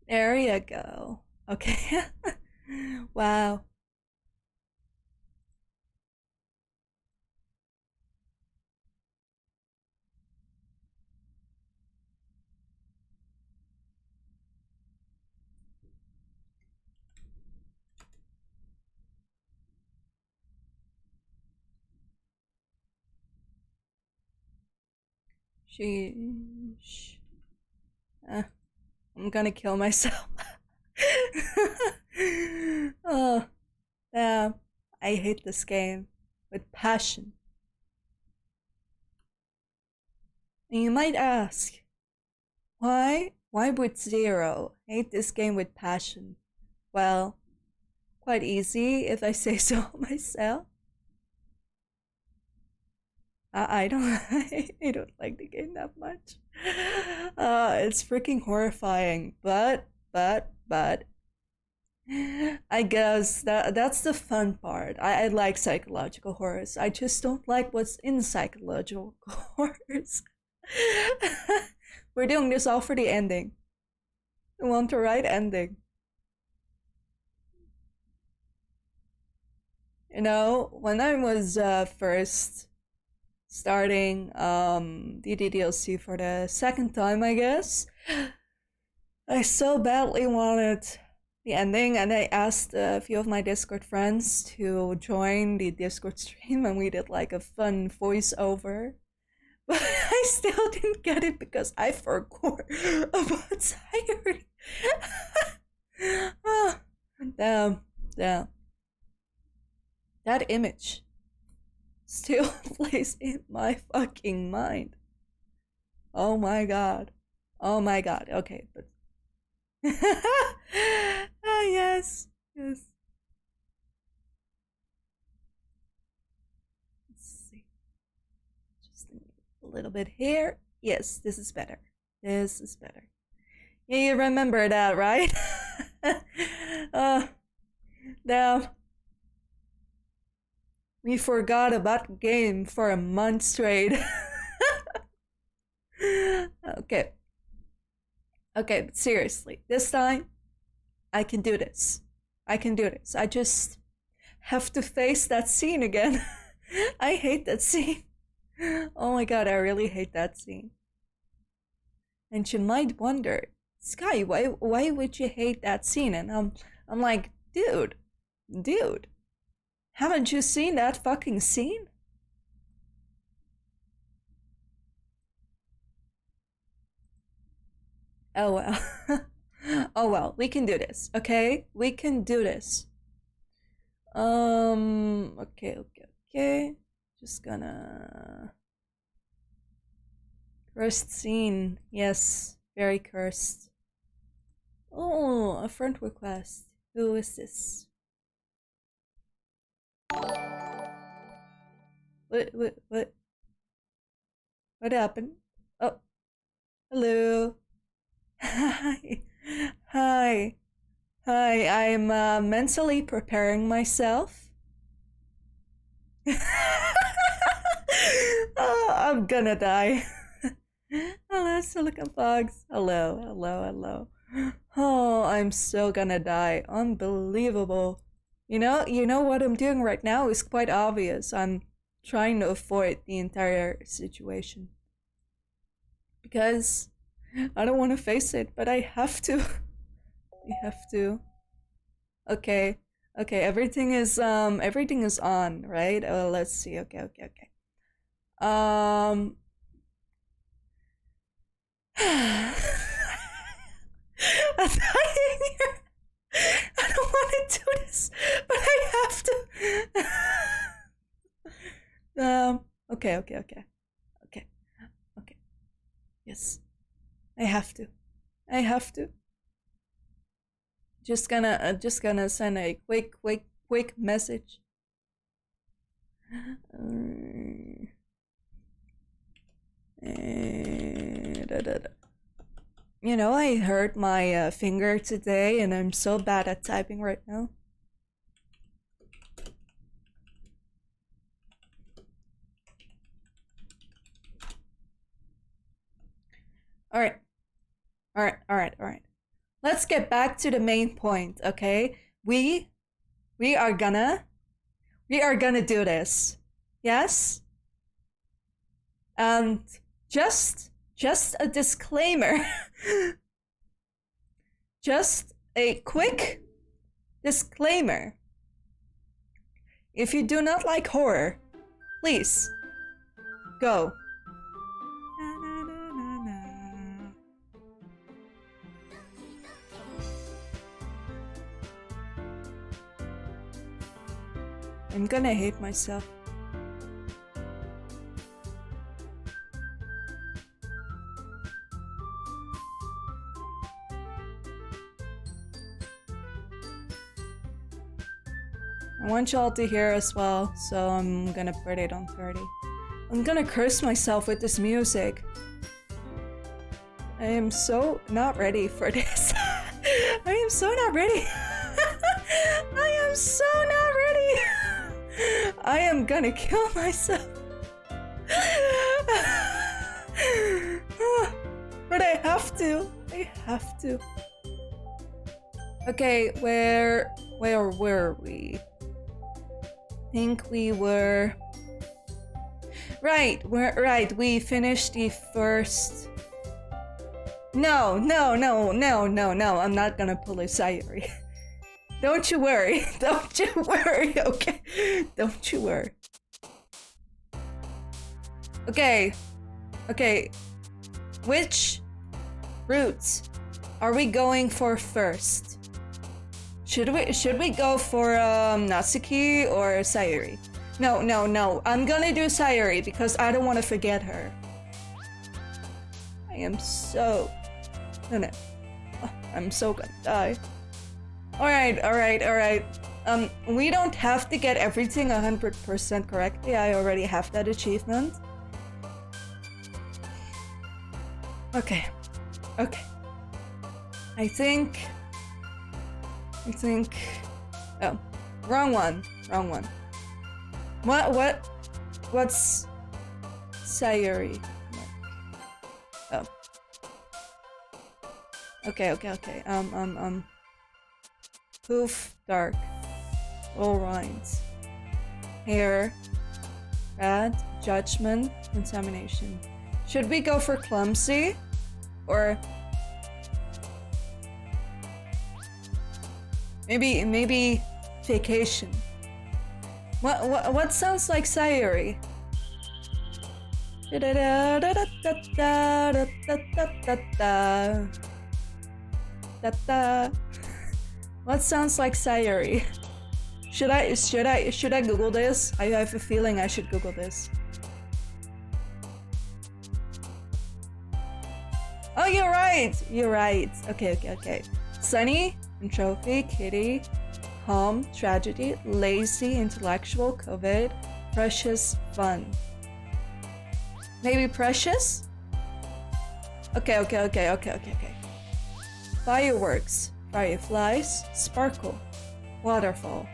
There you go. Okay. Wow. Sheesh. Uh, I'm gonna kill myself. Oh, damn. I hate this game with passion. And you might ask, why? Why would Zero hate this game with passion? Well, quite easy if I say so myself. I don't I don't like the game that much. It's freaking horrifying, but I guess that's the fun part. I like psychological horrors. I just don't like what's in psychological horrors. We're doing this all for the ending. We want the right ending. You know, when I was first starting the DLC for the second time, I guess, I so badly wanted the ending, and I asked a few of my Discord friends to join the Discord stream, and we did like a fun voiceover. But I still didn't get it because I forgot about Siren. Oh, damn, damn. That image still plays in my fucking mind. Oh my god. Oh my god. Okay, but ah, yes, yes. Let's see. Just a little bit here. Yes, this is better. This is better. Yeah, you remember that, right? uh, Damn. We forgot about the game for a month straight. Okay. Okay, but seriously, this time I can do this. I can do this. I just have to face that scene again. I hate that scene. Oh my god, I really hate that scene. And you might wonder, Sky, why would you hate that scene? And I'm like, dude, haven't you seen that fucking scene? Oh well. Oh well, we can do this, okay? We can do this. Okay. Just gonna cursed scene. Yes, very cursed. Oh, a friend request. Who is this? What? What happened? Oh, hello. Hi. Hi. Hi. I'm mentally preparing myself. Oh, I'm gonna die. Hello, Silicon Fox. Hello. Oh, I'm so gonna die. Unbelievable. You know what I'm doing right now is quite obvious. I'm trying to avoid the entire situation because I don't want to face it, but I have to. I have to. Okay. Okay, everything is on, right? Let's see. Okay. Um I'm dying here. I don't want to do this, but I have to. Okay. Okay. Okay. Yes. I have to. I have to. Just gonna send a quick message. You know, I hurt my finger today, and I'm so bad at typing right now. All right. let's get back to the main point, okay? We are gonna do this. Yes? And just a disclaimer. Just a quick disclaimer. If you do not like horror, please go. I'm gonna hate myself. I want y'all to hear as well, so I'm gonna put it on 30. I'm gonna curse myself with this music. I am so not ready for this. I am so not ready. I am so not ready. I am gonna kill myself. But I have to. I have to. Okay, where were we? I think we were... Right, we finished the first... No, I'm not gonna pull a Sayuri. Don't you worry, okay? Don't you worry. Okay, which routes are we going for first? Should we go for Natsuki or Sayuri? No. I'm gonna do Sayuri because I don't want to forget her. I am so... No. Oh, I'm so gonna die. Alright. We don't have to get everything 100% correctly. I already have that achievement. Okay. I think... Oh, wrong one. What's Sayuri? Oh. Okay. Poof, dark. All lines. Hair. Bad. Judgment. Contamination. Should we go for clumsy? Or... Maybe vacation. What sounds like Sayuri? What sounds like Sayuri? Should I Google this? I have a feeling I should Google this. Oh, you're right. Okay. Sunny, Trophy, Kitty, Calm, Tragedy, Lazy, Intellectual, COVID, Precious, Fun. Maybe Precious? Okay. Fireworks, Fireflies, Sparkle, Waterfall,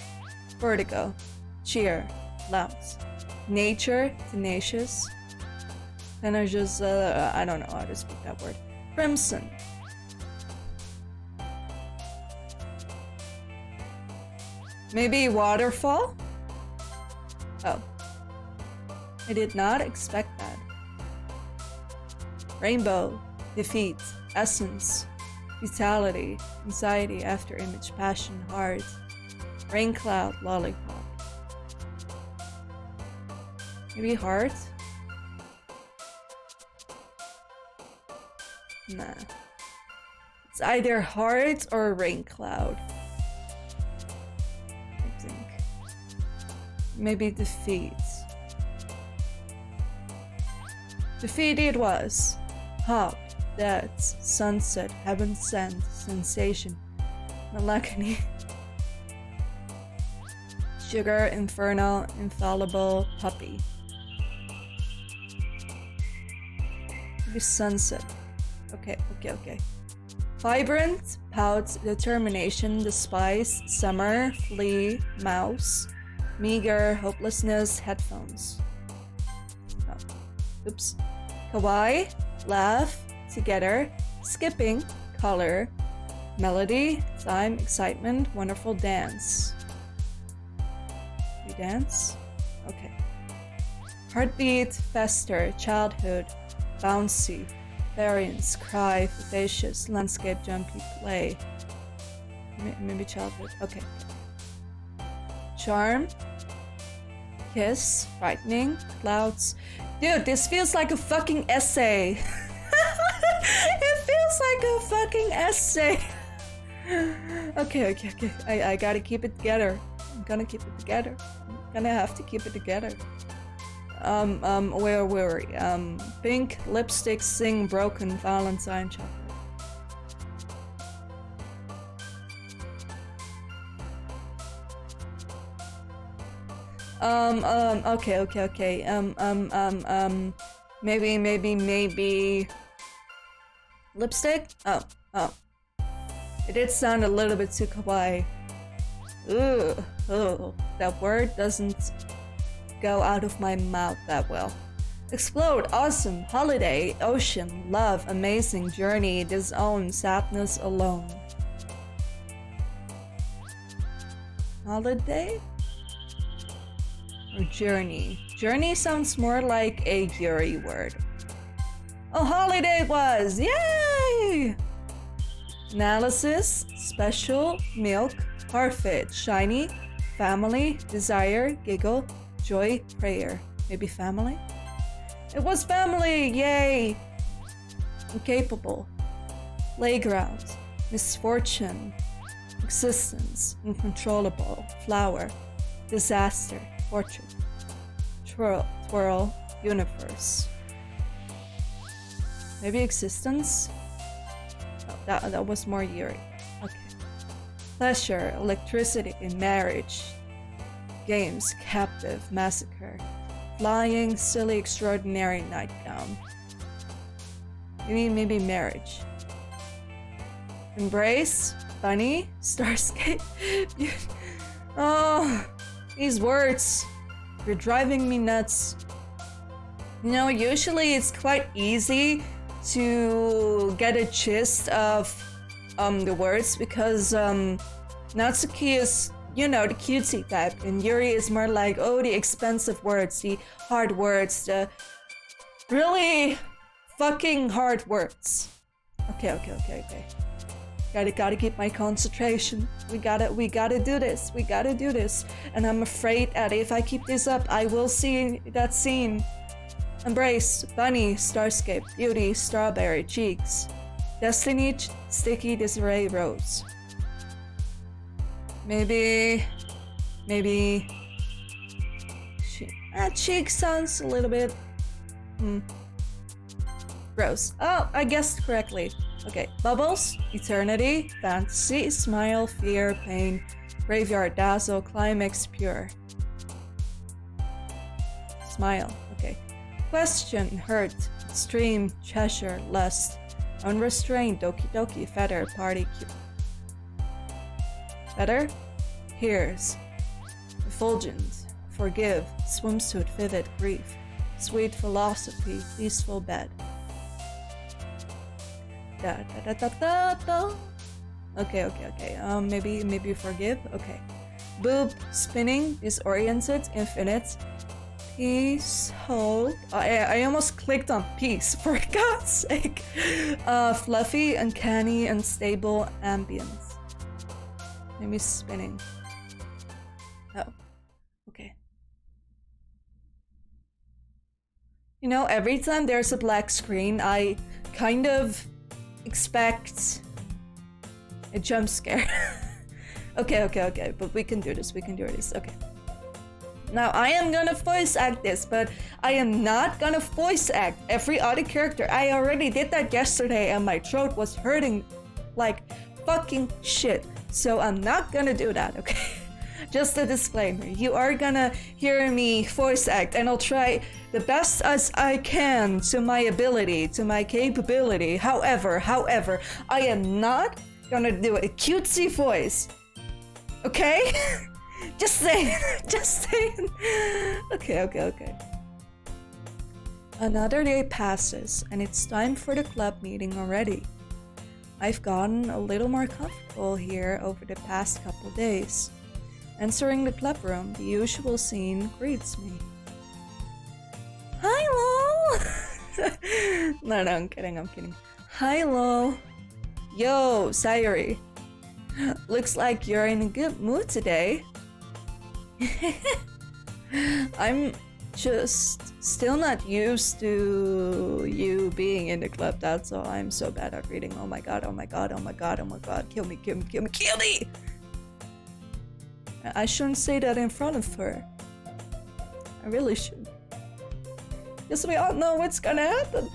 Vertigo, Cheer, Louds, Nature, Tenacious, and I just, I don't know how to speak that word. Crimson. Maybe Waterfall? Oh. I did not expect that. Rainbow, Defeat, Essence, Vitality, Anxiety, Afterimage, Passion, Heart, Rain Cloud, Lollipop. Maybe Heart? Nah. It's either Heart or Rain Cloud. I think. Maybe Defeat. Defeat it was. Hop, Deaths, Sunset, Heaven Sent, Sensation, Melancholy, Sugar, Inferno, Infallible, Puppy. Maybe Sunset. Okay. Vibrant, Pout, Determination, Despise, Summer, Flee, Mouse, Meager, Hopelessness, Headphones. Oh. Oops. Kawaii, Laugh, Together, Skipping, Color, Melody, time, excitement, wonderful dance. We dance? Okay. Heartbeat, fester, childhood, bouncy, variance, cry, vivacious, landscape, jumpy, play. Maybe childhood. Okay. Charm, kiss, frightening, clouds. Dude, this feels like a fucking essay. It feels like a fucking essay. Okay. I gotta keep it together. I'm gonna keep it together. I'm gonna have to keep it together. Where were we? Pink, lipstick, sing, broken, Valentine, chocolate. Okay. Maybe. Lipstick? Oh. It did sound a little bit too kawaii. Ooh, that word doesn't go out of my mouth that well. Explode, awesome, holiday, ocean, love, amazing, journey, disown, sadness, alone. Holiday? Or journey? Journey sounds more like a Yuri word. Oh, holiday it was! Yay! Analysis, special, milk, parfait, shiny, family, desire, giggle, joy, prayer. Maybe family? It was family! Yay! Incapable. Playground. Misfortune. Existence. Uncontrollable. Flower. Disaster. Portrait. Twirl. Universe. Maybe existence? Oh, that was more Yuri. Okay. Pleasure. Electricity. Marriage. Games, captive, massacre, flying, silly, extraordinary, nightgown. Maybe marriage. Embrace, bunny, starscape. Oh, these words. You're driving me nuts. You know, usually it's quite easy to get a gist of the words because Natsuki is, you know, the cutesy type, and Yuri is more like, oh, the expensive words, the hard words, the really fucking hard words. Okay. Gotta keep my concentration. We gotta do this. We gotta do this. And I'm afraid that if I keep this up, I will see that scene. Embrace, bunny, starscape, beauty, strawberry, cheeks. Destiny, sticky, disarray, rose. Maybe. Cheek sounds a little bit. Rose. Oh, I guessed correctly. Okay. Bubbles, eternity, fantasy, smile, fear, pain, graveyard, dazzle, climax, pure. Smile. Okay. Question, hurt, stream, treasure, lust, unrestrained, doki doki, feather, party, cute. Feather, hears, effulgent, forgive, swimsuit, vivid, grief, sweet philosophy, peaceful bed. Okay. Maybe forgive. Okay. Boob, spinning, disoriented, infinite, peace, hope. I almost clicked on peace, for God's sake. Fluffy, uncanny, unstable, ambience. Maybe spinning. Oh. Okay. You know, every time there's a black screen, I kind of expect a jump scare. Okay, but we can do this. Okay. Now, I am gonna voice act this, but I am not gonna voice act every other character. I already did that yesterday and my throat was hurting like fucking shit. So I'm not gonna do that, okay? Just a disclaimer. You are gonna hear me voice act, and I'll try the best as I can to my ability, to my capability. However, I am not gonna do a cutesy voice. Okay? Just saying. Okay. Another day passes, and it's time for the club meeting already. I've gotten a little more comfortable here over the past couple days. Entering the club room, the usual scene greets me. Hi, Lol! No, I'm kidding. Hi, Lol. Yo, Sayuri. Looks like you're in a good mood today. I'm just still not used to you being in the club, that's all. I'm so bad at reading. Oh my god. Kill me. I shouldn't say that in front of her. I really should. Because we all know what's gonna happen.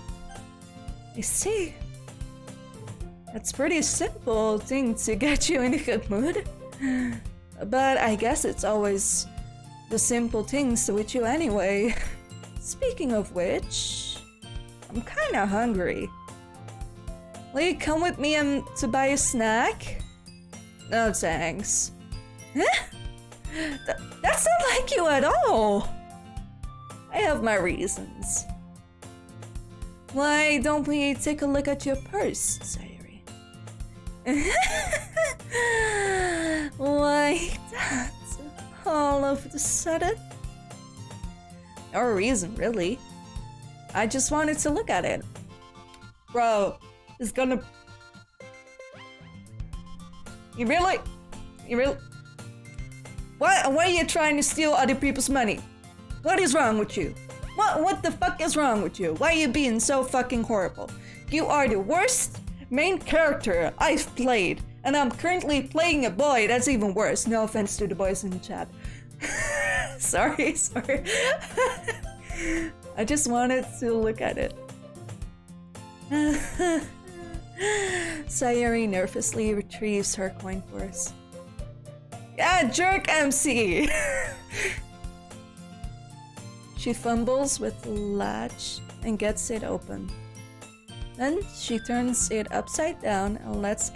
I see. That's pretty simple thing to get you in a good mood. But I guess it's always the simple things with you anyway. Speaking of which, I'm kinda hungry. Will you come with me to buy a snack? No thanks. Huh? That's not like you at all. I have my reasons. Why don't we take a look at your purse, Sayuri? Why that? All of a sudden? No reason, really. I just wanted to look at it. Bro, it's gonna... You really... Why are you trying to steal other people's money? What is wrong with you? What the fuck is wrong with you? Why are you being so fucking horrible? You are the worst main character I've played. And I'm currently playing a boy, that's even worse. No offense to the boys in the chat. Sorry. I just wanted to look at it. Sayuri nervously retrieves her coin purse. Yeah, jerk MC! She fumbles with the latch and gets it open. Then she turns it upside down and lets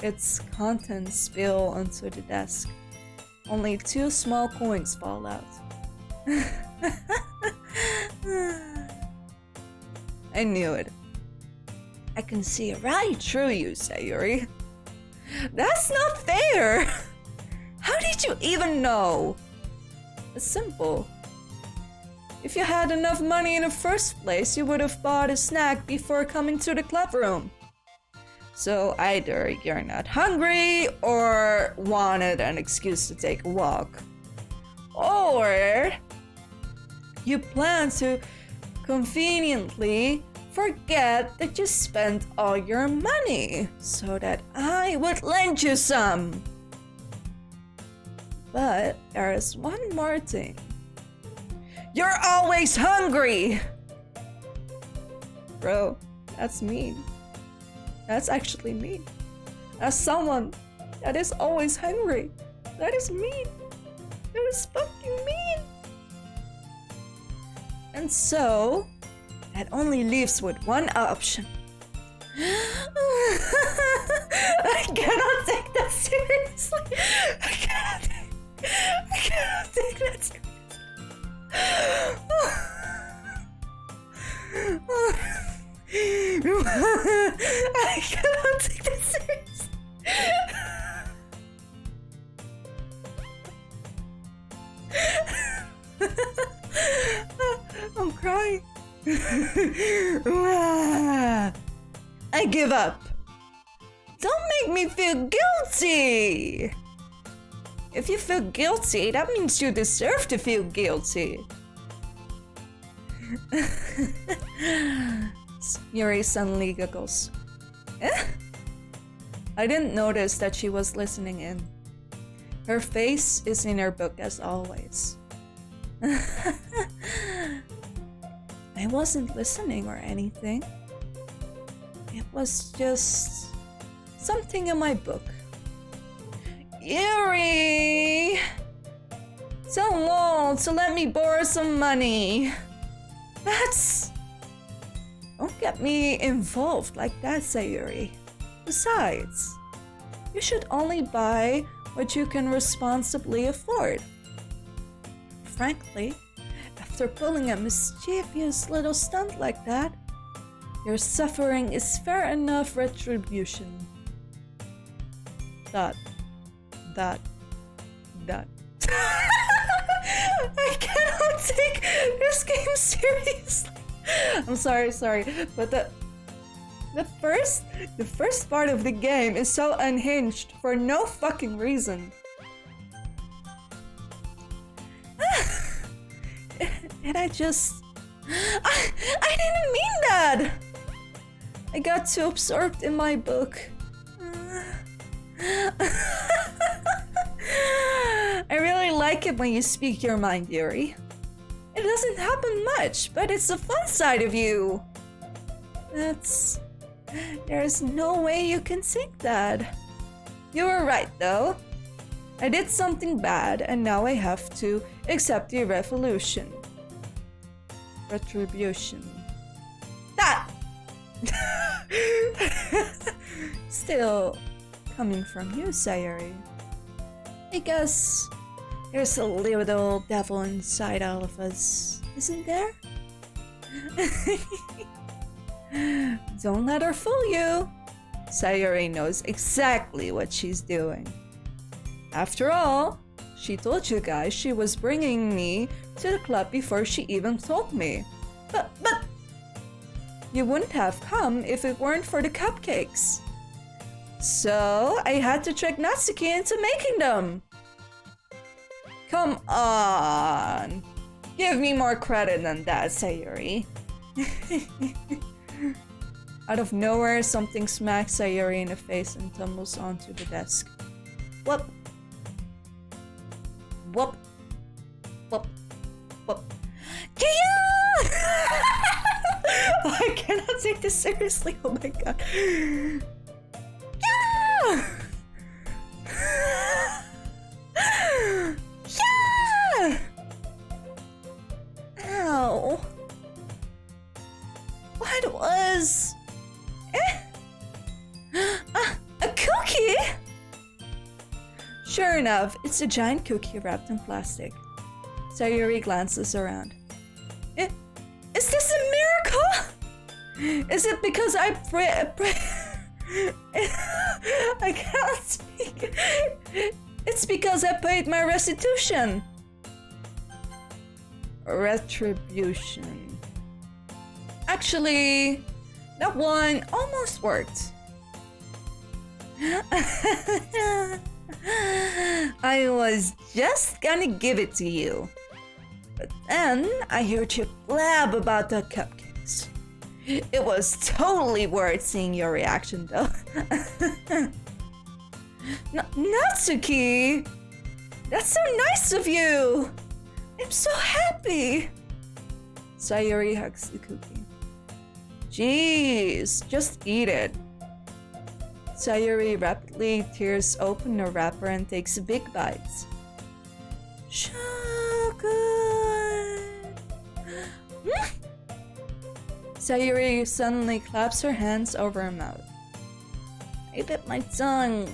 its contents spill onto the desk. Only 2 small coins fall out. I knew it. I can see right through you, Sayuri. That's not fair! How did you even know? It's simple. If you had enough money in the first place, you would have bought a snack before coming to the club room. So either you're not hungry or wanted an excuse to take a walk. Or you plan to conveniently forget that you spent all your money so that I would lend you some. But there is one more thing. You're always hungry! Bro, that's mean. That's actually mean. As someone that is always hungry, that is mean. That is fucking mean. And so, that only leaves with one option. I cannot take that seriously. I cannot take that seriously. I cannot take this seriously. I'm crying. I give up. Don't make me feel guilty. If you feel guilty, that means you deserve to feel guilty. Yuri suddenly giggles. Eh? I didn't notice that she was listening in. Her face is in her book as always. I wasn't listening or anything. It was just something in my book. Yuri! Tell Lol to let me borrow some money. That's... Don't get me involved like that, Sayuri. Besides, you should only buy what you can responsibly afford. Frankly, after pulling a mischievous little stunt like that, Your suffering is fair enough retribution. Dot. Dot. Dot. I cannot take this game seriously. I'm sorry, but the first part of the game is so unhinged for no fucking reason. And I didn't mean that. I got too absorbed in my book. I really like it when you speak your mind, Yuri. It doesn't happen much, but it's the fun side of you. There's no way you can think that. You were right, though. I did something bad, and now I have to accept the revolution. Retribution. That! Still, coming from you, Sayuri, I guess there's a little devil inside all of us, isn't there? Don't let her fool you. Sayuri knows exactly what she's doing. After all, she told you guys she was bringing me to the club before she even told me. But you wouldn't have come if it weren't for the cupcakes. So I had to trick Natsuki into making them. Come on. Give me more credit than that, Sayuri. Out of nowhere, something smacks Sayuri in the face and tumbles onto the desk. Whoop. Whoop. Whoop. Whoop. Kia! I cannot take this seriously. Oh my god. Yeah! Yeah! Ow. What was... a cookie? Sure enough, it's a giant cookie wrapped in plastic. Sayuri glances around. Is this a miracle? Is it because I I can't speak. It's because I paid my restitution. Retribution. Actually, that one almost worked. I was just gonna give it to you. But then I heard you blab about the cupcakes. It was totally worth seeing your reaction though. Natsuki! That's so nice of you! I'm so happy! Sayuri hugs the cookie. Jeez, just eat it. Sayuri rapidly tears open the wrapper and takes big bites. So good! Sayuri suddenly claps her hands over her mouth. I bit my tongue.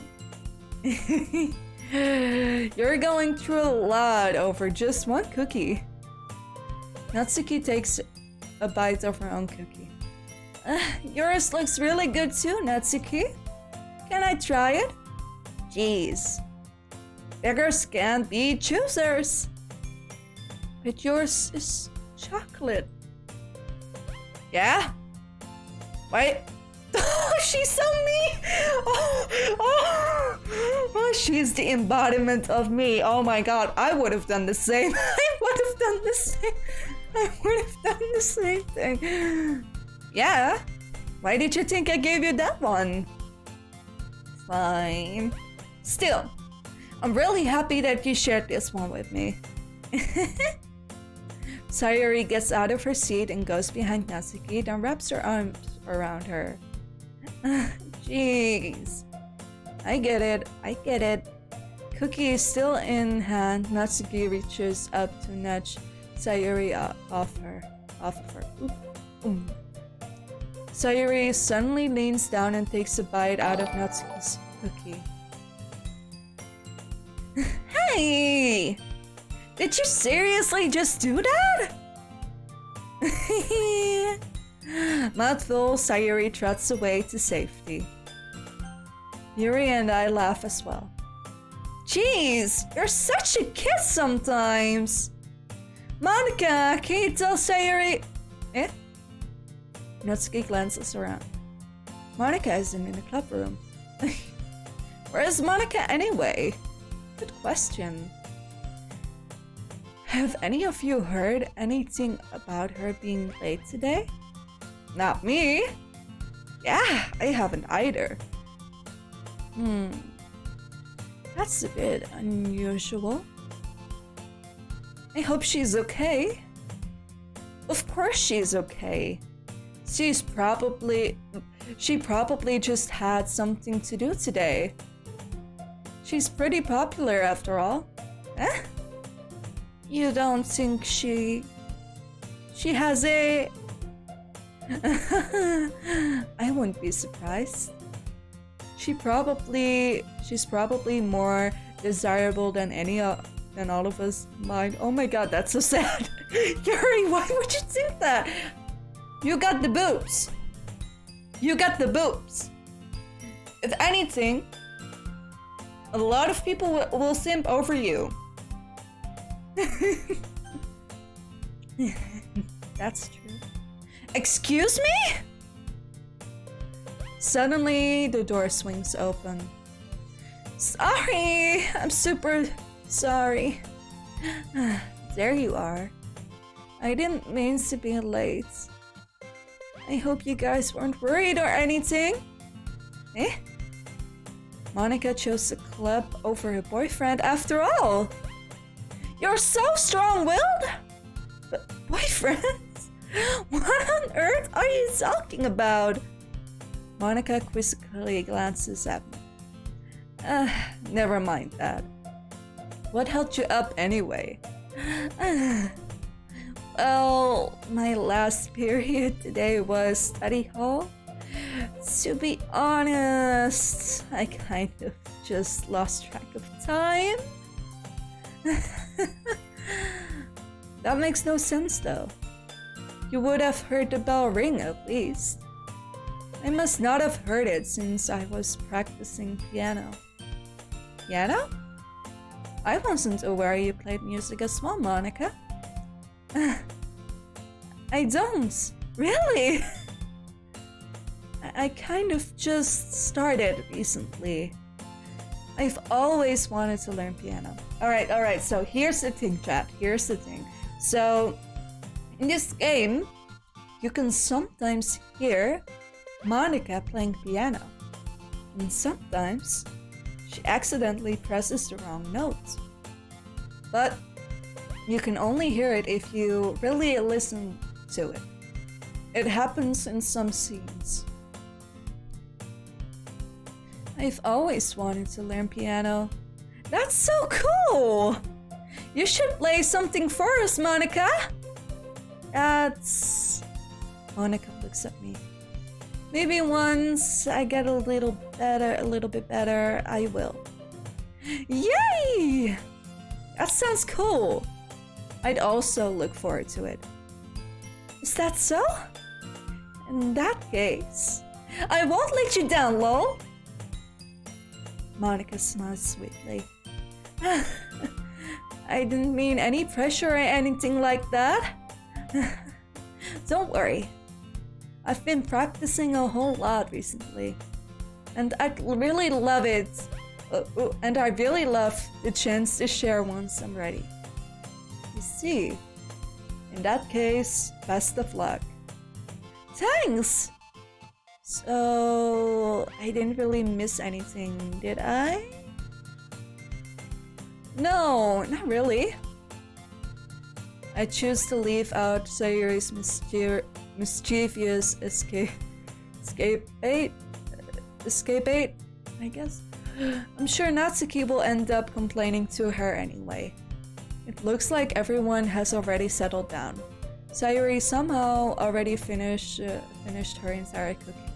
You're going through a lot over just one cookie. Natsuki takes a bite of her own cookie. Yours looks really good too, Natsuki. Can I try it? Jeez. Beggars can't be choosers. But yours is chocolate. Yeah? Wait. Oh, she's so mean! Oh, she's the embodiment of me. Oh my god, I would have done the same. I would have done the same thing. Yeah? Why did you think I gave you that one? Fine. Still, I'm really happy that you shared this one with me. Sayuri gets out of her seat and goes behind Natsuki, then wraps her arms around her. Jeez. I get it. Cookie is still in hand. Natsuki reaches up to nudge Sayuri off of her. Sayuri suddenly leans down and takes a bite out of Natsuki's cookie. Hey! Did you seriously just do that? Mouthful, Sayuri trots away to safety. Yuri and I laugh as well. Jeez, you're such a kid sometimes. Monika, can you tell Sayuri? Eh? Natsuki glances around. Monika isn't in the club room. Where is Monika anyway? Good question. Have any of you heard anything about her being late today? Not me. Yeah, I haven't either. That's a bit unusual. I hope she's okay. Of course she's okay. She probably just had something to do today. She's pretty popular after all. Eh? You don't think she has a... I wouldn't be surprised. She's probably more desirable than than all of us might. Oh my god, that's so sad. Yuri, why would you think that? You got the boobs. You got the boobs. If anything, a lot of people will simp over you. That's true. Excuse me? Suddenly, the door swings open. Sorry, I'm super sorry. There you are. I didn't mean to be late. I hope you guys weren't worried or anything. Eh? Monika chose the club over her boyfriend after all. You're so strong-willed. But boyfriends? What on earth are you talking about? Monika quizzically glances at me. Never mind that. What held you up anyway? Well, my last period today was study hall. To be honest, I kind of just lost track of time. That makes no sense though. You would have heard the bell ring at least. I must not have heard it since I was practicing piano. Piano? I wasn't aware you played music as well, Monika. I don't. Really? I kind of just started recently. I've always wanted to learn piano. Alright, so here's the thing, chat. Here's the thing. So, in this game, you can sometimes hear Monika playing piano. And sometimes, she accidentally presses the wrong note. But you can only hear it if you really listen to it. It happens in some scenes. I've always wanted to learn piano. That's so cool! You should play something for us, Monika! Monika looks at me. Maybe once I get a little bit better, I will. Yay! That sounds cool. I'd also look forward to it. Is that so? In that case, I won't let you down, lol. Monika smiles sweetly. I didn't mean any pressure or anything like that. Don't worry. I've been practicing a whole lot recently. And I really love it. And I really love the chance to share once I'm ready. You see, in that case, best of luck. Thanks! So, I didn't really miss anything, did I? No, not really. I choose to leave out Sayuri's mischievous escape bait, I guess. I'm sure Natsuki will end up complaining to her anyway. It looks like everyone has already settled down. Sayuri somehow already finished her entire cooking.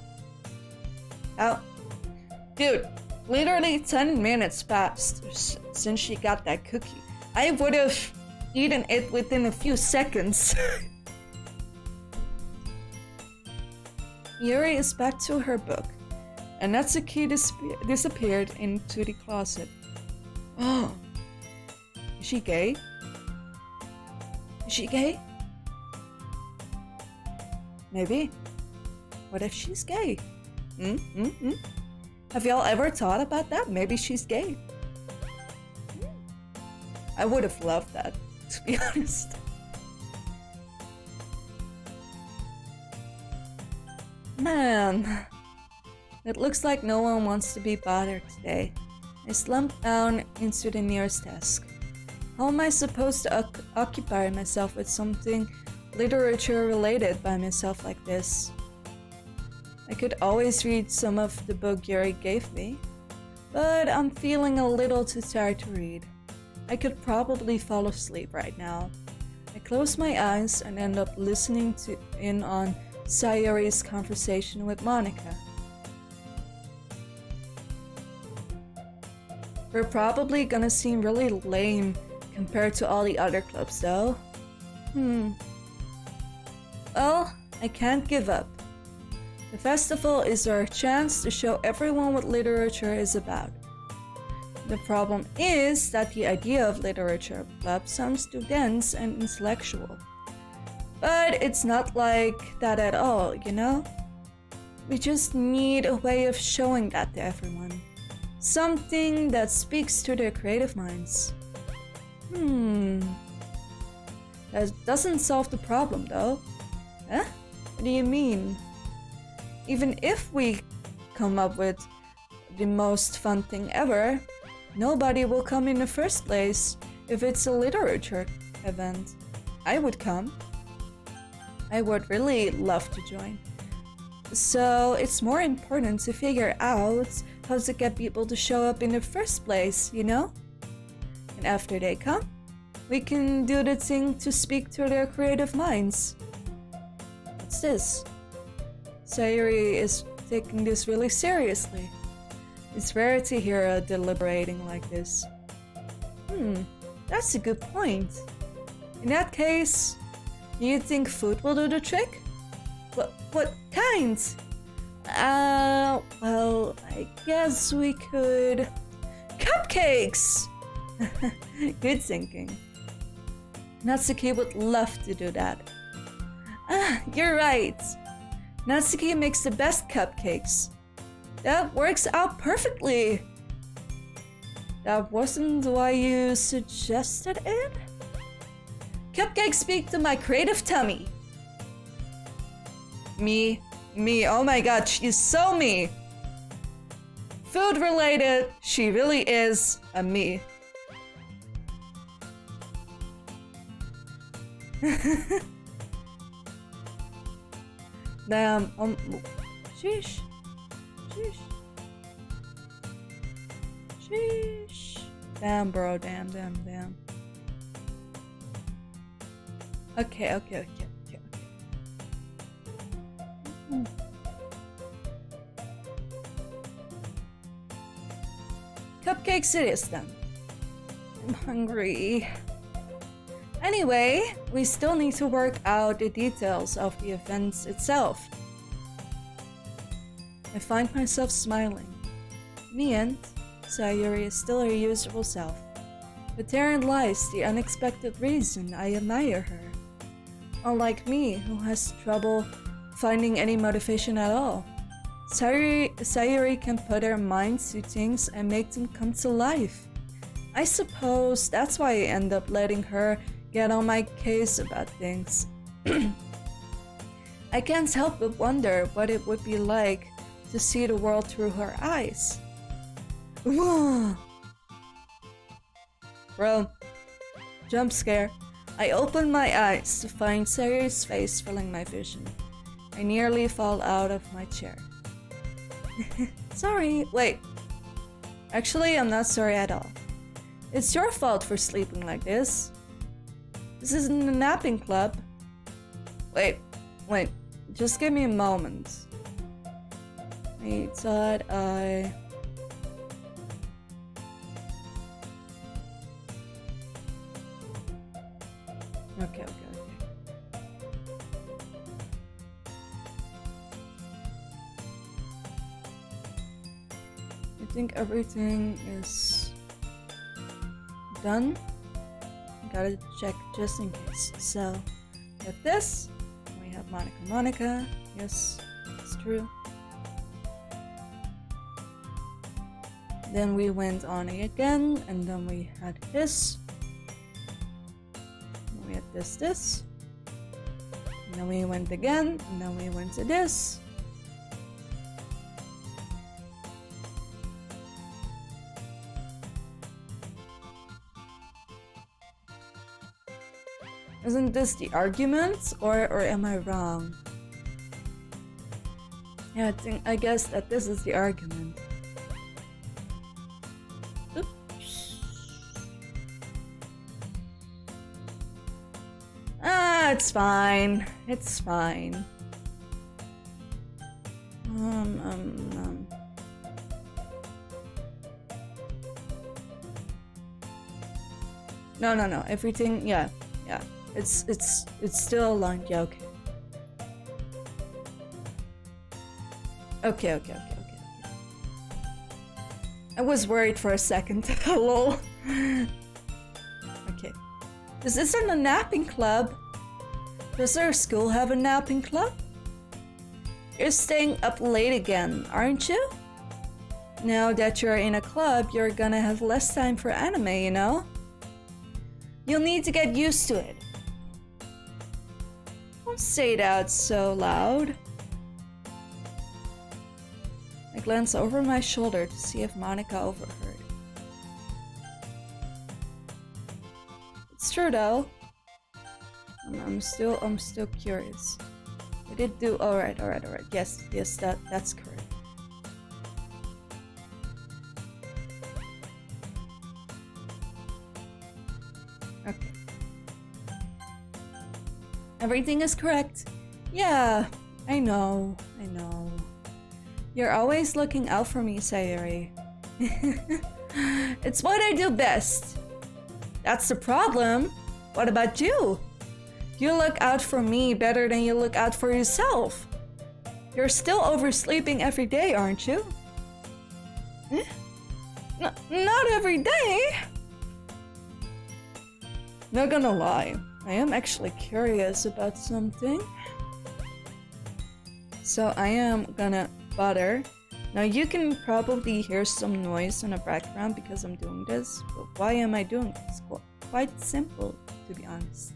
Oh, dude, literally 10 minutes passed since she got that cookie. I would have eaten it within a few seconds. Yuri is back to her book, and Natsuki disappeared into the closet. Oh, is she gay? Is she gay? Maybe. What if she's gay? Have y'all ever thought about that? Maybe she's gay. I would have loved that, to be honest. Man, it looks like no one wants to be bothered today. I slumped down into the nearest desk. How am I supposed to occupy myself with something literature related by myself like this? I could always read some of the book Yuri gave me, but I'm feeling a little too tired to read. I could probably fall asleep right now. I close my eyes and end up listening in on Sayori's conversation with Monika. We're probably gonna seem really lame compared to all the other clubs though. Well, I can't give up. The festival is our chance to show everyone what literature is about. The problem is that the idea of literature club sounds too dense and intellectual. But it's not like that at all, you know? We just need a way of showing that to everyone. Something that speaks to their creative minds. That doesn't solve the problem though. Huh? What do you mean? Even if we come up with the most fun thing ever, nobody will come in the first place if it's a literature event. I would come. I would really love to join. So it's more important to figure out how to get people to show up in the first place, you know? And after they come, we can do the thing to speak to their creative minds. What's this? Sayori is taking this really seriously. It's rare to hear her deliberating like this. That's a good point. In that case, do you think food will do the trick? What kind? Well, I guess we could... Cupcakes! Good thinking. Natsuki would love to do that. You're right. Natsuki makes the best cupcakes. That works out perfectly. That wasn't why you suggested it? Cupcakes speak to my creative tummy. Me, oh my god, she's so me. Food related, she really is a me. Damn, sheesh. Damn, bro, damn. Okay. Cupcakes it is then. I'm hungry. Anyway, we still need to work out the details of the events itself. I find myself smiling. In the end, Sayori is still her usual self. But therein lies the unexpected reason I admire her. Unlike me, who has trouble finding any motivation at all, Sayori can put her mind to things and make them come to life. I suppose that's why I end up letting her get on my case about things. I can't help but wonder what it would be like to see the world through her eyes. Bro, jump scare. I open my eyes to find Sayori's face filling my vision. I nearly fall out of my chair. Sorry, wait. Actually, I'm not sorry at all. It's your fault for sleeping like this. This isn't a napping club. Wait, just give me a moment. I thought I... Okay. think everything is done. Gotta check just in case. So, got this. We have Monica. Yes, it's true. Then we went on again, and then we had this. We had this. And then we went again, and then we went to this. Isn't this the argument, or am I wrong? Yeah, I guess that this is the argument. Oops. Ah, it's fine. It's fine. No. Everything, yeah. It's still aligned. Yeah, okay. Okay. I was worried for a second. Lol. Okay. This isn't a napping club. Does our school have a napping club? You're staying up late again, aren't you? Now that you're in a club, you're gonna have less time for anime, you know? You'll need to get used to it. Don't say that so loud. I glance over my shoulder to see if Monica overheard. It's true though. I'm still curious. I did do alright. Yes, that's correct. Okay. Everything is correct. Yeah, I know. You're always looking out for me, Sayuri. It's what I do best. That's the problem. What about you? You look out for me better than you look out for yourself. You're still oversleeping every day, aren't you? Not every day. Not gonna lie, I am actually curious about something. So I am gonna butter. Now you can probably hear some noise in the background because I'm doing this, but why am I doing this? Quite simple, to be honest.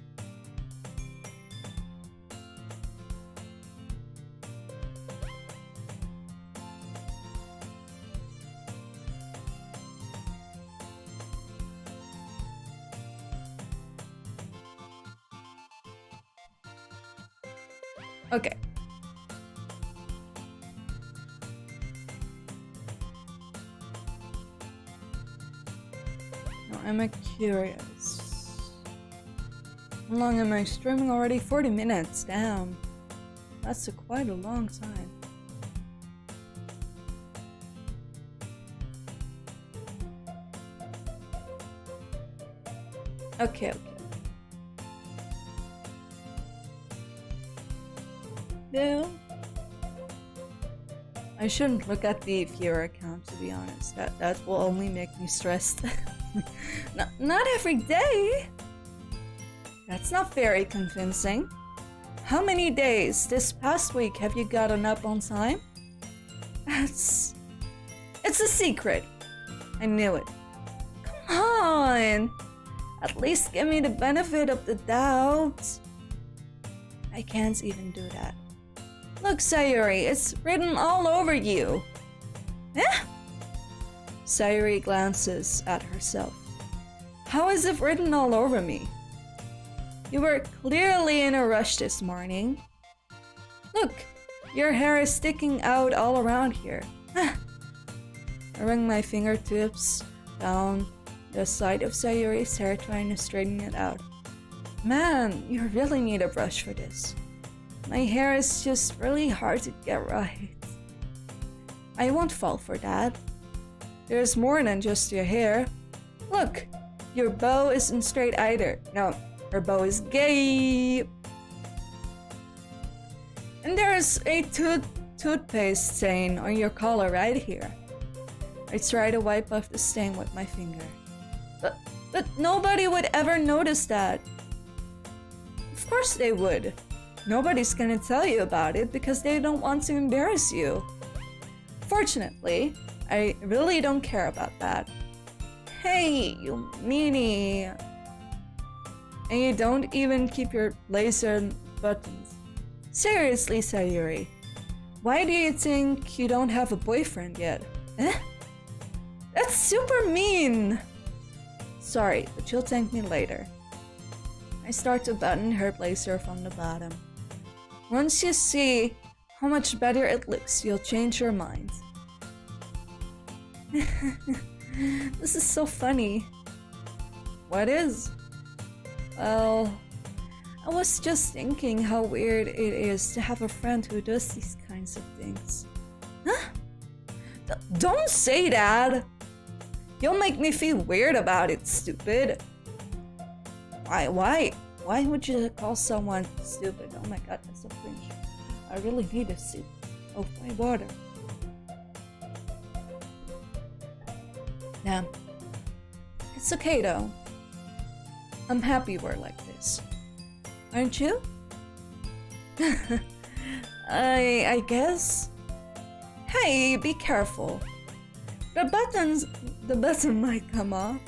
Okay. Now I'm curious. How long am I streaming already? 40 minutes. Damn. That's quite a long time. Okay. No. I shouldn't look at the viewer account, to be honest. That will only make me stressed. Not every day. That's not very convincing. How many days this past week have you gotten up on time? It's a secret. I knew it. Come on. At least give me the benefit of the doubt. I can't even do that. Look, Sayuri, it's written all over you. Eh? Sayuri glances at herself. How is it written all over me? You were clearly in a rush this morning. Look, your hair is sticking out all around here. I run my fingertips down the side of Sayuri's hair, trying to straighten it out. Man, you really need a brush for this. My hair is just really hard to get right. I won't fall for that. There's more than just your hair. Look, your bow isn't straight either. No, her bow is gay. And there's a toothpaste stain on your collar right here. I try to wipe off the stain with my finger. But nobody would ever notice that. Of course they would. Nobody's gonna tell you about it because they don't want to embarrass you. Fortunately, I really don't care about that. Hey, you meanie. And you don't even keep your laser buttons. Seriously, Sayuri. Why do you think you don't have a boyfriend yet? Eh? That's super mean! Sorry, but you'll thank me later. I start to button her blazer from the bottom. Once you see how much better it looks, you'll change your mind. This is so funny. What is? Well, I was just thinking how weird it is to have a friend who does these kinds of things. Huh? Don't say that! You'll make me feel weird about it, stupid. Why would you call someone stupid? Oh my god, that's so cringe. I really need a sip of my water. Nah. It's okay though. I'm happy we're like this. Aren't you? I guess. Hey, be careful. The button might come off.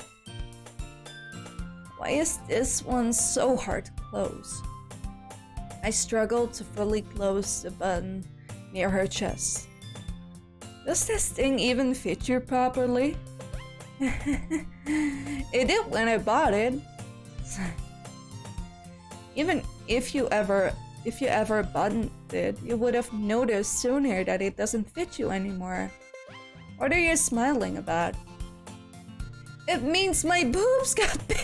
Why is this one so hard to close? I struggle to fully close the button near her chest. Does this thing even fit you properly? It did when I bought it. Even if you ever buttoned it, you would have noticed sooner that it doesn't fit you anymore. What are you smiling about? It means my boobs got bigger.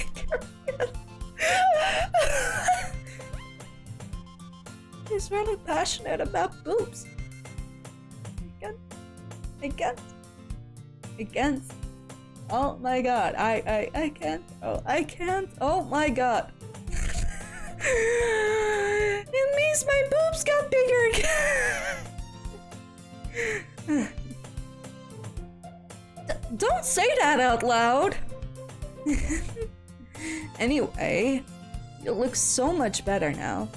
He's really passionate about boobs. I can't. Oh my god, I can't. Oh, I can't. Oh my god. It means my boobs got bigger again. Don't say that out loud. Anyway, you look so much better now.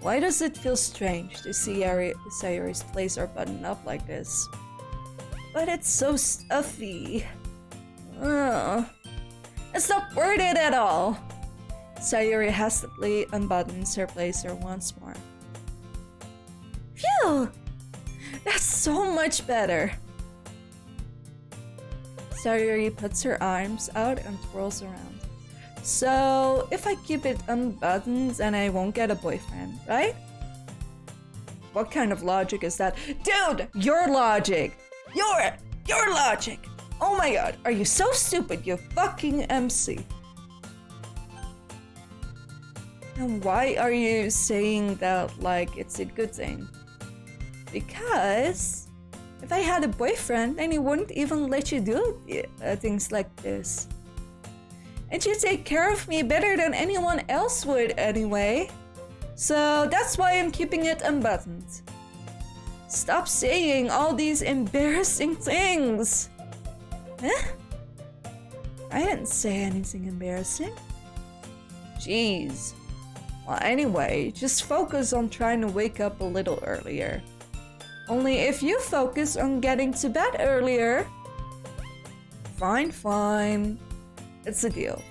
Why does it feel strange to see Sayuri's blazer button up like this? But it's so stuffy. It's not worth it at all. Sayuri hastily unbuttons her blazer once more. Phew! That's so much better. Sayuri puts her arms out and twirls around. So, if I keep it unbuttoned, then I won't get a boyfriend, right? What kind of logic is that? Dude, your logic! Your logic! Oh my god, are you so stupid, you fucking MC? And why are you saying that like it's a good thing? Because if I had a boyfriend, then he wouldn't even let you do things like this. And you take care of me better than anyone else would anyway. So that's why I'm keeping it unbuttoned. Stop saying all these embarrassing things. Huh? I didn't say anything embarrassing. Jeez. Well, anyway, just focus on trying to wake up a little earlier. Only if you focus on getting to bed earlier. Fine. It's a deal.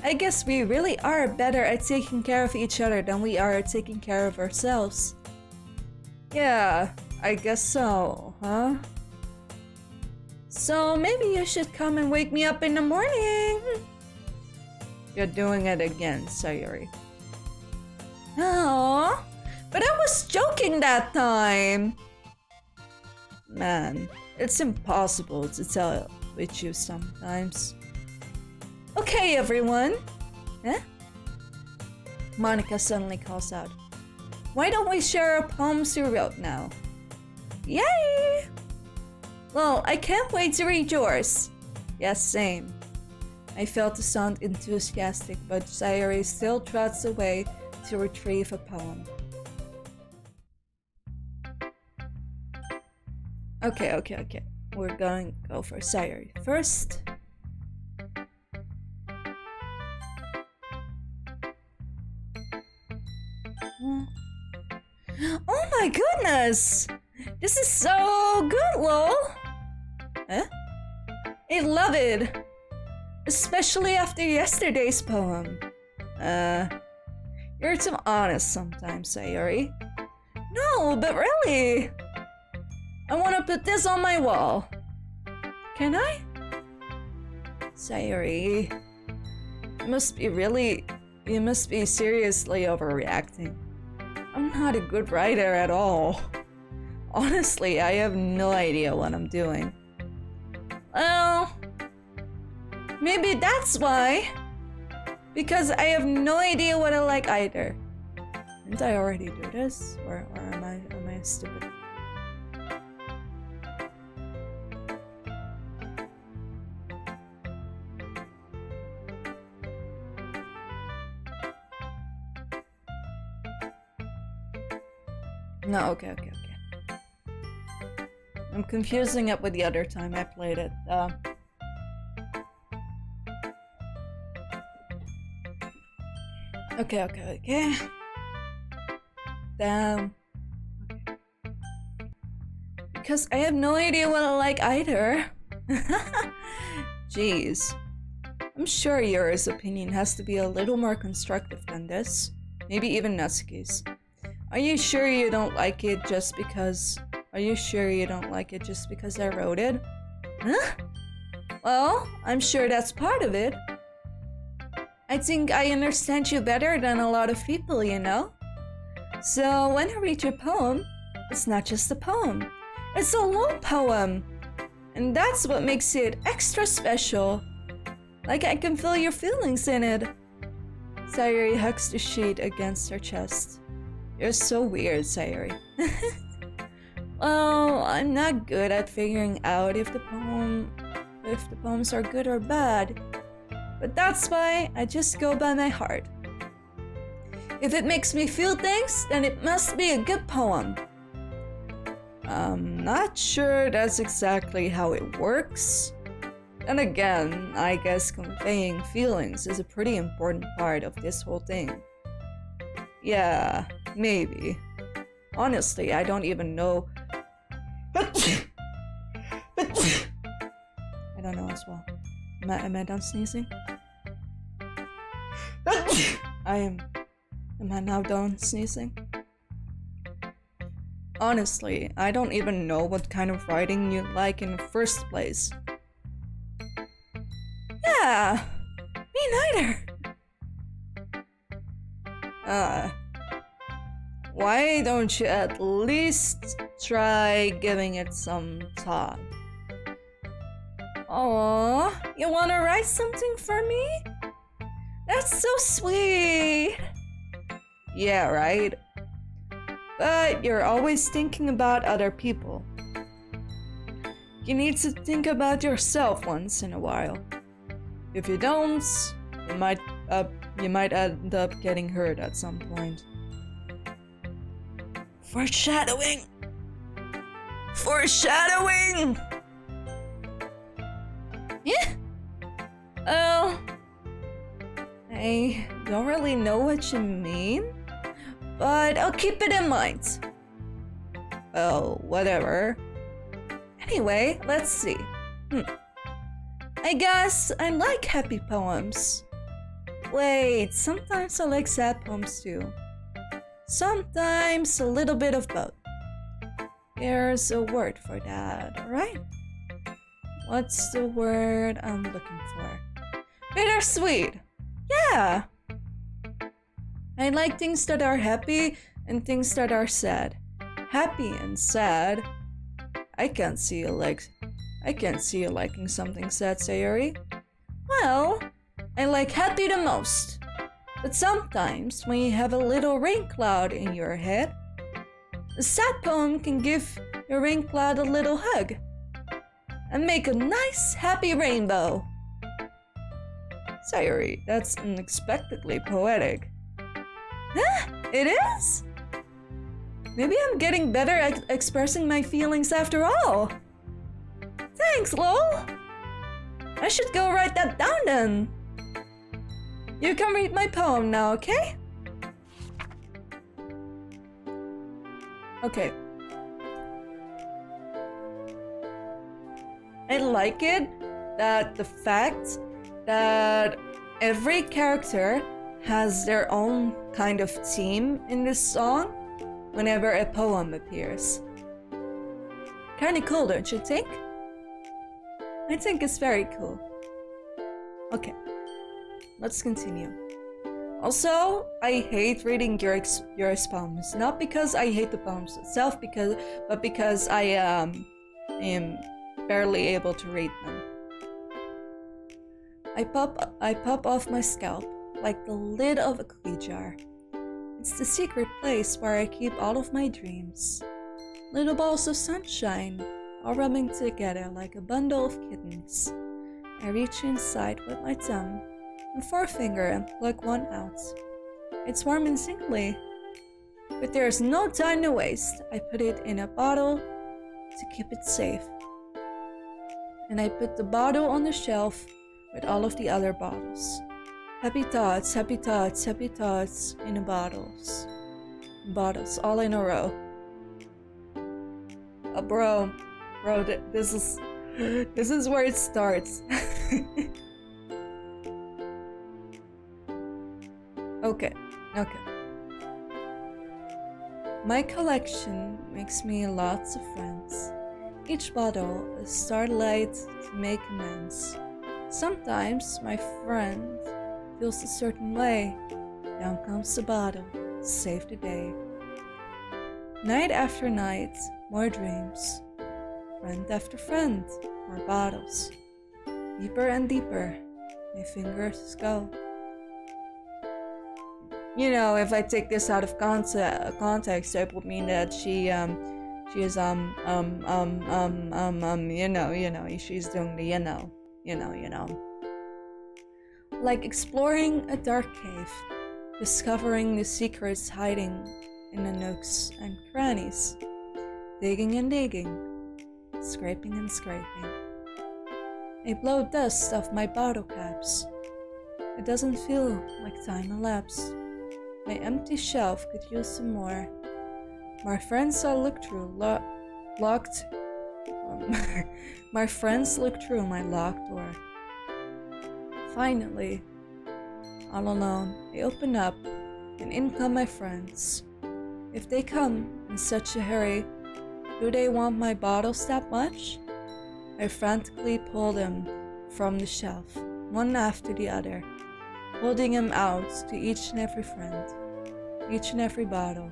I guess we really are better at taking care of each other than we are at taking care of ourselves. Yeah, I guess so, huh? So maybe you should come and wake me up in the morning. You're doing it again, Sayuri. Aww, but I was joking that time. Man, it's impossible to tell with you sometimes. Okay, everyone. Huh? Monika suddenly calls out. Why don't we share a poems you wrote now? Yay! Well, I can't wait to read yours. Yes, same. I failed to sound enthusiastic, but Sayuri still trots away to retrieve a poem. Okay. We're going to go for Sayuri first. Oh my goodness! This is so good, lol! Huh? I love it! Especially after yesterday's poem. You're too honest sometimes, Sayuri. No, but really! I want to put this on my wall. Can I? Sayuri, you must be seriously overreacting. I'm not a good writer at all. Honestly, I have no idea what I'm doing. Well, maybe that's why. Because I have no idea what I like either. Didn't I already do this? Or am I stupid? No, okay. I'm confusing it with the other time I played it. Okay. Damn. Okay. Because I have no idea what I like either. Jeez. I'm sure Yura's opinion has to be a little more constructive than this. Maybe even Natsuki's. Are you sure you don't like it just because I wrote it? Huh? Well, I'm sure that's part of it. I think I understand you better than a lot of people, you know? So when I read your poem, it's not just a poem. It's a long poem. And that's what makes it extra special. Like I can feel your feelings in it. Sayuri hugs the sheet against her chest. You're so weird, Sayuri. Well, I'm not good at figuring out if the poems are good or bad. But that's why I just go by my heart. If it makes me feel things, then it must be a good poem. I'm not sure that's exactly how it works. And again, I guess conveying feelings is a pretty important part of this whole thing. Yeah, maybe. Honestly, I don't even know. I don't know as well. Am I done sneezing? Am I now done sneezing? Honestly, I don't even know what kind of writing you like in the first place. Yeah, me neither. Why don't you at least try giving it some thought? Aww, you wanna write something for me? That's so sweet! Yeah, right? But you're always thinking about other people. You need to think about yourself once in a while. If you don't, you might end up getting hurt at some point. Foreshadowing! Yeah? Oh, I don't really know what you mean, but I'll keep it in mind. Oh, whatever. Anyway, let's see. I guess I like happy poems. Wait, sometimes I like sad poems too. Sometimes a little bit of both. There's a word for that, alright? What's the word I'm looking for? Bittersweet! Yeah! I like things that are happy and things that are sad. Happy and sad. I can't see you liking something sad, Sayuri. Well, I like happy the most. But sometimes when you have a little rain cloud in your head, a sad poem can give your rain cloud a little hug and make a nice happy rainbow. Sayuri, that's unexpectedly poetic. Huh? It is? Maybe I'm getting better at expressing my feelings after all. Thanks, lol. I should go write that down then. You can read my poem now, okay? Okay. I like it that the fact that every character has their own kind of theme in this song whenever a poem appears. Kinda cool, don't you think? I think it's very cool. Okay, let's continue. Also, I hate reading Yuri's poems. Not because I hate the poems itself, but because I am barely able to read them. I pop off my scalp like the lid of a cookie jar. It's the secret place where I keep all of my dreams. Little balls of sunshine, all rubbing together like a bundle of kittens. I reach inside with my thumb and forefinger and pluck one out. It's warm and tingly, but there's no time to waste. I put it in a bottle to keep it safe. And I put the bottle on the shelf with all of the other bottles. Happy thoughts, happy thoughts, happy thoughts in the bottles. Bottles all in a row. Bro, this is where it starts. Okay. My collection makes me lots of friends. Each bottle a starlight to make amends. Sometimes my friend feels a certain way. Down comes the bottle to save the day. Night after night, more dreams. Friend after friend, more bottles. Deeper and deeper, my fingers go. You know, if I take this out of context, it would mean that she is she's doing the you know. Like exploring a dark cave, discovering the secrets hiding in the nooks and crannies, digging and digging, scraping and scraping. I blow dust off my bottle caps. It doesn't feel like time elapsed. My empty shelf could use some more. My friends all look through my friends look through my locked door. Finally, all alone, I open up, and in come my friends. If they come in such a hurry, do they want my bottles that much? I frantically pull them from the shelf, one after the other, holding them out to each and every friend, each and every bottle.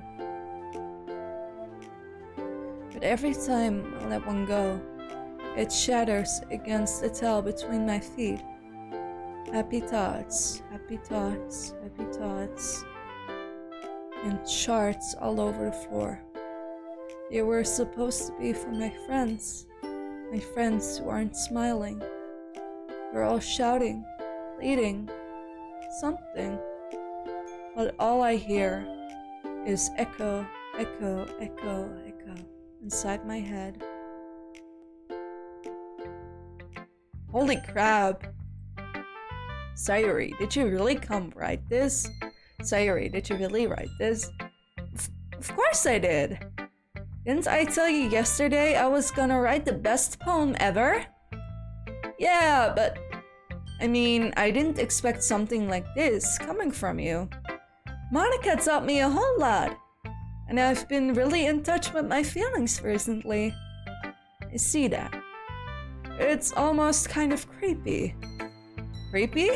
But every time I let one go, it shatters against the tile between my feet. Happy thoughts, happy thoughts, happy thoughts. And charts all over the floor. They were supposed to be for my friends who aren't smiling. They're all shouting, pleading, something. But all I hear is echo, echo, echo, echo inside my head. Holy crap! Sayuri, did you really write this? Sayuri, did you really write this? Of course I did! Didn't I tell you yesterday I was gonna write the best poem ever? Yeah, but I mean, I didn't expect something like this coming from you. Monica taught me a whole lot, and I've been really in touch with my feelings recently. I see that. It's almost kind of creepy. Creepy?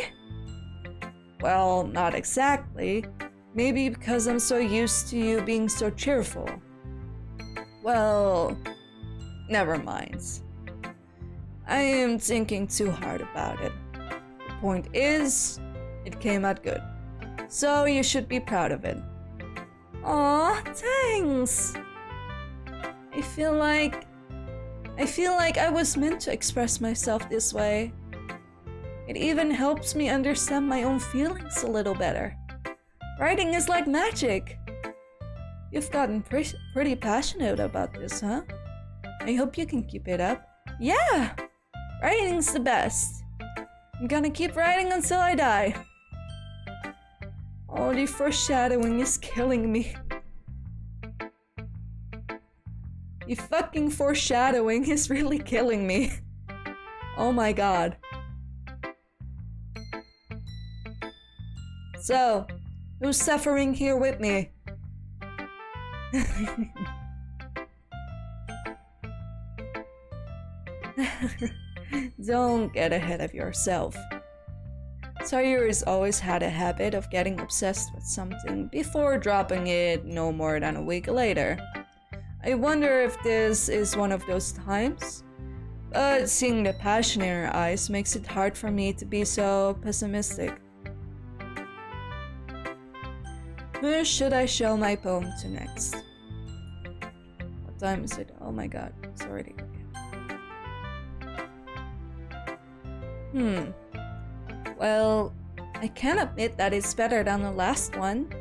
Well, not exactly. Maybe because I'm so used to you being so cheerful. Well, never mind. I am thinking too hard about it. The point is, it came out good. So you should be proud of it. Aw, thanks! I feel like I was meant to express myself this way. It even helps me understand my own feelings a little better. Writing is like magic. You've gotten pretty passionate about this, huh? I hope you can keep it up. Yeah! Writing's the best. I'm gonna keep writing until I die. Oh, the foreshadowing is killing me. The fucking foreshadowing is really killing me. Oh my god. So, who's suffering here with me? Don't get ahead of yourself. Sawyer's always had a habit of getting obsessed with something before dropping it no more than a week later. I wonder if this is one of those times, but seeing the passion in her eyes makes it hard for me to be so pessimistic. Who should I show my poem to next? What time is it? Oh my god, it's already okay. Well, I can admit that it's better than the last one.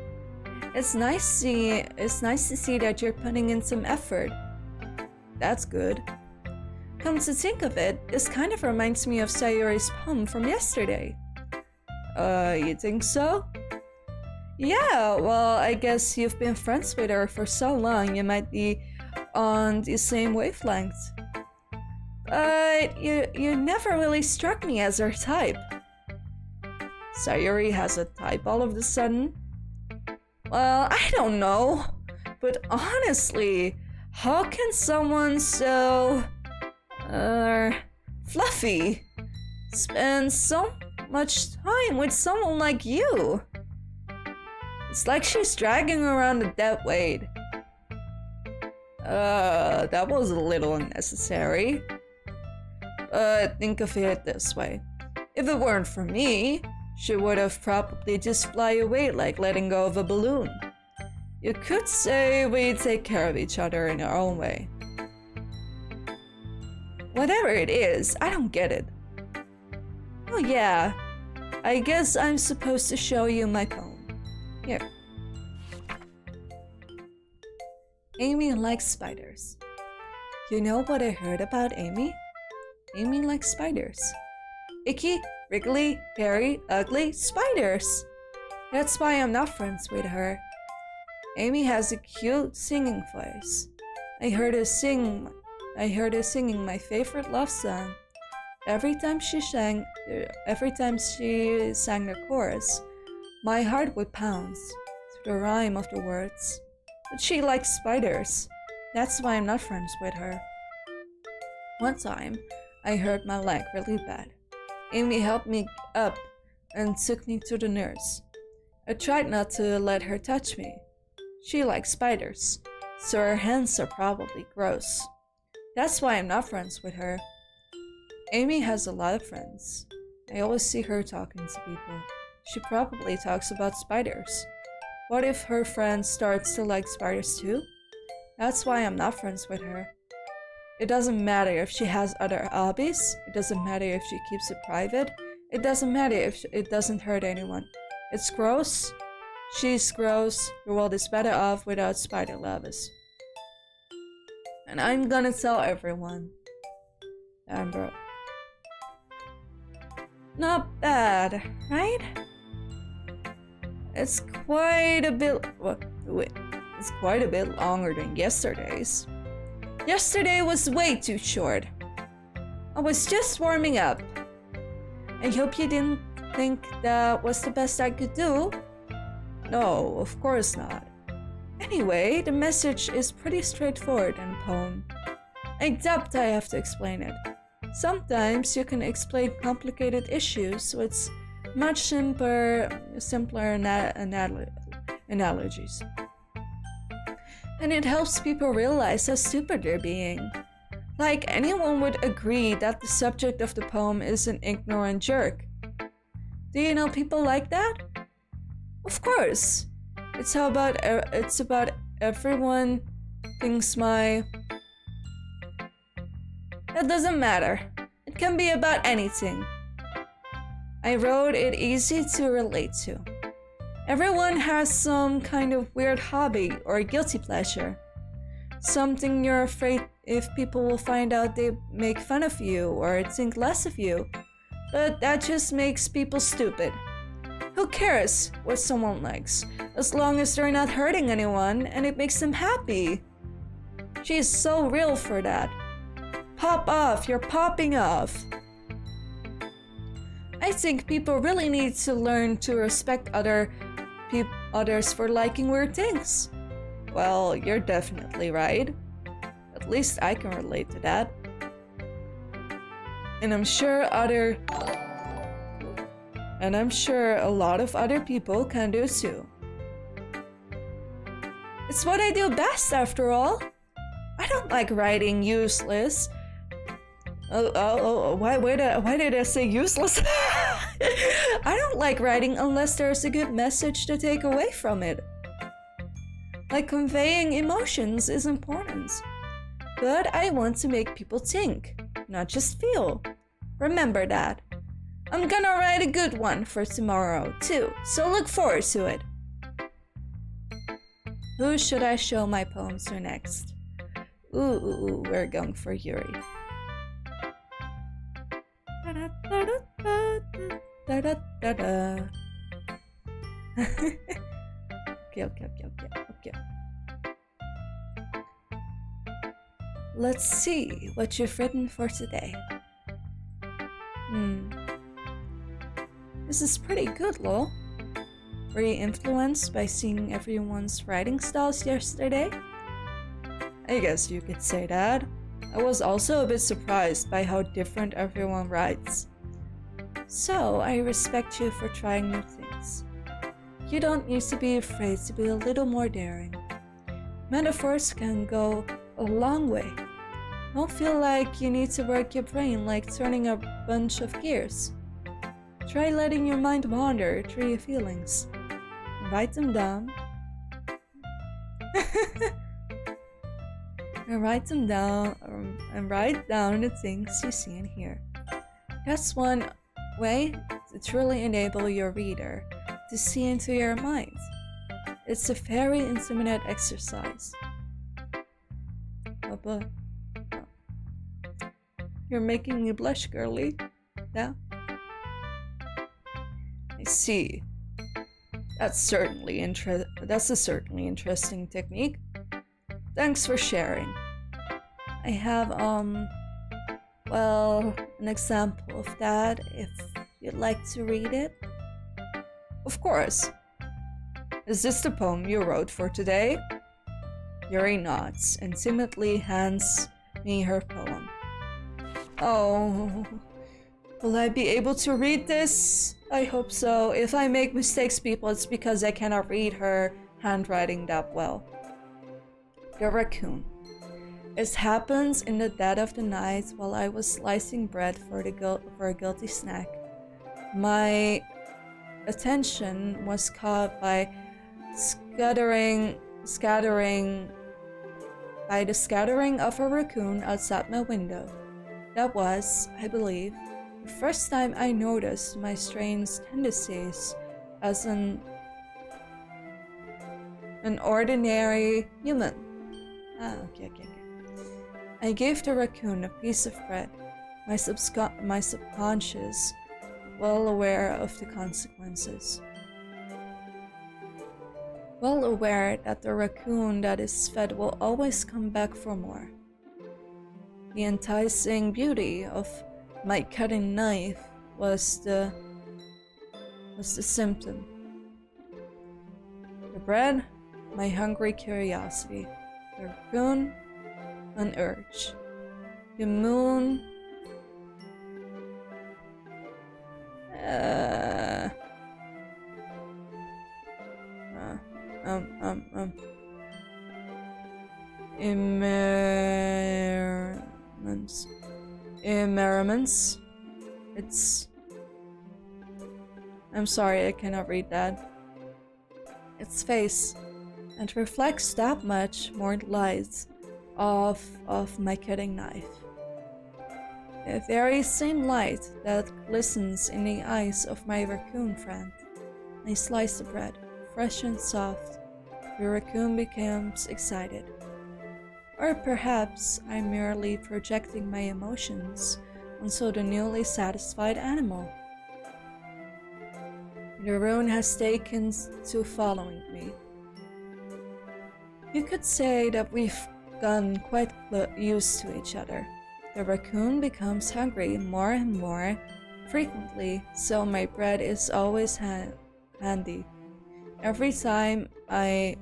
It's nice to see that you're putting in some effort. That's good. Come to think of it, this kind of reminds me of Sayori's poem from yesterday. You think so? Yeah, well, I guess you've been friends with her for so long, you might be on the same wavelength. But you never really struck me as her type. Sayori has a type all of a sudden? Well, I don't know. But honestly, how can someone so... fluffy spend so much time with someone like you? It's like she's dragging around a dead weight. That was a little unnecessary. But think of it this way. If it weren't for me, she would have probably just fly away like letting go of a balloon. You could say we take care of each other in our own way. Whatever it is, I don't get it. Oh yeah, I guess I'm supposed to show you my poem. Here. Amy likes spiders. You know what I heard about Amy? Amy likes spiders. Icky, wriggly, hairy, ugly spiders. That's why I'm not friends with her. Amy has a cute singing voice. I heard her singing my favorite love song. Every time she sang the chorus, my heart would pound to the rhyme of the words. But she likes spiders. That's why I'm not friends with her. One time, I hurt my leg really bad. Amy helped me up and took me to the nurse. I tried not to let her touch me. She likes spiders, so her hands are probably gross. That's why I'm not friends with her. Amy has a lot of friends. I always see her talking to people. She probably talks about spiders. What if her friend starts to like spiders too? That's why I'm not friends with her. It doesn't matter if she has other hobbies. It doesn't matter if she keeps it private. It doesn't matter if it doesn't hurt anyone. It's gross. She's gross. The world is better off without spider lovers. And I'm gonna tell everyone. Amber. Not bad, right? It's quite a bit... Wait. It's quite a bit longer than yesterday's. Yesterday was way too short. I was just warming up. I hope you didn't think that was the best I could do. No, of course not. Anyway, the message is pretty straightforward in the poem. I doubt I have to explain it. Sometimes you can explain complicated issues with much simpler analogies. And it helps people realize how stupid they're being. Like, anyone would agree that the subject of the poem is an ignorant jerk. Do you know people like that? Of course. It's about everyone thinks my... That doesn't matter. It can be about anything. I wrote it easy to relate to. Everyone has some kind of weird hobby or guilty pleasure. Something you're afraid if people will find out they make fun of you or think less of you. But that just makes people stupid. Who cares what someone likes, as long as they're not hurting anyone and it makes them happy? She's so real for that. Pop off, you're popping off. I think people really need to learn to respect others for liking weird things. Well, you're definitely right. At least I can relate to that. And I'm sure a lot of other people can do too. It's what I do best after all. I don't like writing useless. Why did I say useless? I don't like writing unless there's a good message to take away from it. Like conveying emotions is important. But I want to make people think, not just feel. Remember that. I'm gonna write a good one for tomorrow, too, so look forward to it. Who should I show my poems to next? Ooh, we're going for Yuri. Okay. Let's see what you've written for today. This is pretty good, lol. Were you influenced by seeing everyone's writing styles yesterday? I guess you could say that. I was also a bit surprised by how different everyone writes. So, I respect you for trying new things. You don't need to be afraid to be a little more daring. Metaphors can go a long way. Don't feel like you need to work your brain like turning a bunch of gears. Try letting your mind wander through your feelings. Write them down. and write down the things you see and hear. That's one way to truly enable your reader to see into your mind. It's a very intimate exercise. You're making me blush, girly. Yeah? I see. That's a certainly interesting technique. Thanks for sharing. I have an example of that if you'd like to read it. Of course. Is this the poem you wrote for today? Yuri nods and timidly hands me her poem. Oh, will I be able to read this? I hope so. If I make mistakes, people, it's because I cannot read her handwriting that well. The raccoon. It happens in the dead of the night while I was slicing bread for a guilty snack. My attention was caught by the scattering of a raccoon outside my window. That was, I believe, the first time I noticed my strange tendencies as an ordinary human. Okay. I gave the raccoon a piece of bread, my subconscious well aware of the consequences. Well aware that the raccoon that is fed will always come back for more. The enticing beauty of my cutting knife was the symptom. The bread, my hungry curiosity. The raccoon, an urge. The moon, Immerments. I'm sorry, I cannot read that. Its face, and reflects that much more light of my cutting knife. The very same light that glistens in the eyes of my raccoon friend. I slice the bread, fresh and soft, the raccoon becomes excited. Or perhaps I'm merely projecting my emotions onto the newly satisfied animal. The raccoon has taken to following me. You could say that we've gotten quite used to each other. The raccoon becomes hungry more and more frequently, so my bread is always handy. Every time I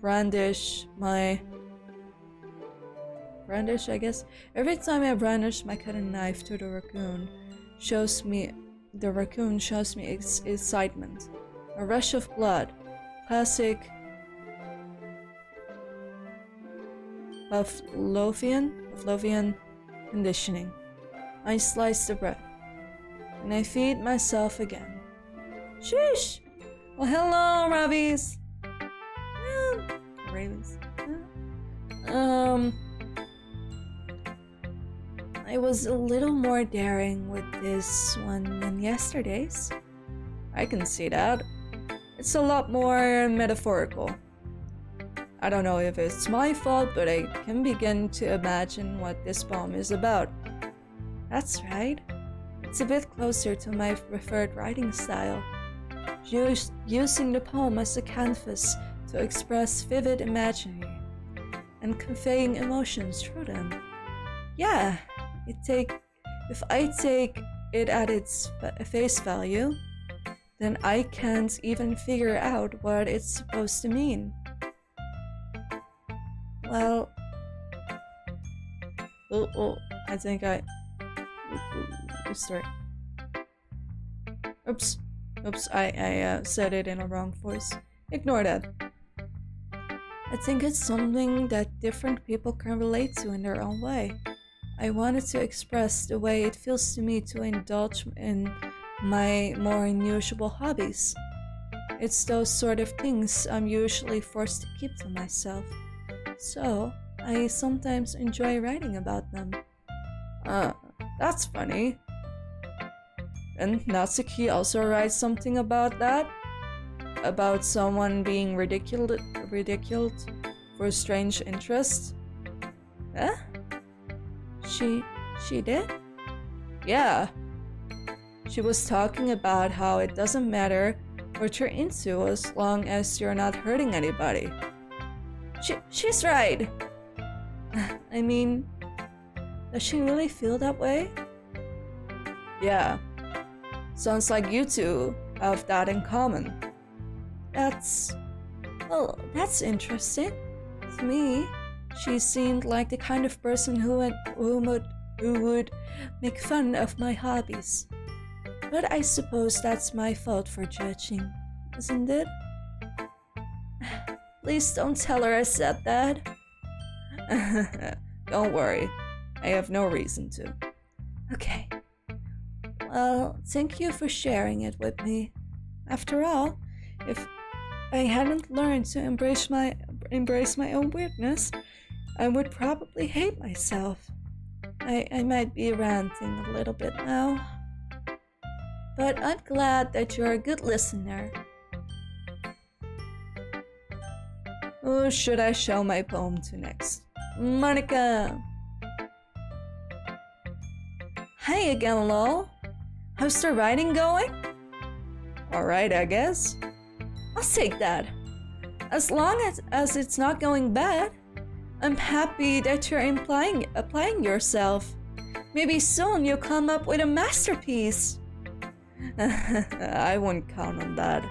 brandish my cutting knife to the raccoon, the raccoon shows me excitement, a rush of blood, classic Pavlovian conditioning. I slice the bread, and I feed myself again. Sheesh! Well, hello, Ravies! Ravies. I was a little more daring with this one than yesterday's. I can see that. It's a lot more metaphorical. I don't know if it's my fault, but I can begin to imagine what this poem is about. That's right. It's a bit closer to my preferred writing style. Using the poem as a canvas to express vivid imagery and conveying emotions through them. Yeah, if I take it at its face value, then I can't even figure out what it's supposed to mean. Well, I think I start. Oops, I said it in a wrong voice. Ignore that. I think it's something that different people can relate to in their own way. I wanted to express the way it feels to me to indulge in my more unusual hobbies. It's those sort of things I'm usually forced to keep to myself. So, I sometimes enjoy writing about them. That's funny. And Natsuki also writes something about that? About someone being ridiculed for strange interest? Huh? She did? Yeah. She was talking about how it doesn't matter what you're into as long as you're not hurting anybody. She's right. I mean, does she really feel that way? Yeah. Sounds like you two have that in common. That's interesting. To me, she seemed like the kind of person who would make fun of my hobbies. But I suppose that's my fault for judging, isn't it? Please don't tell her I said that. Don't worry, I have no reason to. Okay. Well, thank you for sharing it with me. After all, if I hadn't learned to embrace my own weirdness, I would probably hate myself. I might be ranting a little bit now. But I'm glad that you're a good listener. Who should I show my poem to next? Monica! Hi again, lol. How's the writing going? Alright, I guess. I'll take that. As long as it's not going bad, I'm happy that you're applying yourself. Maybe soon you'll come up with a masterpiece. I wouldn't count on that.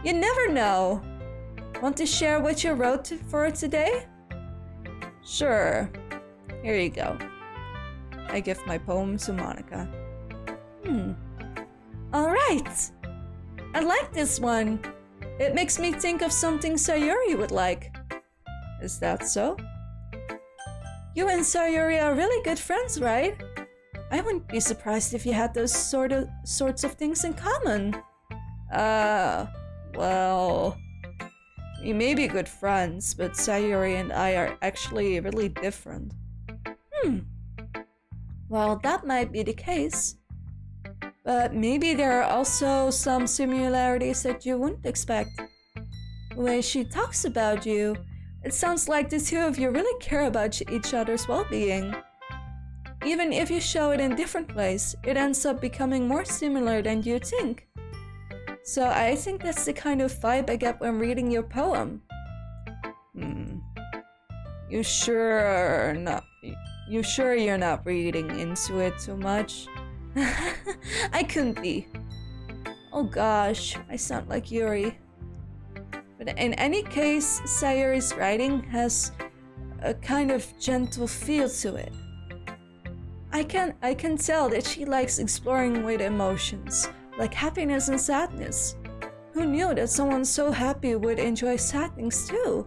You never know. Want to share what you wrote for today? Sure. Here you go. I give my poem to Monica. Alright. I like this one. It makes me think of something Sayuri would like. Is that so? You and Sayuri are really good friends, right? I wouldn't be surprised if you had those sorts of things in common. Well, we may be good friends, but Sayuri and I are actually really different. Well, that might be the case. But maybe there are also some similarities that you wouldn't expect. The way she talks about you, it sounds like the two of you really care about each other's well-being. Even if you show it in different ways, it ends up becoming more similar than you think. So I think that's the kind of vibe I get when reading your poem. You sure you're not reading into it too much? I couldn't be. Oh gosh, I sound like Yuri. But in any case, Sayuri's writing has a kind of gentle feel to it. I can tell that she likes exploring with emotions, like happiness and sadness. Who knew that someone so happy would enjoy sad things too?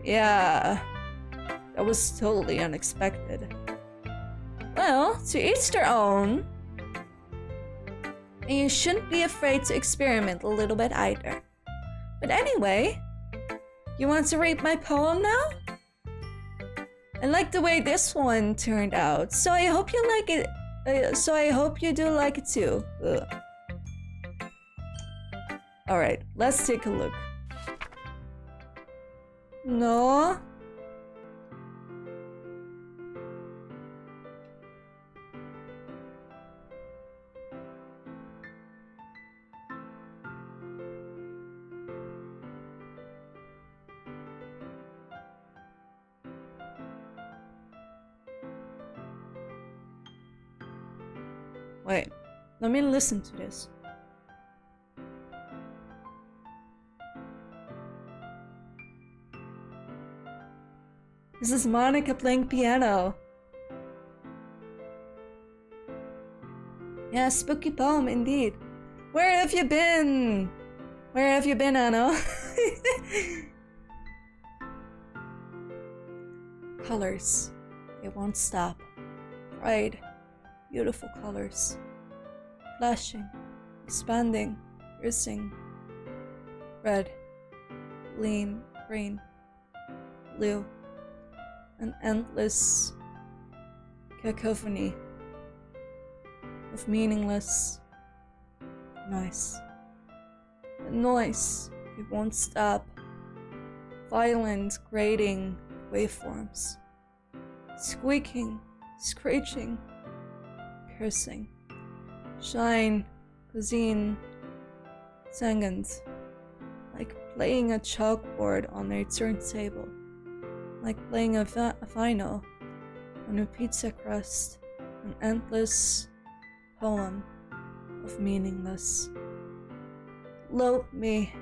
Yeah, that was totally unexpected. Well, to each their own. And you shouldn't be afraid to experiment a little bit either. But anyway, you want to read my poem now? I like the way this one turned out, so I hope you like it. So I hope you do like it too. Alright, let's take a look. No. Wait, let me listen to this. This is Monica playing piano. Yeah, spooky poem indeed. Where have you been? Where have you been, Anno? Colors. It won't stop. Bright, beautiful colors. Flashing, expanding, piercing. Red, green, blue. An endless cacophony of meaningless noise. The noise, it won't stop. Violent, grating waveforms. Squeaking, screeching, piercing. Shine, cuisine, tangent. Like playing a chalkboard on a turntable. Like playing a vinyl on a pizza crust, an endless poem of meaningless. Lope me.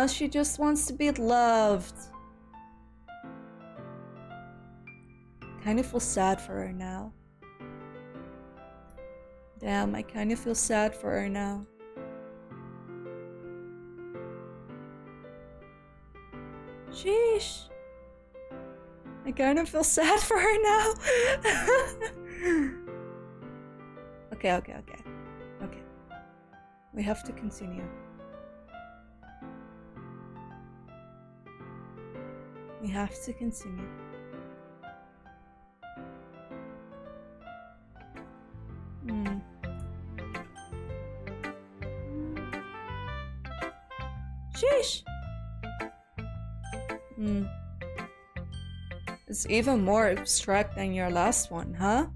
She just wants to be loved. Kind of feel sad for her now. Damn, I kind of feel sad for her now. Sheesh. I kind of feel sad for her now. Okay. We have to continue. We have to continue. Sheesh. It's even more abstract than your last one, huh?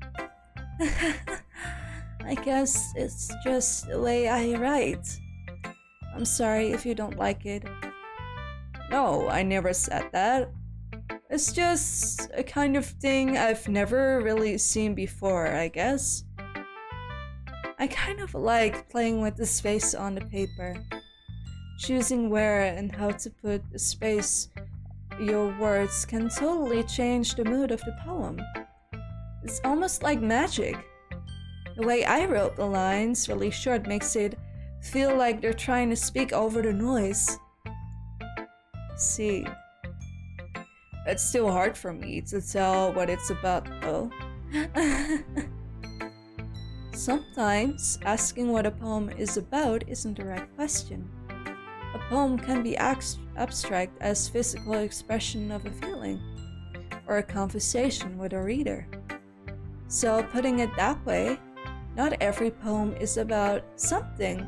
I guess it's just the way I write. I'm sorry if you don't like it. No, I never said that. It's just a kind of thing I've never really seen before, I guess. I kind of like playing with the space on the paper. Choosing where and how to put the space your words can totally change the mood of the poem. It's almost like magic. The way I wrote the lines really short makes it feel like they're trying to speak over the noise. See, it's still hard for me to tell what it's about though. Sometimes asking what a poem is about isn't the right question. A poem can be abstract as physical expression of a feeling, or a conversation with a reader. So, putting it that way, not every poem is about something.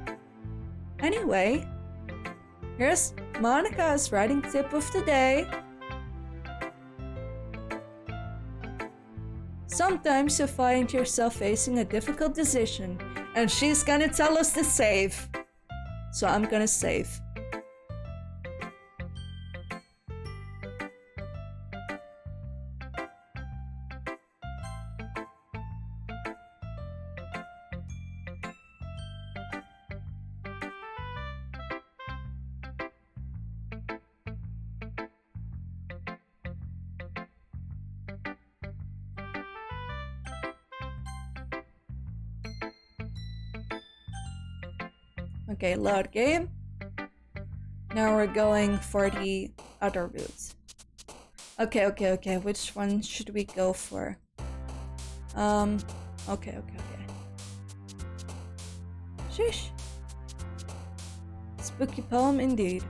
Anyway, here's Monica's writing tip of the day. Sometimes you find yourself facing a difficult decision, and she's gonna tell us to save. So I'm gonna save. Okay, load game. Now we're going for the other route. Okay. Which one should we go for? Okay. Sheesh. Spooky poem indeed.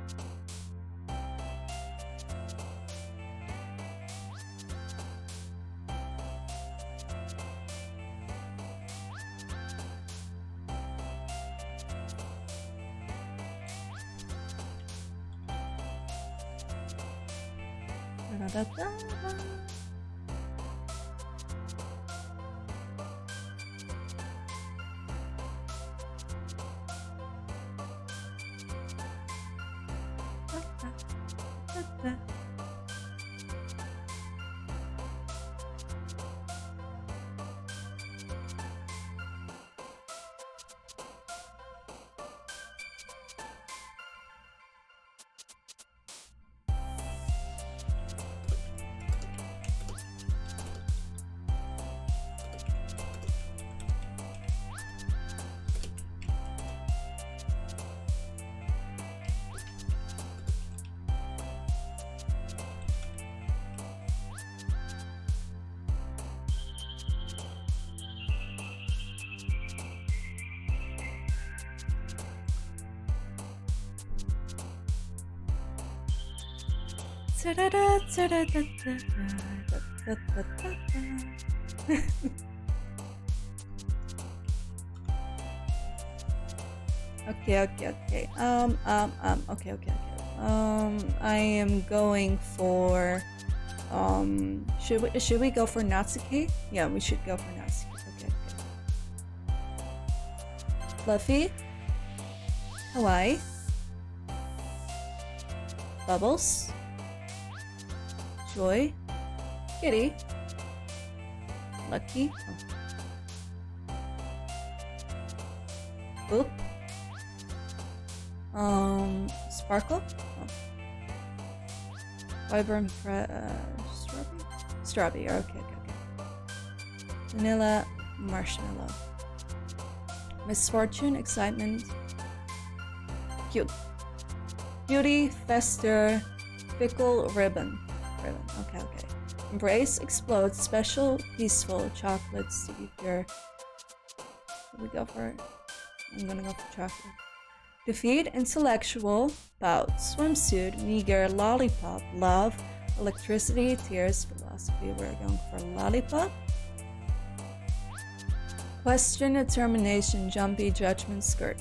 Okay. I am going for should we go for Natsuki? Yeah, we should go for Natsuki. Okay. Fluffy, Hawaii, Bubbles, Joy, Kitty, Lucky, Boop, Sparkle, Vibrant, Strawberry, okay. Vanilla, Marshmallow, Misfortune, Excitement, Cute, Beauty, Fester, Pickle, Ribbon, okay. Embrace, Explode, Special, Peaceful, Chocolates to be pure. What we go for? I'm gonna go for chocolate. Defeat, Intellectual, Pout, Swimsuit, Meager, Lollipop, Love, Electricity, Tears, Philosophy. We're going for Lollipop. Question, Determination, Jumpy, Judgment, Skirt.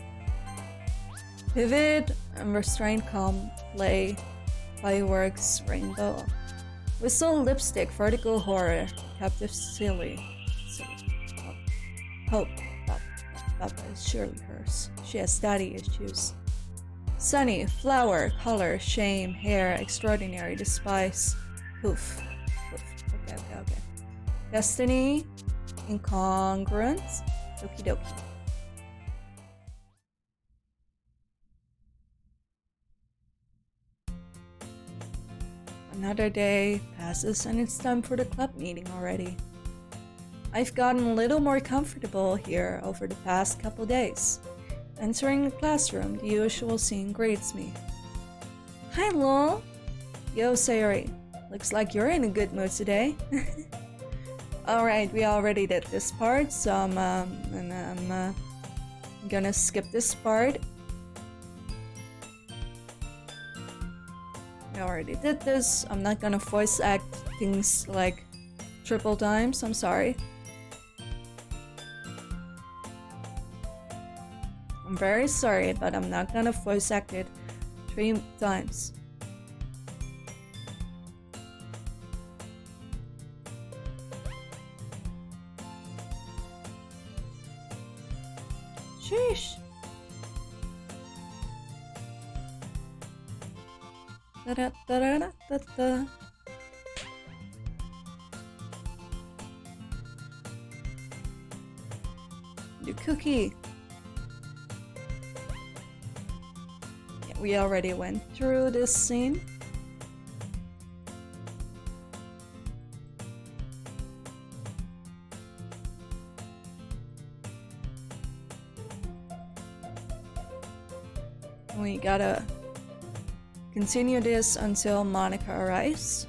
Vivid, Restrained, Calm, Play, Fireworks, Rainbow. Whistle, Lipstick, Vertical, Horror, Captive, Silly. Hope, Papa is surely hers. She has daddy issues. Sunny, Flower, Color, Shame, Hair, Extraordinary, Despise, Poof. Okay. Destiny, Incongruent, Doki Doki. Another day passes and it's time for the club meeting already. I've gotten a little more comfortable here over the past couple days. Entering the classroom, the usual scene greets me. Hi, Lol. Yo, Sayori. Looks like you're in a good mood today. Alright, we already did this part, so I'm gonna skip this part. I already did this. I'm not gonna voice act things like triple times. I'm sorry. I'm very sorry, but I'm not gonna voice act it 3 times. Sheesh. Da-da-da-da-da-da. Your cookie. Yeah, we already went through this scene. We gotta continue this until Monica arrives.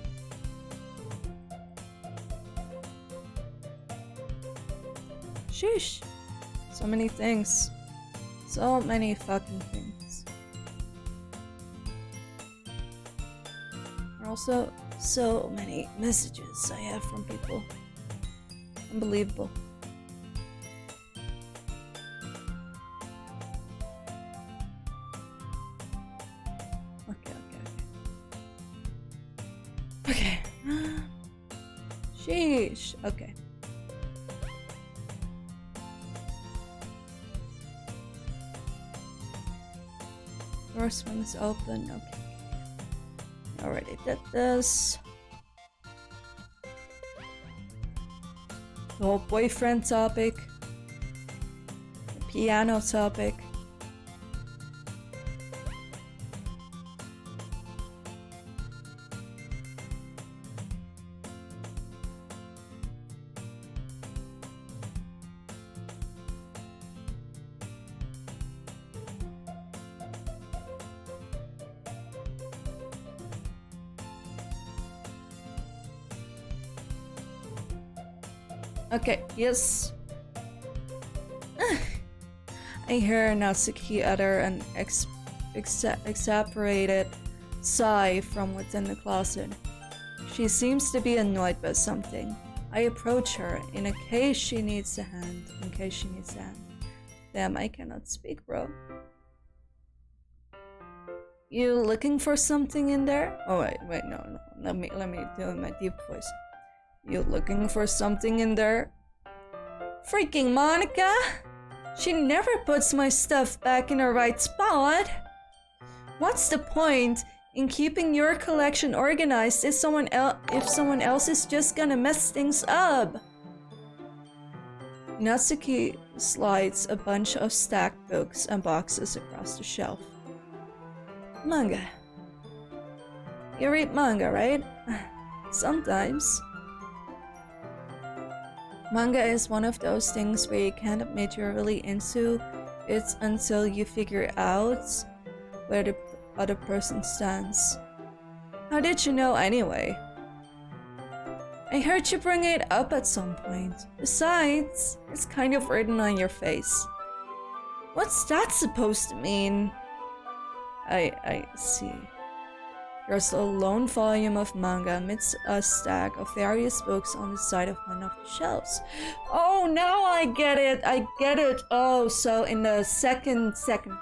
Sheesh. So many things. So many fucking things. Also, so many messages I have from people. Unbelievable. Okay. Sheesh. Okay. Door swings open. Okay. Already did this. The whole boyfriend topic. The piano topic. Okay, yes. I hear Natsuki utter an exasperated sigh from within the closet. She seems to be annoyed by something. I approach her in case she needs a hand. Damn, I cannot speak, bro. You looking for something in there? Oh wait, no. Let me do my deep voice. You looking for something in there? Freaking Monica! She never puts my stuff back in the right spot. What's the point in keeping your collection organized if someone else is just gonna mess things up? Natsuki slides a bunch of stacked books and boxes across the shelf. Manga. You read manga, right? Sometimes. Manga is one of those things where you can't admit you're really into it until you figure out where the other person stands. How did you know anyway? I heard you bring it up at some point. Besides, it's kind of written on your face. What's that supposed to mean? I see. There's a lone volume of manga amidst a stack of various books on the side of one of the shelves. Oh, now I get it. Oh, so in the second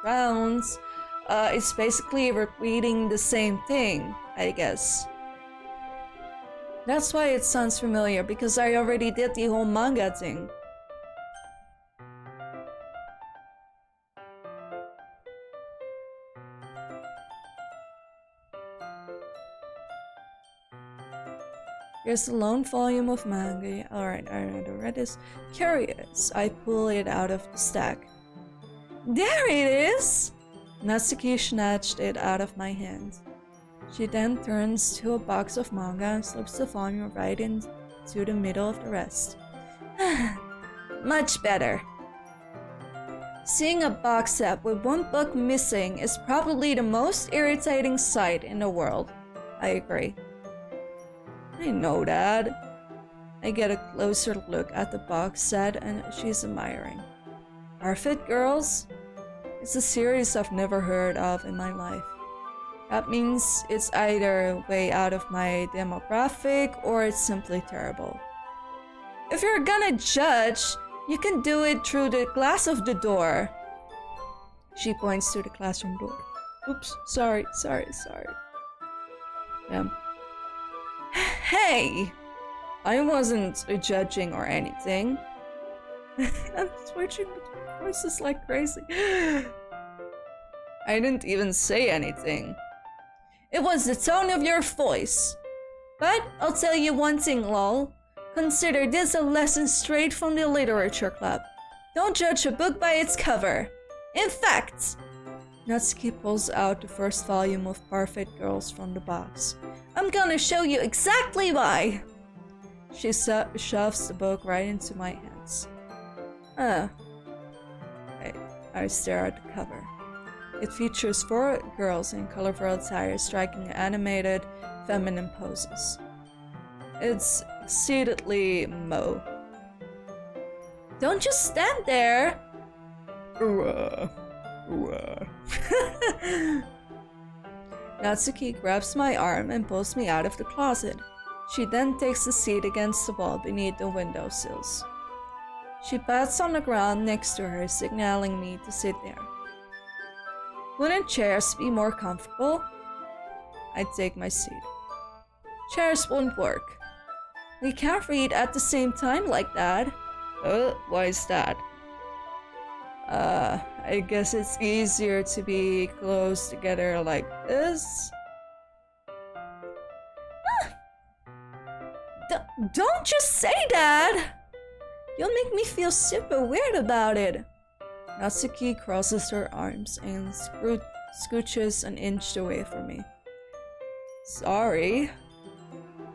rounds, it's basically repeating the same thing, I guess. That's why it sounds familiar, because I already did the whole manga thing. Here's a lone volume of manga. Alright, I read this. Curious, I pull it out of the stack. There it is! Natsuki snatched it out of my hand. She then turns to a box of manga and slips the volume right into the middle of the rest. Much better. Seeing a box set with one book missing is probably the most irritating sight in the world. I agree. I know that. I get a closer look at the box set and she's admiring. Are Fit Girls? It's a series I've never heard of in my life. That means it's either way out of my demographic or it's simply terrible. If you're gonna judge, you can do it through the glass of the door. She points to the classroom door. Oops, sorry. Hey! I wasn't judging or anything. I'm switching between voices like crazy. I didn't even say anything. It was the tone of your voice. But I'll tell you one thing, lol. Consider this a lesson straight from the literature club. Don't judge a book by its cover. In fact, Natsuki pulls out the first volume of Parfait Girls from the box. I'm gonna show you exactly why. She shoves the book right into my hands. I stare at the cover. It features 4 girls in colorful attire striking animated, feminine poses. It's exceedingly Mo. Don't just stand there! Natsuki grabs my arm and pulls me out of the closet. She then takes a seat against the wall beneath the windowsills. She pats on the ground next to her, signaling me to sit there. Wouldn't chairs be more comfortable? I take my seat. Chairs won't work. We can't read at the same time like that. Why is that? I guess it's easier to be close together like this. Don't just say that! You'll make me feel super weird about it. Natsuki crosses her arms and scooches an inch away from me. Sorry.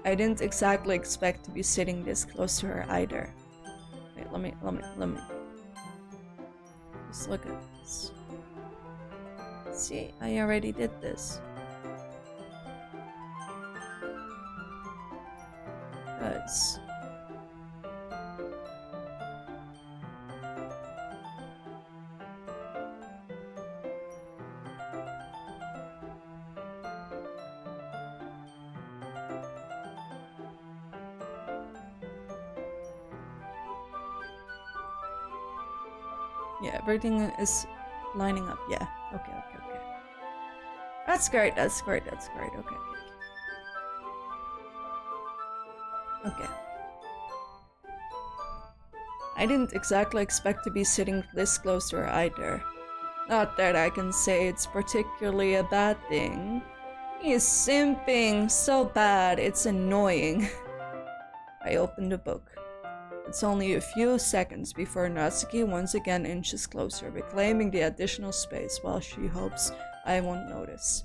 I didn't exactly expect to be sitting this close to her either. Wait, let me. Just look at this. See, I already did this. Guys. Yeah, everything is lining up. Yeah. Okay. That's great. Okay. I didn't exactly expect to be sitting this close to her either. Not that I can say it's particularly a bad thing. He is simping so bad, it's annoying. I opened the book. It's only a few seconds before Natsuki once again inches closer, reclaiming the additional space while she hopes I won't notice.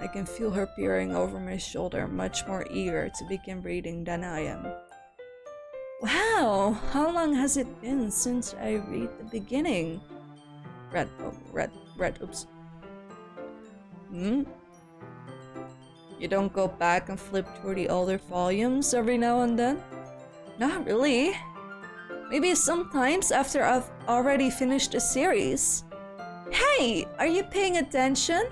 I can feel her peering over my shoulder, much more eager to begin reading than I am. Wow, how long has it been since I read the beginning? Oops. You don't go back and flip through the older volumes every now and then? Not really. Maybe sometimes after I've already finished a series. Hey, are you paying attention?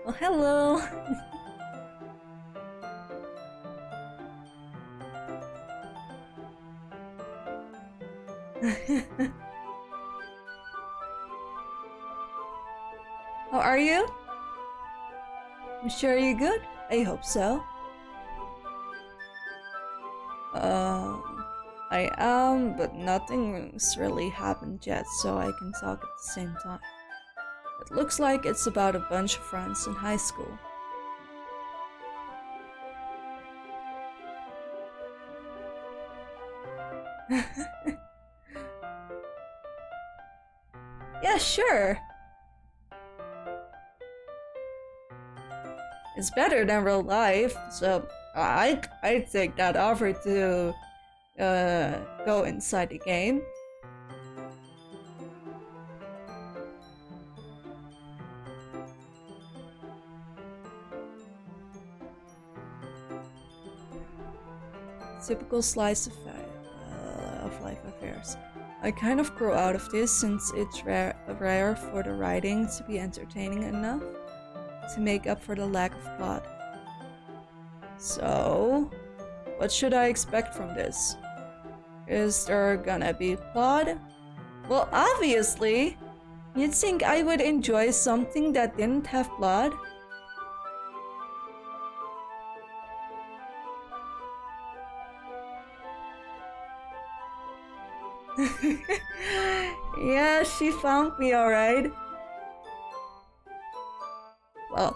Well, hello. How are you? I'm sure you're good. I hope so. I am, but nothing's really happened yet, so I can talk at the same time. It looks like it's about a bunch of friends in high school. Yeah, sure. It's better than real life, so I take that offer to go inside the game. Typical slice of life affairs. I kind of grow out of this since it's rare for the writing to be entertaining enough to make up for the lack of plot. So, what should I expect from this? Is there gonna be plot? Well, obviously, you'd think I would enjoy something that didn't have plot. Yeah, she found me alright. Well,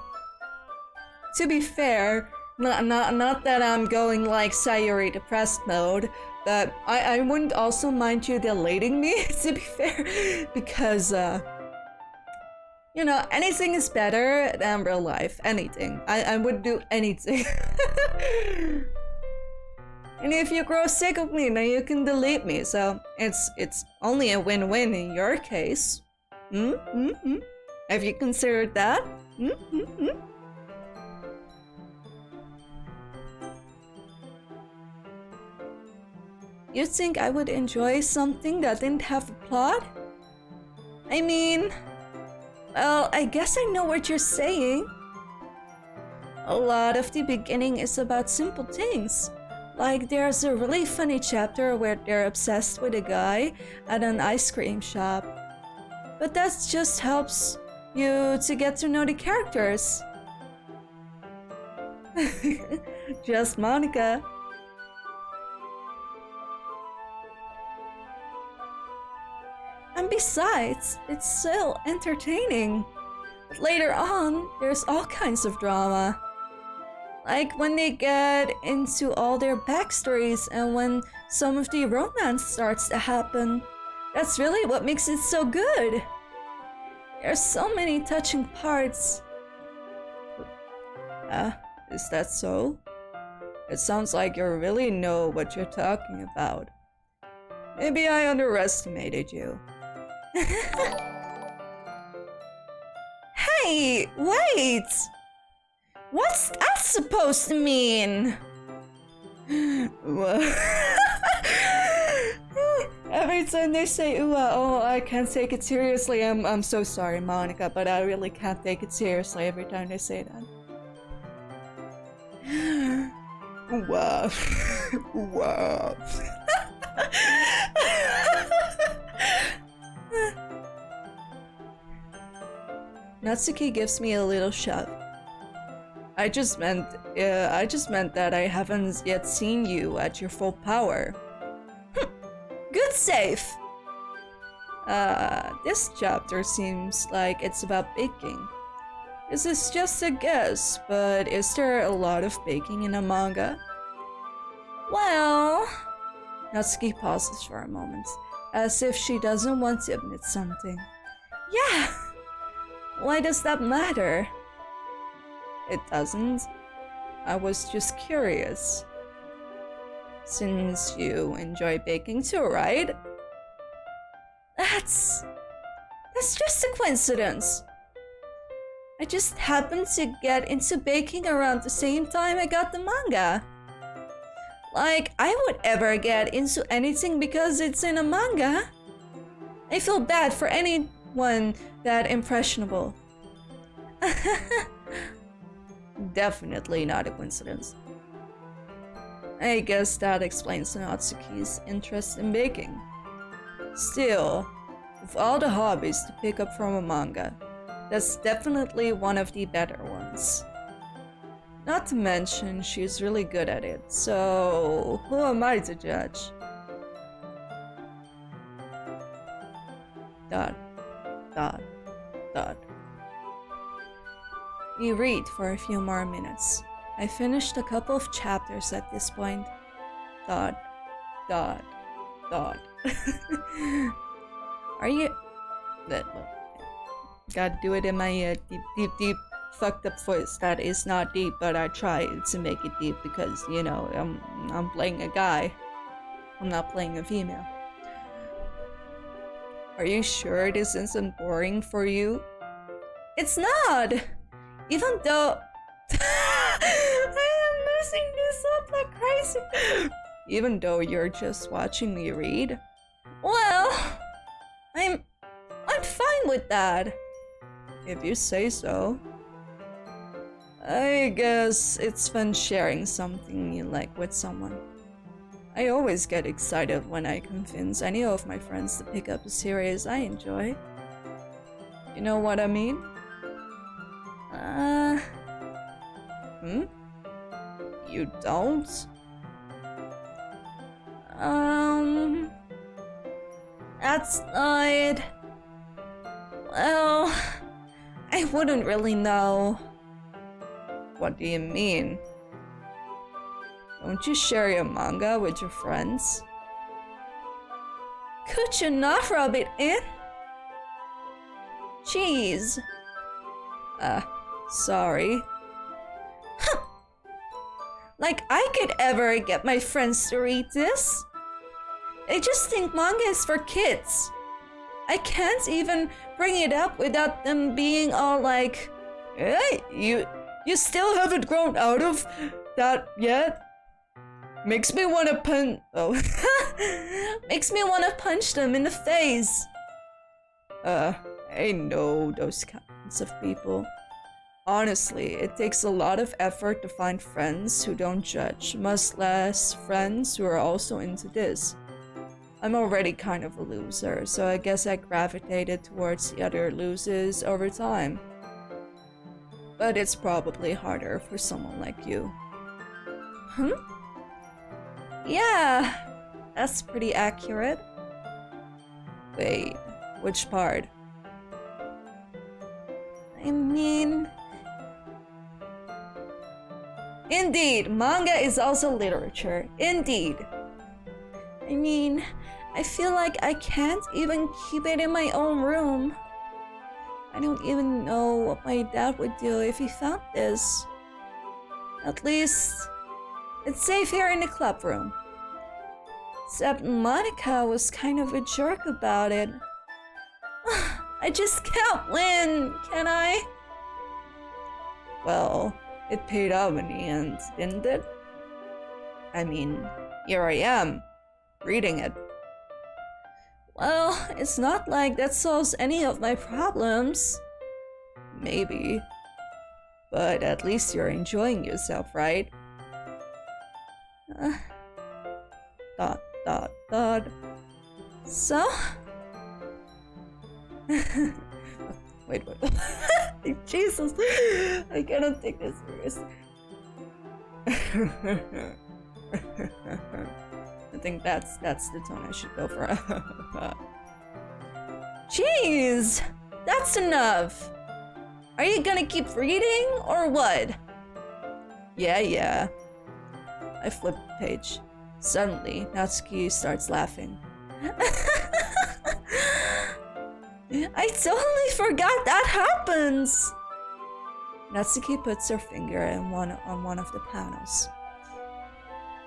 to be fair, not that I'm going like Sayuri depressed mode, but I wouldn't also mind you deleting me, to be fair, because you know, anything is better than real life. Anything. I would do anything. And if you grow sick of me, then you can delete me. So it's only a win-win in your case. Have you considered that? You think I would enjoy something that didn't have a plot? I mean, well, I guess I know what you're saying. A lot of the beginning is about simple things. Like there's a really funny chapter where they're obsessed with a guy at an ice cream shop. But that just helps you to get to know the characters. Just Monika. And besides, it's still entertaining. But later on, there's all kinds of drama. Like when they get into all their backstories and when some of the romance starts to happen. That's really what makes it so good. There's so many touching parts. Is that so? It sounds like you really know what you're talking about. Maybe I underestimated you. Hey, wait! What's that supposed to mean? Every time they say oh, I can't take it seriously. I'm so sorry, Monika, but I really can't take it seriously every time they say that. Wow. Wow. Natsuki gives me a little shove. I just meant that I haven't yet seen you at your full power. Good save! This chapter seems like it's about baking. This is just a guess, but is there a lot of baking in a manga? Well... Natsuki pauses for a moment, as if she doesn't want to admit something. Yeah! Why does that matter? It doesn't. I was just curious. Since you enjoy baking too, right? That's just a coincidence. I just happened to get into baking around the same time I got the manga. Like, I would ever get into anything because it's in a manga. I feel bad for anyone that impressionable. Definitely not a coincidence. I guess that explains Natsuki's interest in baking. Still, of all the hobbies to pick up from a manga, that's definitely one of the better ones. Not to mention, she's really good at it, so who am I to judge? Dot, dot, dot. We read for a few more minutes. I finished a couple of chapters at this point. Dot, dot, dot. Are you... Gotta do it in my deep fucked up voice that is not deep, but I try to make it deep because, you know, I'm playing a guy. I'm not playing a female. Are you sure this isn't boring for you? It's not! Even though... I am messing this up like crazy. Even though you're just watching me read, Well, I'm fine with that. If you say so. I guess it's fun sharing something you like with someone. I always get excited when I convince any of my friends to pick up a series I enjoy. You know what I mean? You don't? That's not... Well, I wouldn't really know. What do you mean? Don't you share your manga with your friends? Could you not rub it in? Jeez. Sorry. Like I could ever get my friends to read this? They just think manga is for kids. I can't even bring it up without them being all like, "Hey, you still haven't grown out of that yet?" Makes me wanna makes me wanna punch them in the face. I know those kinds of people. Honestly, it takes a lot of effort to find friends who don't judge, much less friends who are also into this. I'm already kind of a loser, so I guess I gravitated towards the other losers over time. But it's probably harder for someone like you. Yeah, that's pretty accurate. Wait, which part? I mean... Indeed, manga is also literature. Indeed. I mean, I feel like I can't even keep it in my own room. I don't even know what my dad would do if he found this. At least, it's safe here in the club room. Except Monica was kind of a jerk about it. I just can't win, can I? Well, it paid out in the end, didn't it? I mean, here I am, reading it. Well, it's not like that solves any of my problems. Maybe. But at least you're enjoying yourself, right? So? Wait. Jesus, I cannot take this seriously. I think that's the tone I should go for. Jeez, that's enough. Are you gonna keep reading or what? Yeah. I flip the page. Suddenly, Natsuki starts laughing. I totally forgot that happens! Natsuki puts her finger on one of the panels.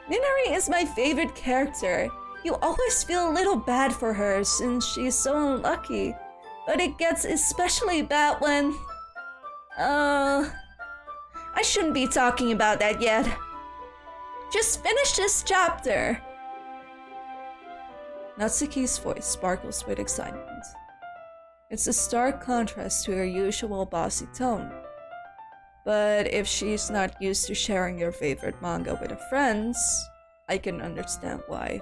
Minari is my favorite character. You always feel a little bad for her since she's so unlucky. But it gets especially bad when... I shouldn't be talking about that yet. Just finish this chapter. Natsuki's voice sparkles with excitement. It's a stark contrast to her usual bossy tone. But if she's not used to sharing your favorite manga with her friends, I can understand why.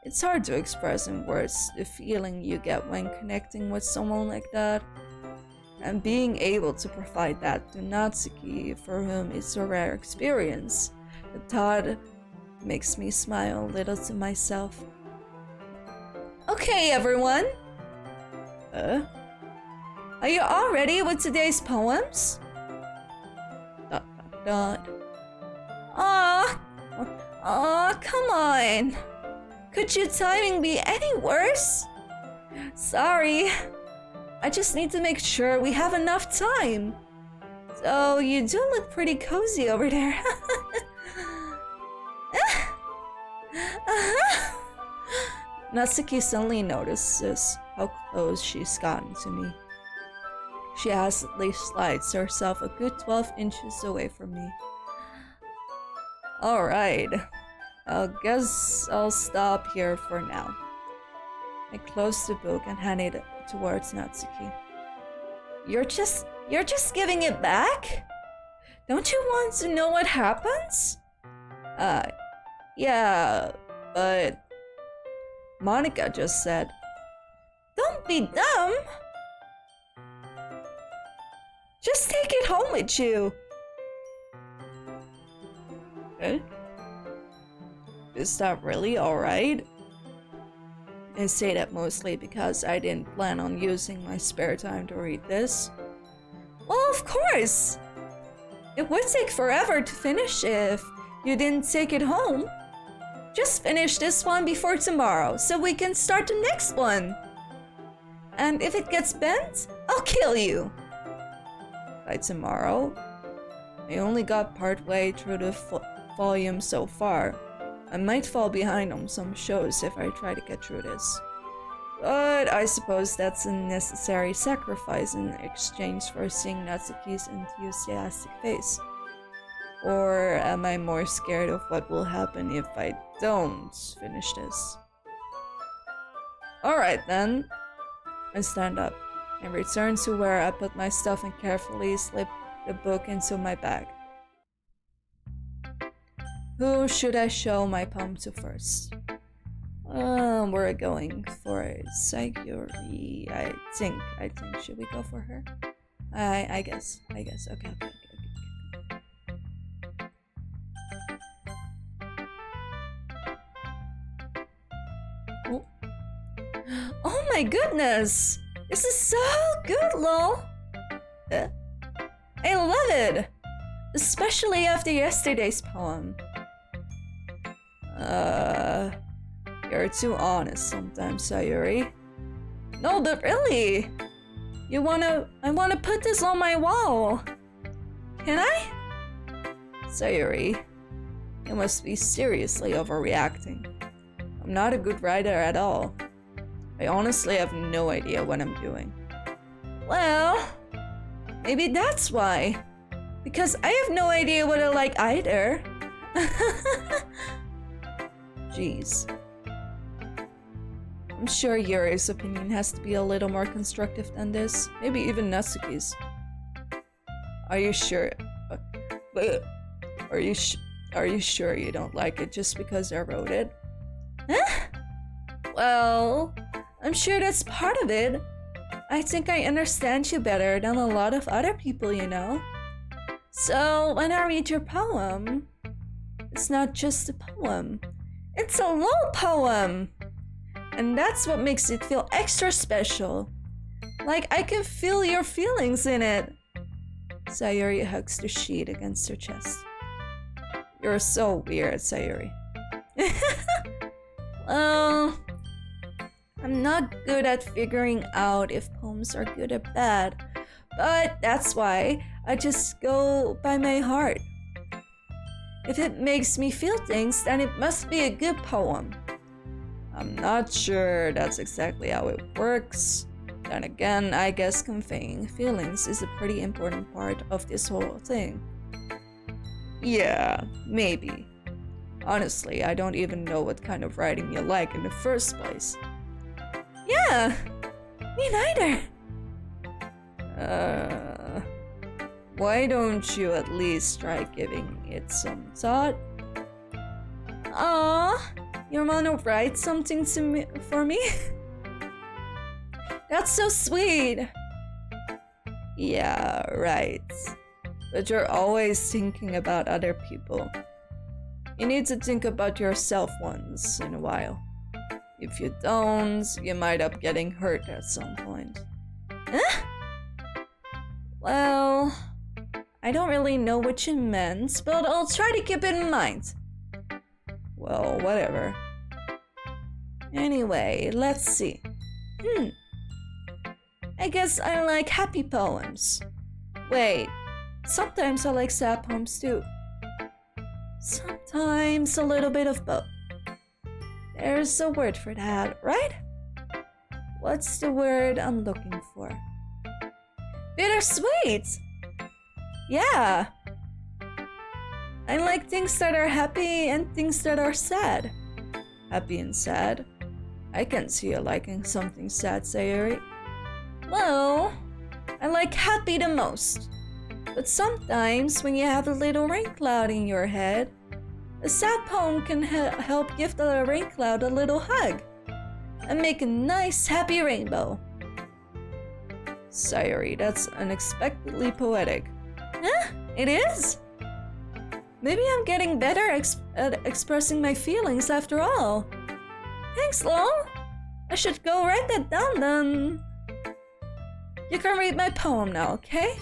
It's hard to express in words the feeling you get when connecting with someone like that. And being able to provide that to Natsuki, for whom it's a rare experience, the thought makes me smile a little to myself. Okay, everyone. Are you all ready with today's poems? ... Aw, come on. Could your timing be any worse? Sorry. I just need to make sure we have enough time. So, you do look pretty cozy over there. Natsuki suddenly notices how close she's gotten to me. She hastily slides herself a good 12 inches away from me. Alright, I guess I'll stop here for now. I closed the book and handed it towards Natsuki. You're just giving it back? Don't you want to know what happens? Yeah, but Monika just said, don't be dumb. Just take it home with you. Eh? Is that really alright? I say that mostly because I didn't plan on using my spare time to read this. Well, of course! It would take forever to finish if you didn't take it home. Just finish this one before tomorrow so we can start the next one. And if it gets bent, I'll kill you. By tomorrow? I only got part way through the volume so far. I might fall behind on some shows if I try to get through this. But I suppose that's a necessary sacrifice in exchange for seeing Natsuki's enthusiastic face. Or am I more scared of what will happen if I don't finish this? Alright then. I stand up and return to where I put my stuff and carefully slip the book into my bag. Who should I show my poem to first? We're going for Sayuri. I think. Should we go for her? I guess. Okay. Oh my goodness! This is so good, lol! I love it! Especially after yesterday's poem. You're too honest sometimes, Sayuri. No, but really! I wanna put this on my wall! Can I? Sayuri, you must be seriously overreacting. I'm not a good writer at all. I honestly have no idea what I'm doing. Well, maybe that's why. Because I have no idea what I like either. Jeez. I'm sure Yuri's opinion has to be a little more constructive than this. Maybe even Natsuki's. Are you sure? Are you sure you don't like it just because I wrote it? Huh? Well, I'm sure that's part of it. I think I understand you better than a lot of other people, you know. So when I read your poem, it's not just a poem. It's a long poem! And that's what makes it feel extra special. Like I can feel your feelings in it. Sayuri hugs the sheet against her chest. You're so weird, Sayuri. Well, I'm not good at figuring out if poems are good or bad, but that's why I just go by my heart. If it makes me feel things, then it must be a good poem. I'm not sure that's exactly how it works. Then again, I guess conveying feelings is a pretty important part of this whole thing. Yeah, maybe. Honestly, I don't even know what kind of writing you like in the first place. Yeah, me neither. Why don't you at least try giving it some thought? Aw, you wanna write something for me? That's so sweet. Yeah, right. But you're always thinking about other people. You need to think about yourself once in a while. If you don't, you might up getting hurt at some point. Huh? Well, I don't really know what you meant, but I'll try to keep it in mind. Well, whatever. Anyway, let's see. I guess I like happy poems. Wait, sometimes I like sad poems too. Sometimes a little bit of both. There's a word for that, right? What's the word I'm looking for? Bittersweet! Yeah! I like things that are happy and things that are sad. Happy and sad. I can see you liking something sad, Sayuri. Well, I like happy the most. But sometimes when you have a little rain cloud in your head, a sad poem can help give the rain cloud a little hug and make a nice happy rainbow. Sayuri, that's unexpectedly poetic. Huh? It is? Maybe I'm getting better at expressing my feelings after all. Thanks, Lol. I should go write that down then. You can read my poem now, okay?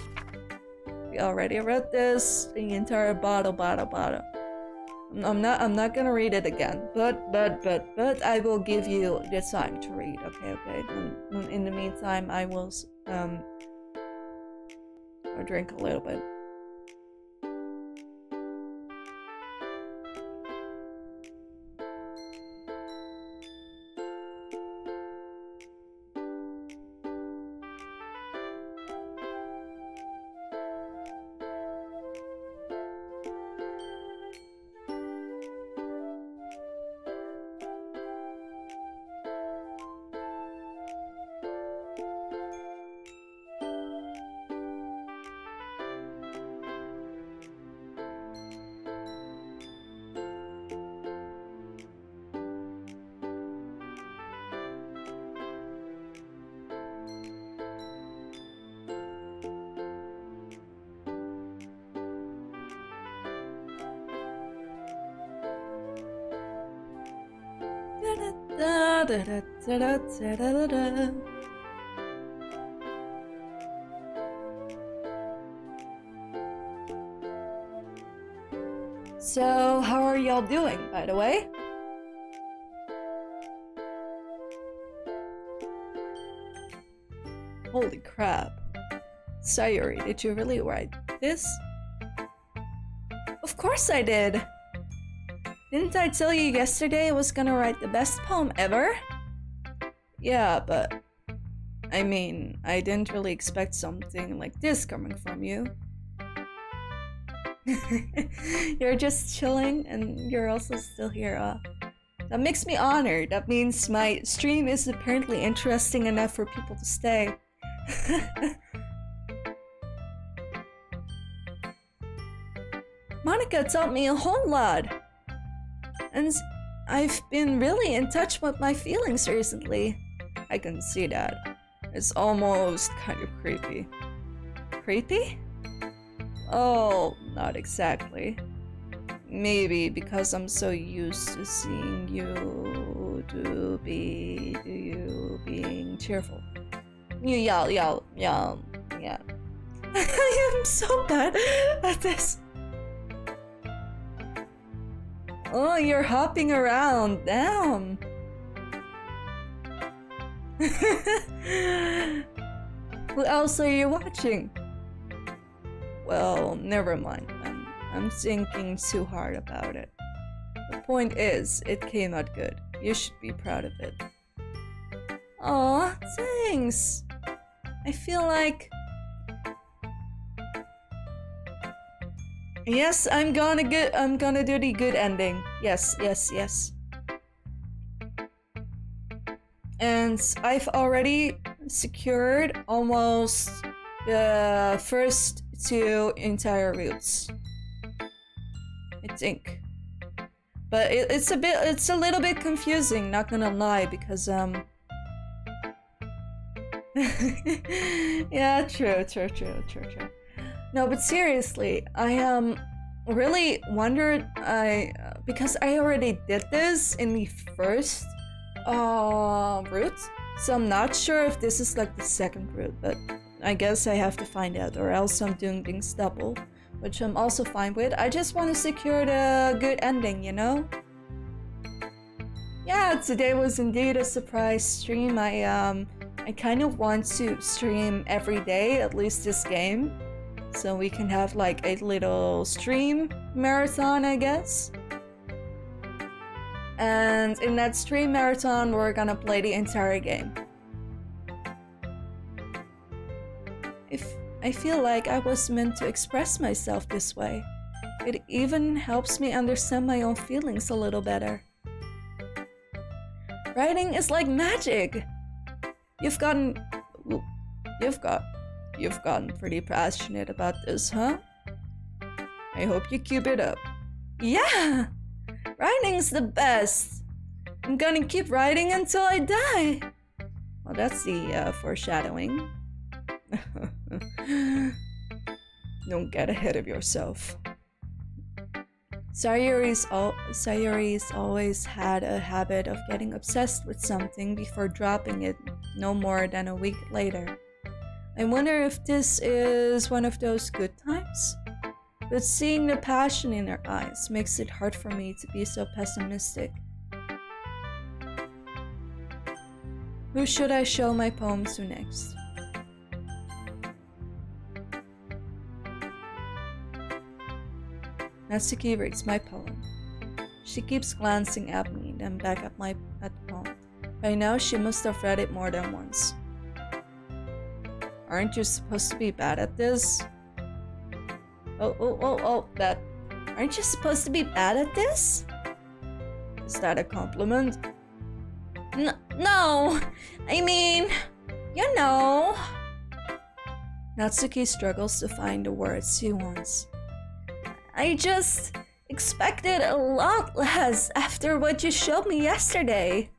We already read this, the entire bottle. I'm not gonna read it again, but I will give you the time to read, okay? In the meantime, I will I'll drink a little bit. So, how are y'all doing, by the way? Holy crap. Sayuri, did you really write this? Of course I did! Didn't I tell you yesterday I was gonna write the best poem ever? Yeah, but... I mean, I didn't really expect something like this coming from you. You're just chilling and you're also still here. That makes me honored. That means my stream is apparently interesting enough for people to stay. Monica taught me a whole lot. And I've been really in touch with my feelings recently. I can see that. It's almost kind of creepy. Creepy? Oh, not exactly. Maybe because I'm so used to seeing you being cheerful. You yell, yeah. I am so bad at this. Oh, you're hopping around. Damn. Who else are you watching? Well, never mind. I'm thinking too hard about it. The point is, it came out good. You should be proud of it. Aw, thanks. I feel like... Yes, I'm gonna do the good ending. Yes. And I've already secured almost the first 2 entire routes. I think. But it's a little bit confusing, not gonna lie, because yeah, true. No, but seriously, I really wondered, because I already did this in the first route, so I'm not sure if this is like the second route, but I guess I have to find out, or else I'm doing things double, which I'm also fine with. I just want to secure the good ending, you know? Yeah, today was indeed a surprise stream. I kind of want to stream every day, at least this game, so we can have like a little stream marathon, I guess. And in that stream marathon, we're gonna play the entire game. I feel like I was meant to express myself this way. It even helps me understand my own feelings a little better. Writing is like magic. You've gotten pretty passionate about this, huh? I hope you keep it up. Yeah! Writing's the best. I'm gonna keep writing until I die. Well, that's the foreshadowing. Don't get ahead of yourself. Sayuri's always had a habit of getting obsessed with something before dropping it no more than a week later. I wonder if this is one of those good times? But seeing the passion in her eyes makes it hard for me to be so pessimistic. Who should I show my poems to next? Natsuki reads my poem. She keeps glancing at me, then back at the poem. By now, she must have read it more than once. Aren't you supposed to be bad at this? That. Aren't you supposed to be bad at this? Is that a compliment? No, I mean, you know. Natsuki struggles to find the words she wants. I just expected a lot less after what you showed me yesterday.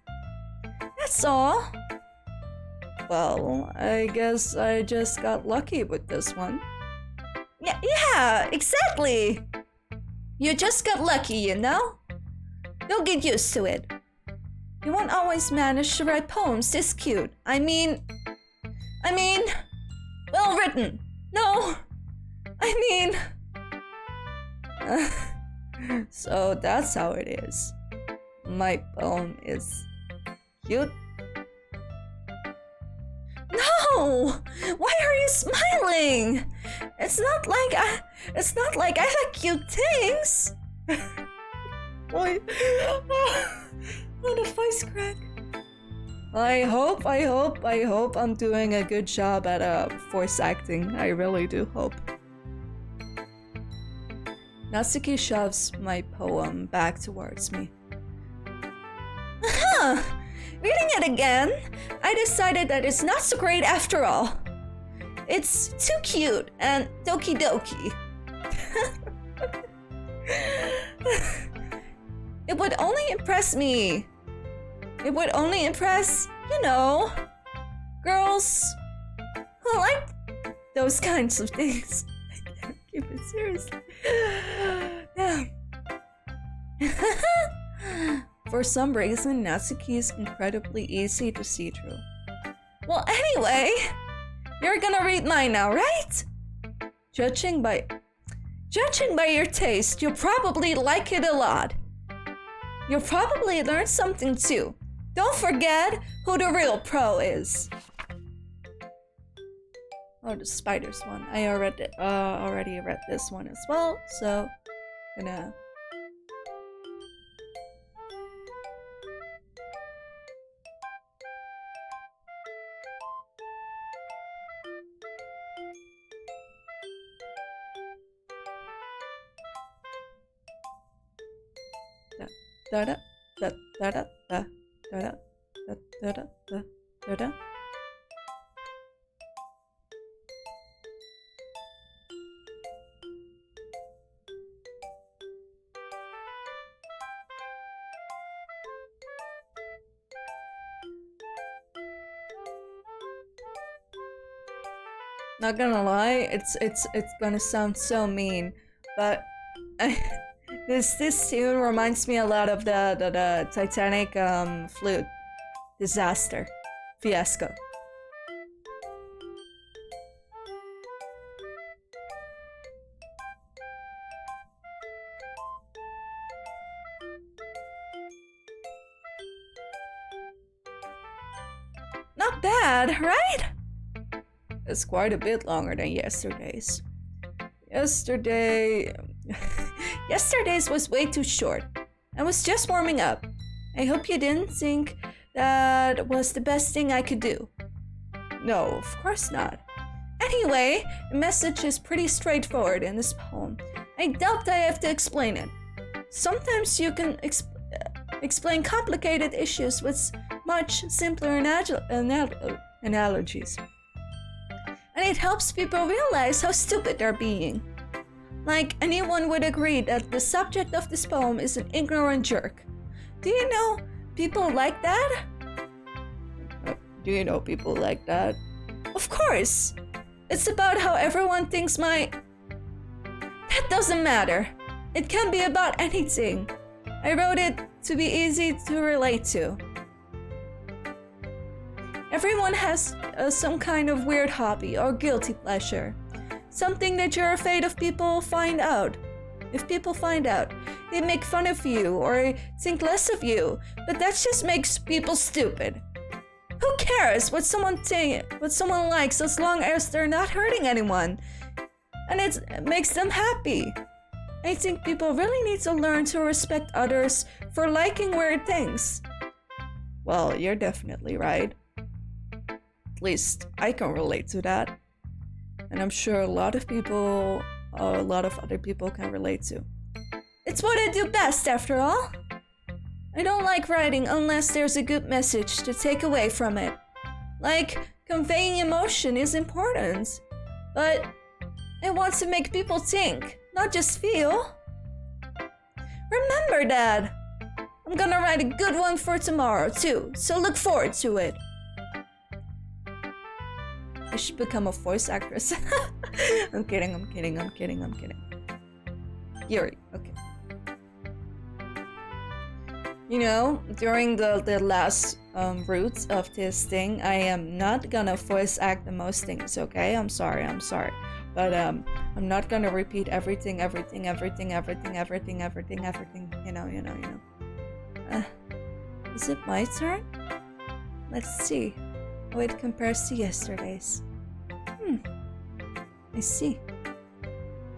That's all. Well, I guess I just got lucky with this one. Yeah, exactly. You just got lucky, you know? You'll get used to it. You won't always manage to write poems this cute. I mean, well written. No, so that's how it is. My poem is cute. No! Why are you smiling? It's not like I like cute things. Boy, what a voice crack. I hope I'm doing a good job at voice acting. I really do hope. Natsuki shoves my poem back towards me. Reading it again, I decided that it's not so great after all. It's too cute and doki doki. It would only impress me. It would only impress, girls who like those kinds of things. I can't keep it seriously. Yeah. For some reason, Natsuki is incredibly easy to see through. Well, anyway, you're gonna read mine now, right? Judging by your taste, you'll probably like it a lot. You'll probably learn something too. Don't forget who the real pro is. Oh, the spiders one. I already read this one as well, so gonna. Da da da da da da da da da da da da da. Not gonna lie, it's gonna sound so mean, but this tune reminds me a lot of the Titanic flute disaster fiasco. Not bad, right? It's quite a bit longer than yesterday's. Yesterday's was way too short. I was just warming up. I hope you didn't think that was the best thing I could do. No, of course not. Anyway, the message is pretty straightforward in this poem. I doubt I have to explain it. Sometimes you can explain complicated issues with much simpler analogies. And it helps people realize how stupid they're being. Like, anyone would agree that the subject of this poem is an ignorant jerk. Do you know people like that? Do you know people like that? Of course! It's about how everyone thinks my... That doesn't matter. It can be about anything. I wrote it to be easy to relate to. Everyone has some kind of weird hobby or guilty pleasure. Something that you're afraid of people find out. If people find out, they make fun of you or think less of you, but that just makes people stupid. Who cares what someone likes as long as they're not hurting anyone and it makes them happy? I think people really need to learn to respect others for liking weird things. Well, you're definitely right. At least I can relate to that. And I'm sure a lot of other people can relate to. It's what I do best, after all. I don't like writing unless there's a good message to take away from it. Like, conveying emotion is important, but I want to make people think, not just feel. Remember that! I'm gonna write a good one for tomorrow, too, so look forward to it. I should become a voice actress. I'm kidding. Yuri, okay. You know, during the last routes of this thing, I am not gonna voice act the most things, okay? I'm sorry. But I'm not gonna repeat everything, you know. Is it my turn? Let's see how it compares to yesterday's. I see.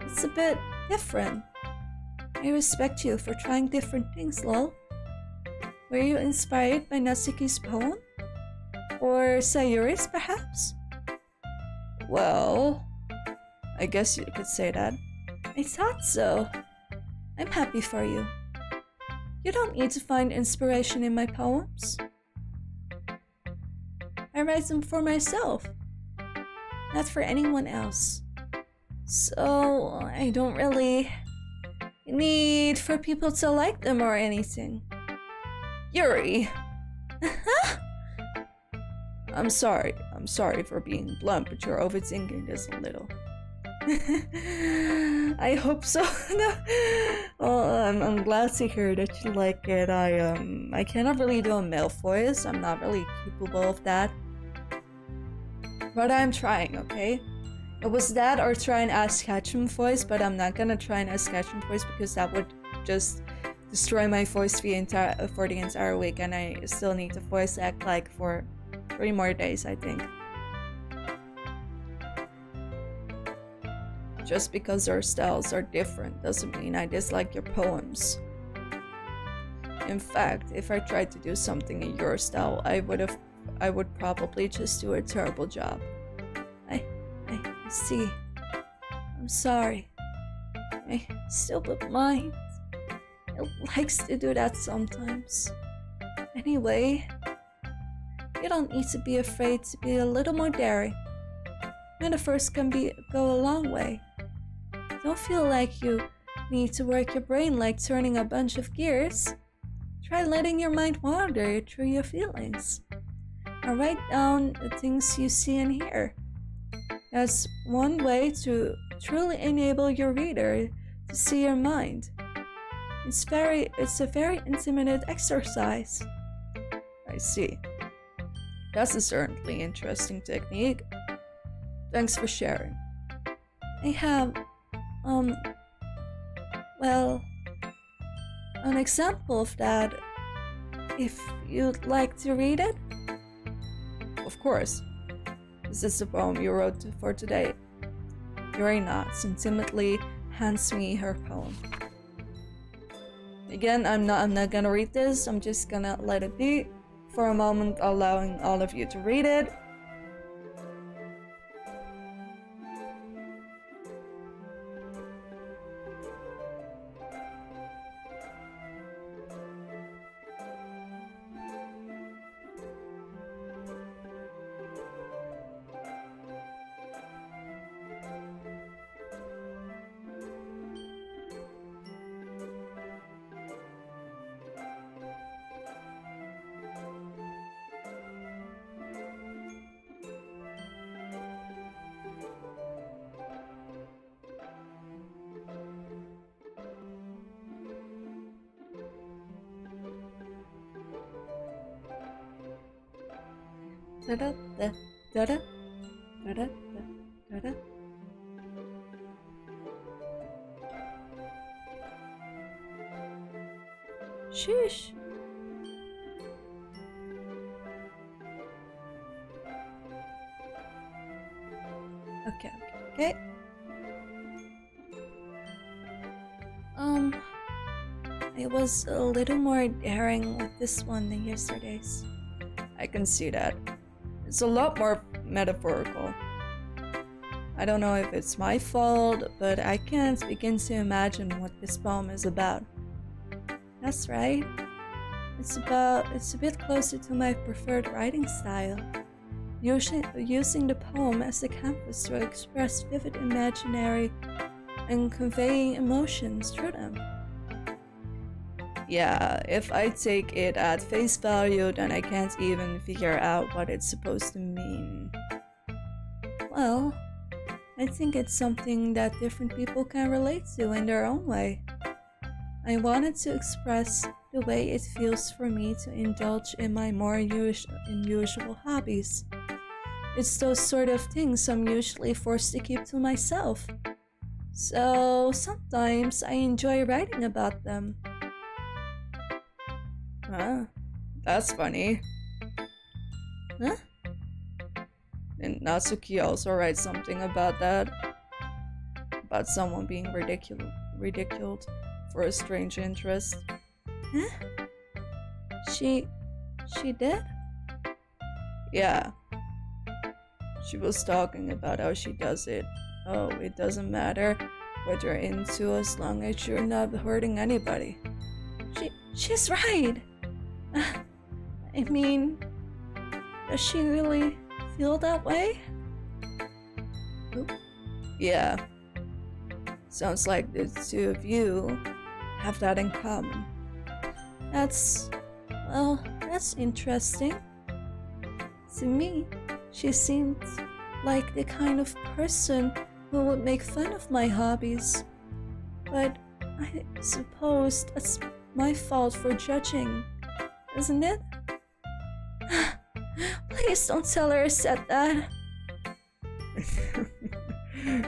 It's a bit different. I respect you for trying different things, lol. Were you inspired by Natsuki's poem? Or Sayuri's, perhaps? Well, I guess you could say that. I thought so. I'm happy for you. You don't need to find inspiration in my poems. I write them for myself, not for anyone else. So I don't really need for people to like them or anything. Yuri! I'm sorry for being blunt, but you're overthinking this a little. I hope so. No. Well, I'm glad to hear that you like it. I cannot really do a male voice. I'm not really capable of that. But I'm trying, okay? It was that or try and ask Ketchum voice, but I'm not gonna try and ask Ketchum voice because that would just destroy my voice for the entire week, and I still need to voice act like for 3 more days, I think. Just because our styles are different doesn't mean I dislike your poems. In fact, if I tried to do something in your style, I would probably just do a terrible job. I see. I'm sorry. My stupid mind. It likes to do that sometimes. Anyway, you don't need to be afraid to be a little more daring. Metaphors can go a long way. Don't feel like you need to work your brain like turning a bunch of gears. Try letting your mind wander through your feelings. And write down the things you see and hear. That's one way to truly enable your reader to see your mind. It's a very intimate exercise. I see. That's a certainly interesting technique. Thanks for sharing. I have, well, an example of that, if you'd like to read it. Of course. This is the poem you wrote for today. Yuri nods and timidly hands me her poem. Again, I'm not gonna read this. I'm just gonna let it be for a moment, allowing all of you to read it. da da da da da da da da da. Sheesh. Okay. I was a little more daring with this one than yesterday's. I can see that. It's a lot more metaphorical. I don't know if it's my fault, but I can't begin to imagine what this poem is about. That's right. It's a bit closer to my preferred writing style. Using the poem as a canvas to express vivid imaginary and conveying emotions through them. Yeah, if I take it at face value, then I can't even figure out what it's supposed to mean. Well, I think it's something that different people can relate to in their own way. I wanted to express the way it feels for me to indulge in my more unusual hobbies. It's those sort of things I'm usually forced to keep to myself. So sometimes I enjoy writing about them. Huh? That's funny. Huh? And Natsuki also writes something about that. About someone being ridiculed for a strange interest. Huh? She did? Yeah. She was talking about how she does it. Oh, it doesn't matter what you're into as long as you're not hurting anybody. She's right. I mean, does she really feel that way? Oop. Yeah. Sounds like the two of you have that in common. That's interesting. To me, she seemed like the kind of person who would make fun of my hobbies. But I suppose that's my fault for judging, isn't it? Please don't tell her I said that.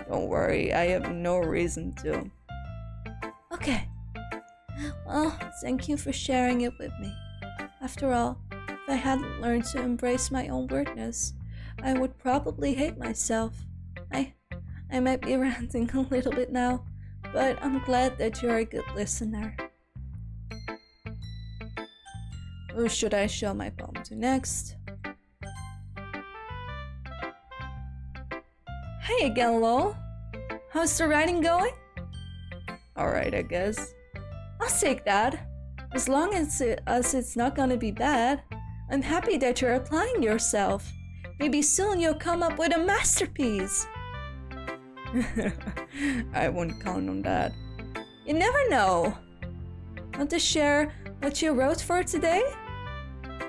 Don't worry, I have no reason to. Okay. Well, thank you for sharing it with me. After all, if I hadn't learned to embrace my own weirdness, I would probably hate myself. I might be ranting a little bit now, but I'm glad that you're a good listener. Who should I show my poem to next? Hey again, lol. How's the writing going? Alright, I guess. I'll take that. As long as it's not gonna be bad. I'm happy that you're applying yourself. Maybe soon you'll come up with a masterpiece. I wouldn't count on that. You never know. Want to share what you wrote for today?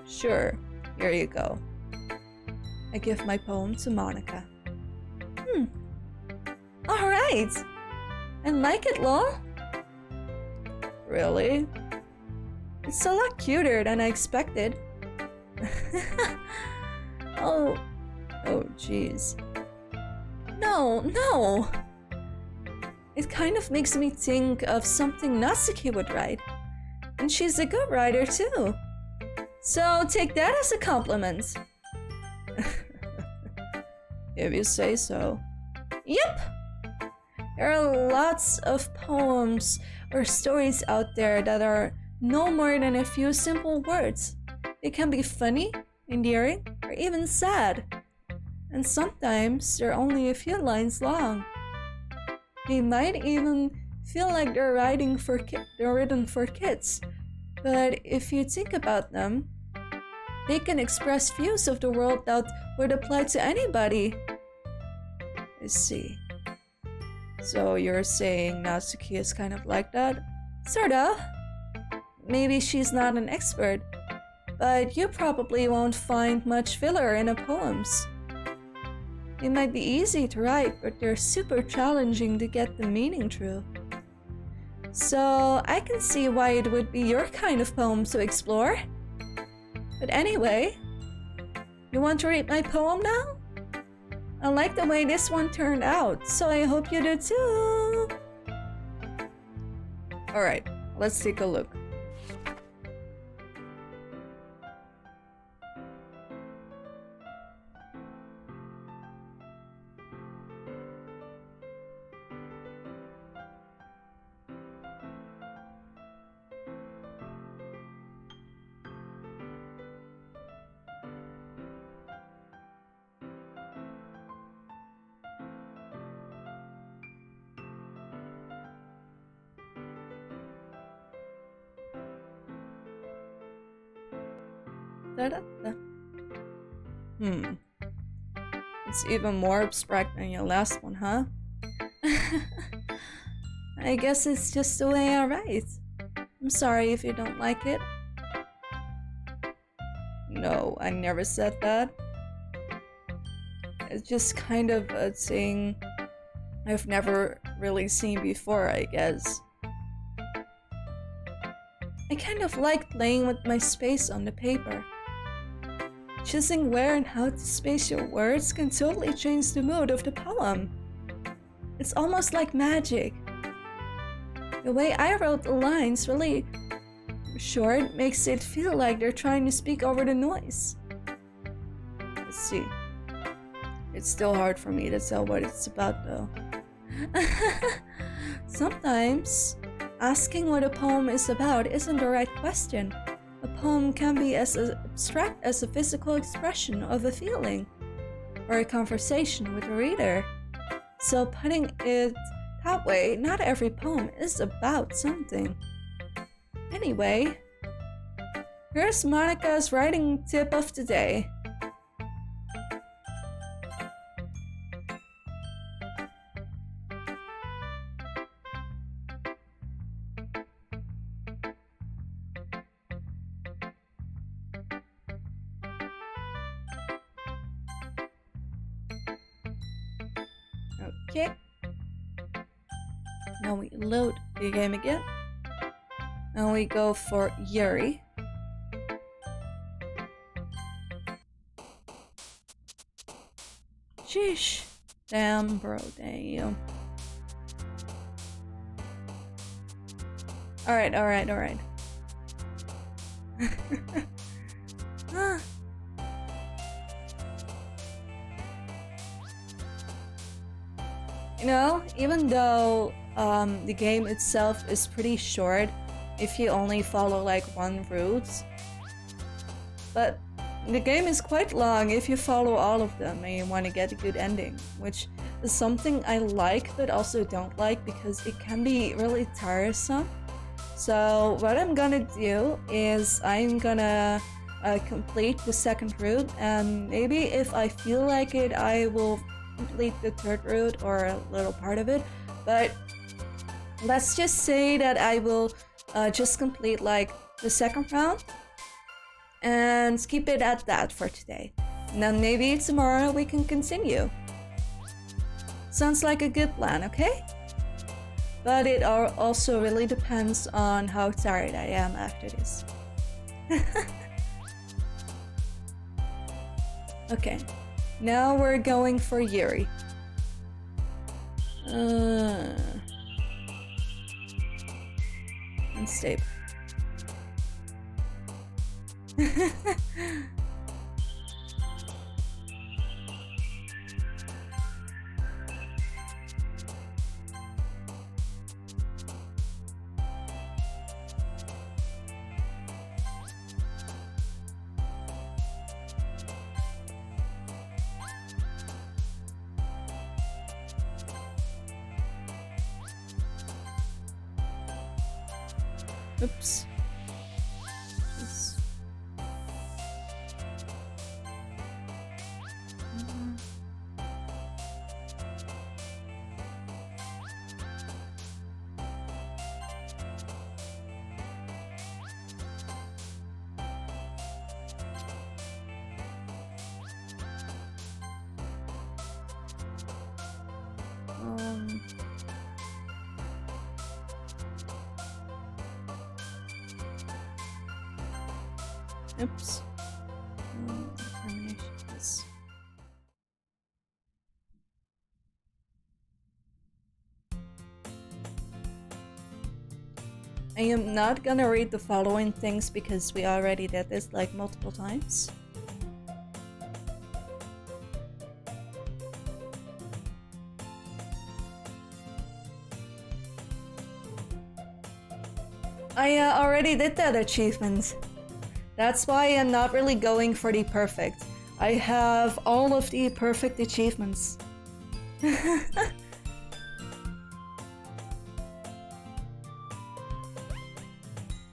Sure, here you go. I give my poem to Monica. Alright. I like it, lol. Really? It's a lot cuter than I expected. Oh jeez. No. It kind of makes me think of something Natsuki would write. And she's a good writer too. So take that as a compliment. If you say so. Yep! There are lots of poems or stories out there that are no more than a few simple words. They can be funny, endearing, or even sad. And sometimes they're only a few lines long. They might even feel like they're written for kids. But if you think about them, they can express views of the world that would apply to anybody. I see. So you're saying Natsuki is kind of like that? Sort of. Maybe she's not an expert, but you probably won't find much filler in her poems. They might be easy to write, but they're super challenging to get the meaning through. So I can see why it would be your kind of poem to explore. But anyway, You want to read my poem now? I like the way this one turned out, so I hope you do too. Alright, let's take a look. Da-da-da. It's even more abstract than your last one, huh? I guess it's just the way I write. I'm sorry if you don't like it. No, I never said that. It's just kind of a thing I've never really seen before, I guess. I kind of like playing with my space on the paper. Choosing where and how to space your words can totally change the mood of the poem. It's almost like magic. The way I wrote the lines really short makes it feel like they're trying to speak over the noise. Let's see. It's still hard for me to tell what it's about though. Sometimes, asking what a poem is about isn't the right question. A poem can be as abstract as a physical expression of a feeling, or a conversation with a reader. So putting it that way, not every poem is about something. Anyway, here's Monica's writing tip of the day. Okay. Now we load the game again. And we go for Yuri. Sheesh. Damn, bro. Damn. Alright. You know, even though the game itself is pretty short if you only follow like one route, but the game is quite long if you follow all of them and you want to get a good ending, which is something I like but also don't like because it can be really tiresome. So what I'm gonna do is I'm gonna complete the second route, and maybe if I feel like it I will complete the third route or a little part of it, but let's just say that I will just complete like the second round and keep it at that for today, and then maybe tomorrow we can continue. Sounds like a good plan, okay? But it also really depends on how tired I am after this. Okay, now we're going for Yuri. Unstable. Oops. Oops. Termination. I am not gonna read the following things because we already did this like multiple times. I already did that achievement. That's why I'm not really going for the perfect. I have all of the perfect achievements.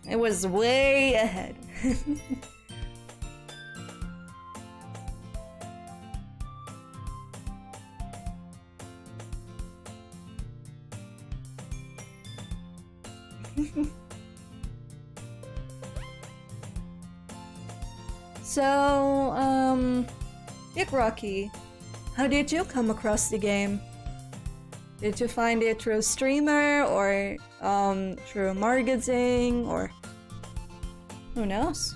It was way ahead. So, Big Rocky, how did you come across the game? Did you find it through a streamer or through marketing or who knows?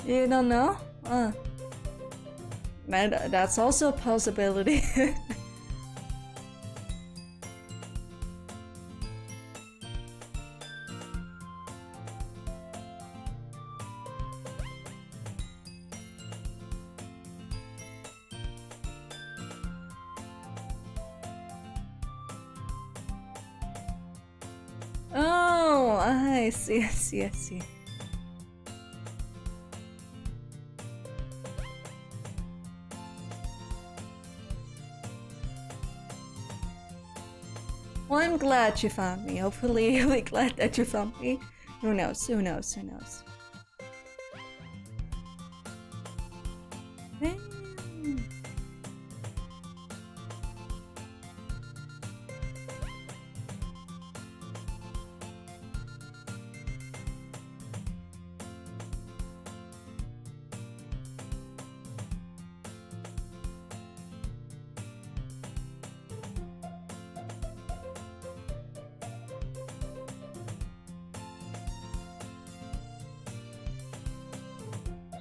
You don't know? Man, that's also a possibility. Oh, I see, I see, I see. Well, I'm glad you found me. Hopefully, you'll be glad that you found me. Who knows? Who knows? Who knows?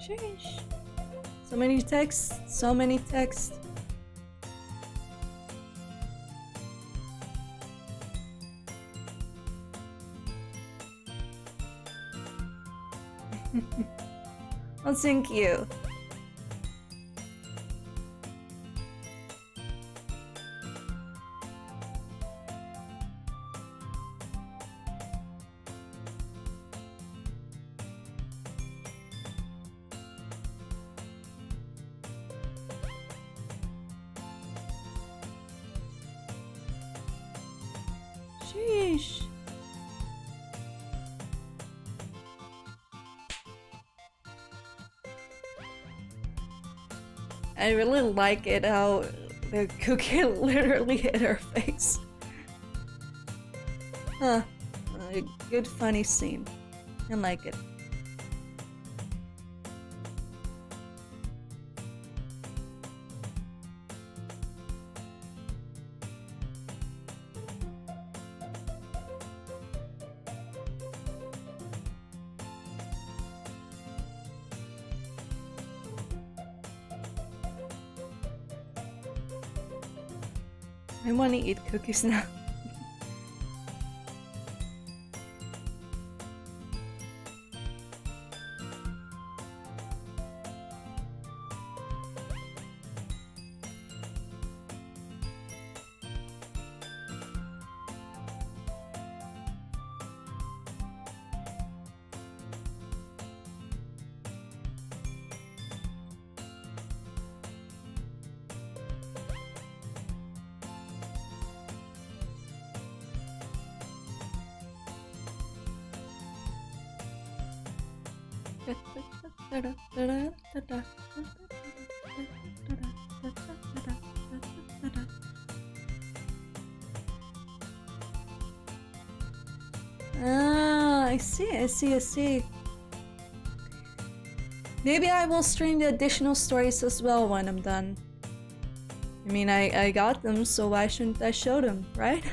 Sheesh. So many texts, so many texts. Well, thank you. Sheesh. I really like it how the cookie literally hit her face. Huh. A good funny scene. I like it. I want to eat cookies now. Ah, I see, I see, I see. Maybe I will stream the additional stories as well when I'm done. I mean, I got them, so why shouldn't I show them, right?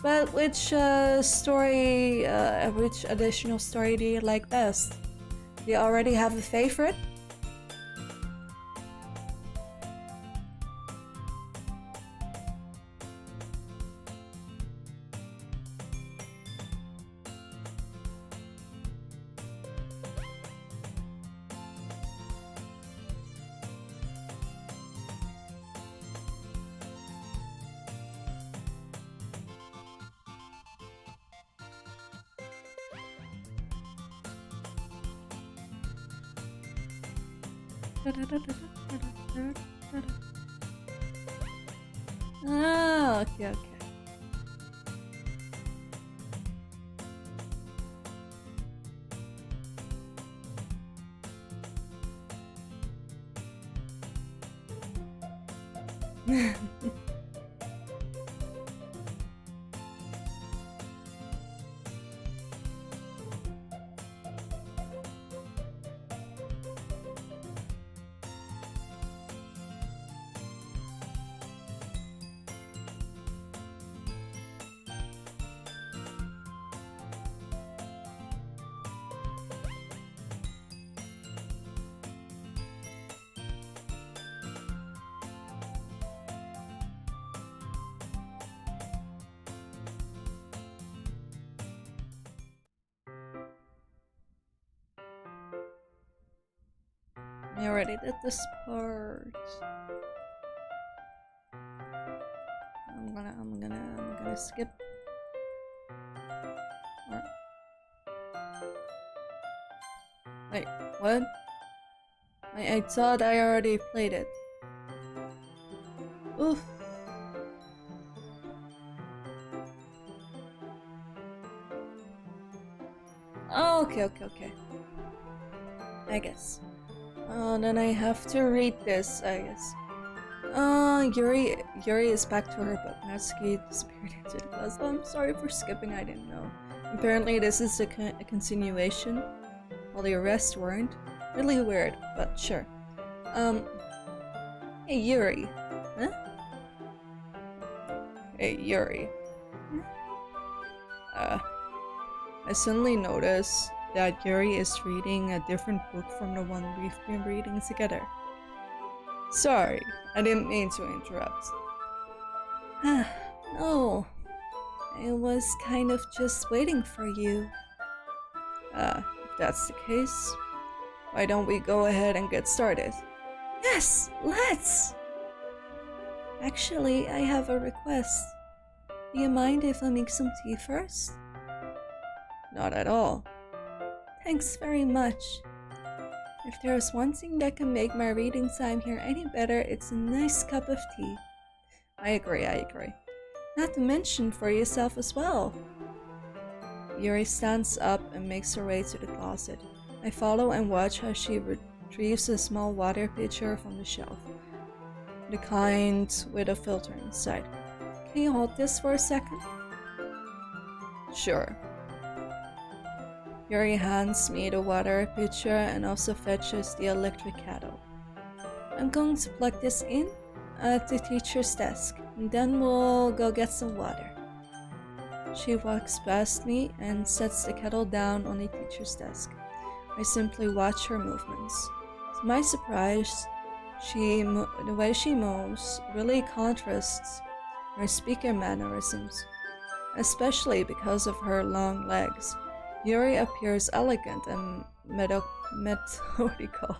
But which which additional story do you like best? Do you already have a favorite? Ah, okay, okay. I already did this part. I'm gonna skip. Or... Wait, what? I thought I already played it. Oof. Oh, okay. I guess. Oh, then I have to read this, I guess. Yuri is back to her, but Natsuki disappeared into the class. Oh, I'm sorry for skipping, I didn't know. Apparently this is a continuation, while the rest weren't. Really weird, but sure. Hey Yuri. Huh? Hey Yuri. I suddenly noticed that Yuri is reading a different book from the one we've been reading together. Sorry, I didn't mean to interrupt. No, I was kind of just waiting for you. If that's the case, why don't we go ahead and get started? Yes, let's! Actually, I have a request. Do you mind if I make some tea first? Not at all. Thanks very much. If there's one thing that can make my reading time here any better, it's a nice cup of tea. I agree. Not to mention for yourself as well. Yuri stands up and makes her way to the closet. I follow and watch how she retrieves a small water pitcher from the shelf. The kind with a filter inside. Can you hold this for a second? Sure. Yuri hands me the water pitcher and also fetches the electric kettle. I'm going to plug this in at the teacher's desk, and then we'll go get some water. She walks past me and sets the kettle down on the teacher's desk. I simply watch her movements. To my surprise, the way she moves really contrasts her speaker mannerisms, especially because of her long legs. Yuri appears elegant and methodical.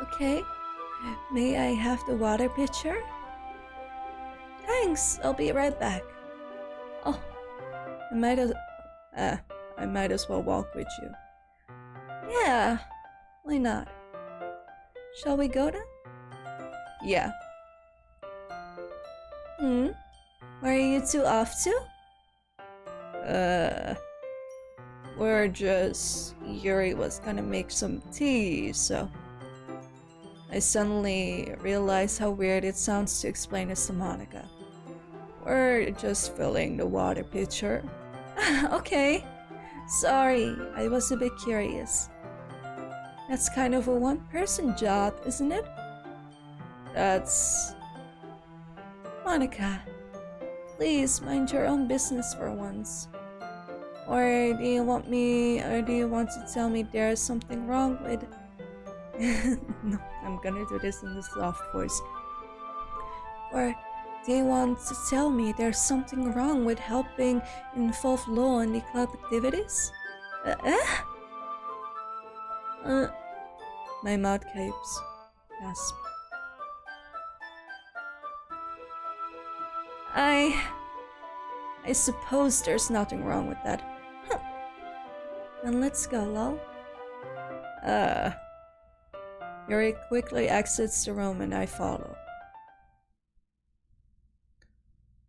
Okay, may I have the water pitcher? Thanks, I'll be right back. Oh, I might as well walk with you. Yeah, why not? Shall we go then? Yeah. Where are you two off to? We're just... Yuri was gonna make some tea, so... I suddenly realized how weird it sounds to explain this to Monica. We're just filling the water pitcher. Okay. Sorry, I was a bit curious. That's kind of a one-person job, isn't it? That's... Monica, please mind your own business for once. Or do you want to tell me there's something wrong with... No, I'm gonna do this in the soft voice. Or do you want to tell me there's something wrong with helping involve Law in the club activities? My mouth gapes. Gasp. I suppose there's nothing wrong with that. Huh. Then let's go, lol. Yuri quickly exits the room and I follow.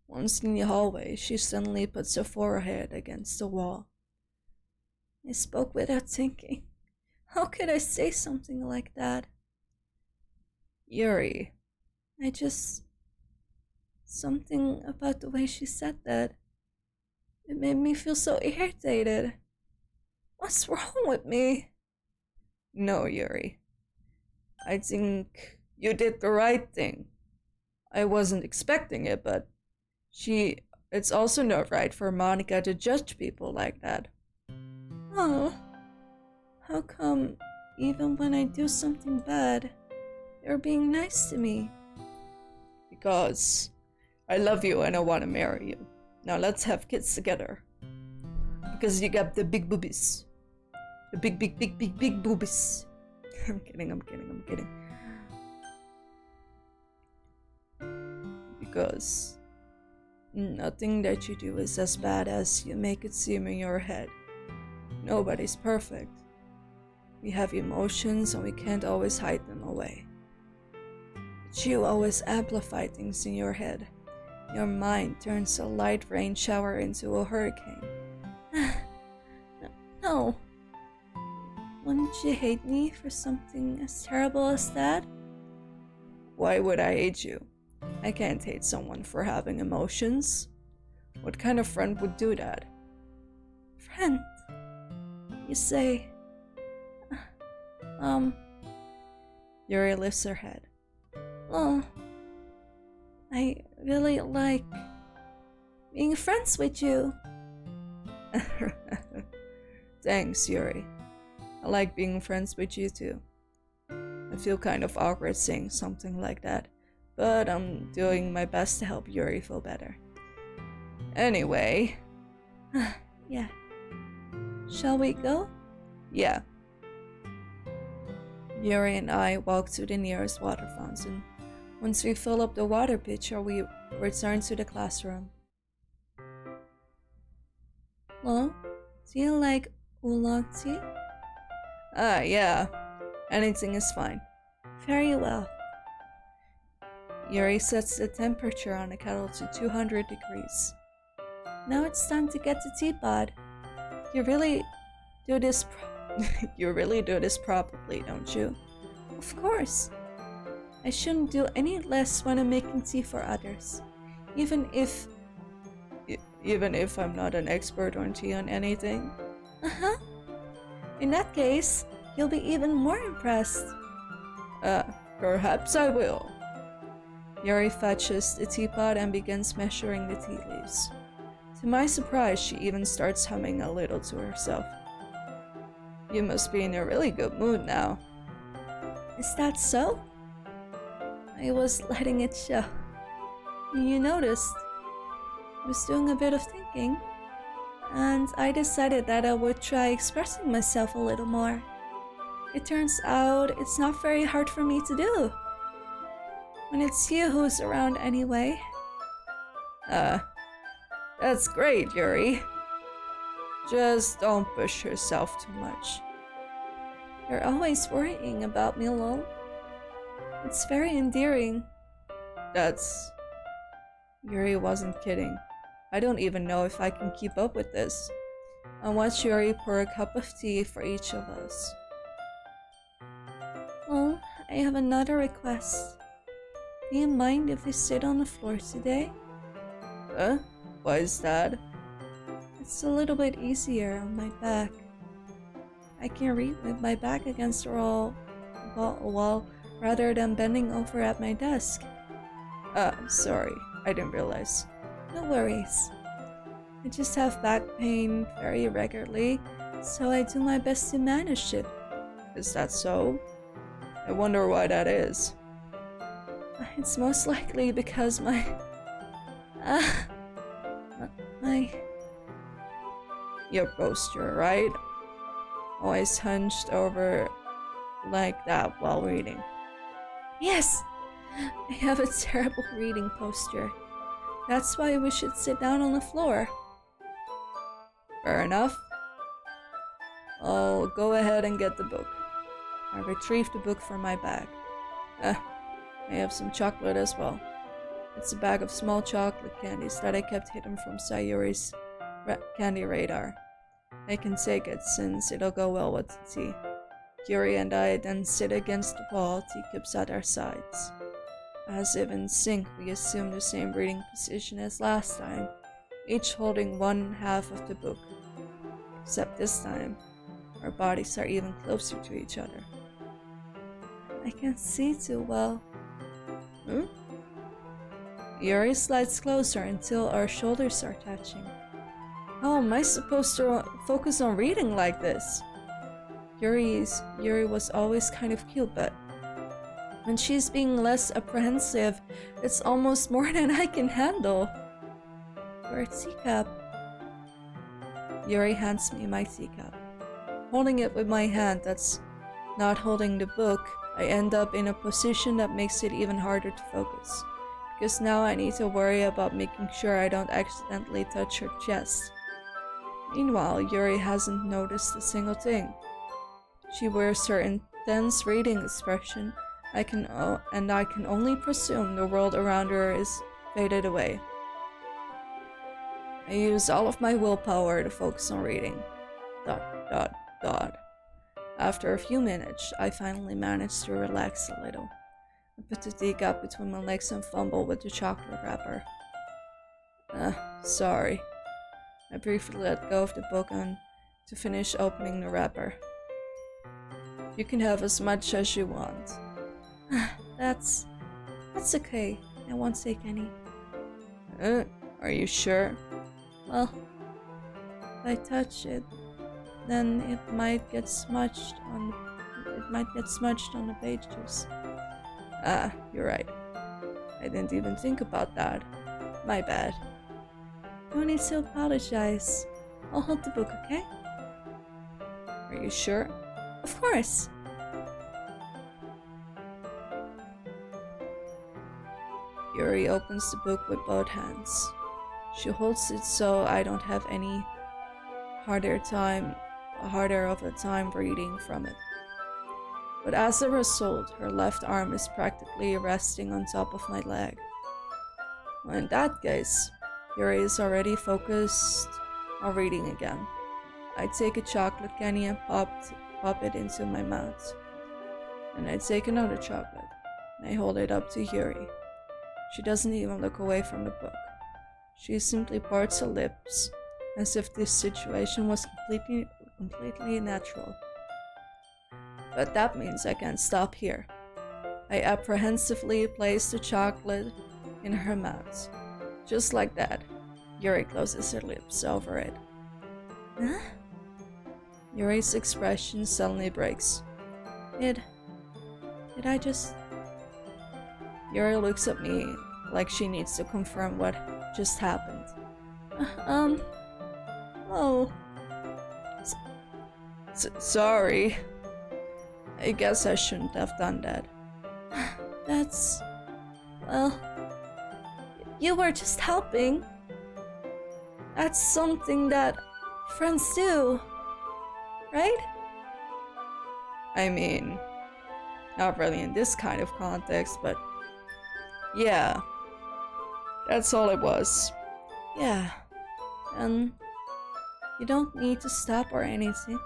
Once in the hallway, she suddenly puts her forehead against the wall. I spoke without thinking. How could I say something like that? Yuri. Something about the way she said that. It made me feel so irritated. What's wrong with me? No, Yuri. I think you did the right thing. I wasn't expecting it, but it's also not right for Monica to judge people like that. Oh, how come even when I do something bad, they're being nice to me? Because I love you and I want to marry you. Now let's have kids together. Because you got the big boobies. The big boobies. I'm kidding. Because nothing that you do is as bad as you make it seem in your head. Nobody's perfect. We have emotions and we can't always hide them away. But you always amplify things in your head. Your mind turns a light rain shower into a hurricane. No. Wouldn't you hate me for something as terrible as that? Why would I hate you? I can't hate someone for having emotions. What kind of friend would do that? Friend? You say... Yuri lifts her head. Oh, I really like being friends with you. Thanks, Yuri. I like being friends with you too. I feel kind of awkward saying something like that, but I'm doing my best to help Yuri feel better. Anyway. Yeah. Shall we go? Yeah. Yuri and I walk to the nearest water fountain. Once we fill up the water pitcher, we return to the classroom. Well, do you like oolong tea? Yeah. Anything is fine. Very well. Yuri sets the temperature on the kettle to 200 degrees. Now it's time to get the teapot. You really do this properly, don't you? Of course. I shouldn't do any less when I'm making tea for others. Even if I'm not an expert on tea on anything. Uh-huh. In that case, you'll be even more impressed. Perhaps I will. Yuri fetches the teapot and begins measuring the tea leaves. To my surprise, she even starts humming a little to herself. You must be in a really good mood now. Is that so? I was letting it show. You noticed. I was doing a bit of thinking, and I decided that I would try expressing myself a little more. It turns out it's not very hard for me to do. When it's you who's around anyway. That's great, Yuri. Just don't push yourself too much. You're always worrying about me, lol. It's very endearing. That's Yuri wasn't kidding. I don't even know if I can keep up with this. I watched Yuri pour a cup of tea for each of us. Oh, I have another request. Do you mind if we sit on the floor today? Why is that? It's a little bit easier on my back. I can read with my back against the wall rather than bending over at my desk. Sorry, I didn't realize. No worries. I just have back pain very regularly, so I do my best to manage it. Is that so? I wonder why that is. It's most likely because my your posture, right? Always hunched over like that while reading. Yes! I have a terrible reading posture. That's why we should sit down on the floor. Fair enough. I'll go ahead and get the book. I retrieved the book from my bag. I have some chocolate as well. It's a bag of small chocolate candies that I kept hidden from Sayuri's candy radar. I can take it since it'll go well with the tea. Yuri and I then sit against the wall, teacups at our sides. As if in sync, we assume the same reading position as last time, each holding one half of the book. Except this time, our bodies are even closer to each other. I can't see too well. Yuri slides closer until our shoulders are touching. How am I supposed to focus on reading like this? Yuri was always kind of cute, but when she's being less apprehensive, it's almost more than I can handle. For a teacup. Yuri hands me my teacup. Holding it with my hand that's not holding the book, I end up in a position that makes it even harder to focus. Because now I need to worry about making sure I don't accidentally touch her chest. Meanwhile, Yuri hasn't noticed a single thing. She wears her intense reading expression, and I can only presume the world around her is faded away. I use all of my willpower to focus on reading. ... After a few minutes, I finally manage to relax a little. I put the teacup between my legs and fumble with the chocolate wrapper. Sorry. I briefly let go of the book and to finish opening the wrapper. You can have as much as you want. That's okay. I won't take any. Are you sure? Well, if I touch it, then it might get smudged on the pages. You're right. I didn't even think about that. My bad. No need to apologize. I'll hold the book, okay? Are you sure? Of course. Yuri opens the book with both hands. She holds it so I don't have any harder of a time reading from it. But as a result, her left arm is practically resting on top of my leg. Well, in that case, Yuri is already focused on reading again. I take a chocolate candy and pop it into my mouth. And I take another chocolate, and I hold it up to Yuri. She doesn't even look away from the book. She simply parts her lips, as if this situation was completely natural. But that means I can't stop here. I apprehensively place the chocolate in her mouth. Just like that, Yuri closes her lips over it. Huh? Yuri's expression suddenly breaks. Did I just... Yuri looks at me like she needs to confirm what just happened. Oh. Sorry. I guess I shouldn't have done that. That's... well... You were just helping. That's something that friends do, right? I mean, not really in this kind of context, but yeah. That's all it was. Yeah. And you don't need to stop or anything.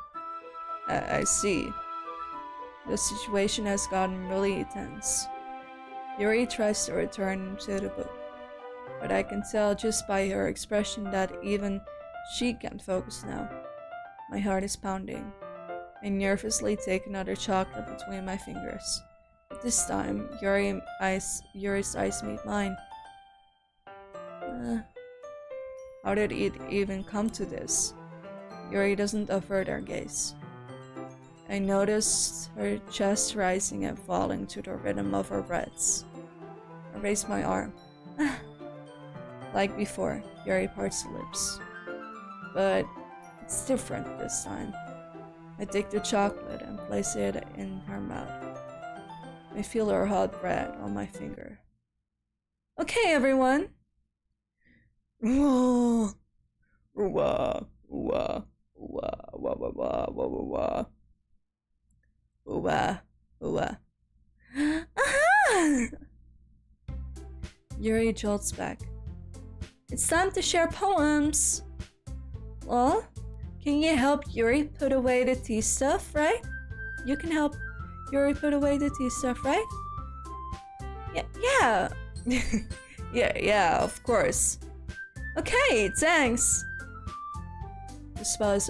I see. The situation has gotten really tense. Yuri tries to return to the book, but I can tell just by her expression that even she can't focus now. My heart is pounding. I nervously take another chocolate between my fingers. This time, Yuri's eyes meet mine. How did it even come to this? Yuri doesn't avert her gaze. I noticed her chest rising and falling to the rhythm of her breaths. I raise my arm. Like before, Yuri parts her lips. But it's different this time. I take the chocolate and place it in her mouth. I feel her hot breath on my finger. Okay, everyone. Whoa. Wah, wah, wah, wah, wah, wah, wah, wah, wah, wah. Aha! Yuri jolts back. It's time to share poems. Well, can you help Yuri put away the tea stuff, right? You can help Yuri put away the tea stuff, right? Yeah. yeah, of course. Okay, thanks. The spell is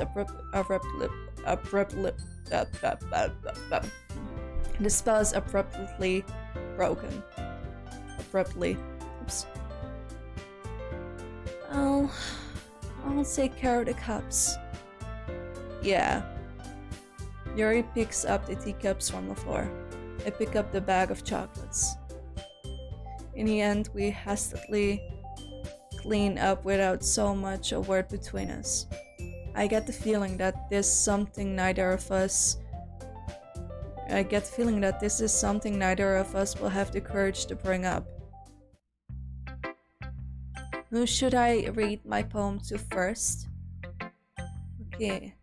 abruptly broken. Oops. I'll take care of the cups. Yeah. Yuri picks up the teacups from the floor. I pick up the bag of chocolates. In the end, we hastily clean up without so much a word between us. I get the feeling that this is something neither of us will have the courage to bring up. Who should I read my poem to first? Okay.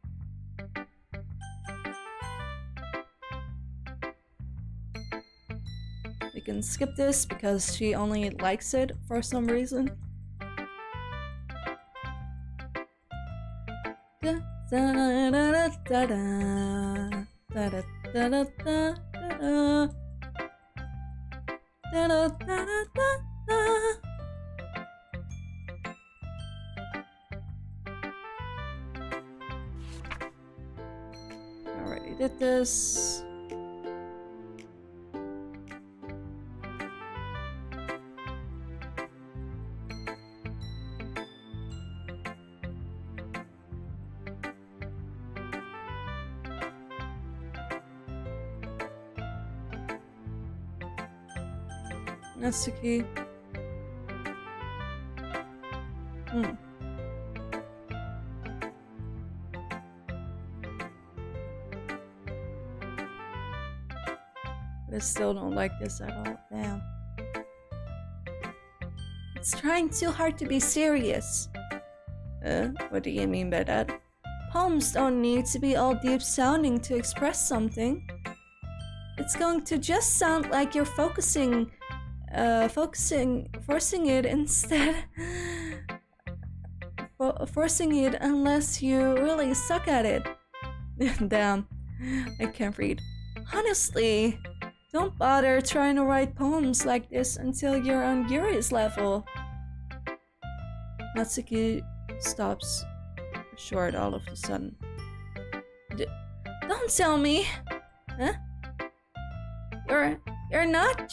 We can skip this because she only likes it for some reason. Already did this. Natsuki. But I still don't like this at all. Damn. It's trying too hard to be serious. What do you mean by that? Poems don't need to be all deep sounding to express something. It's going to just sound like you're forcing it instead. Forcing it unless you really suck at it. Damn, I can't read. Honestly, don't bother trying to write poems like this until you're on Yuri's level. Natsuki stops short all of a sudden. Don't tell me! Huh? You're not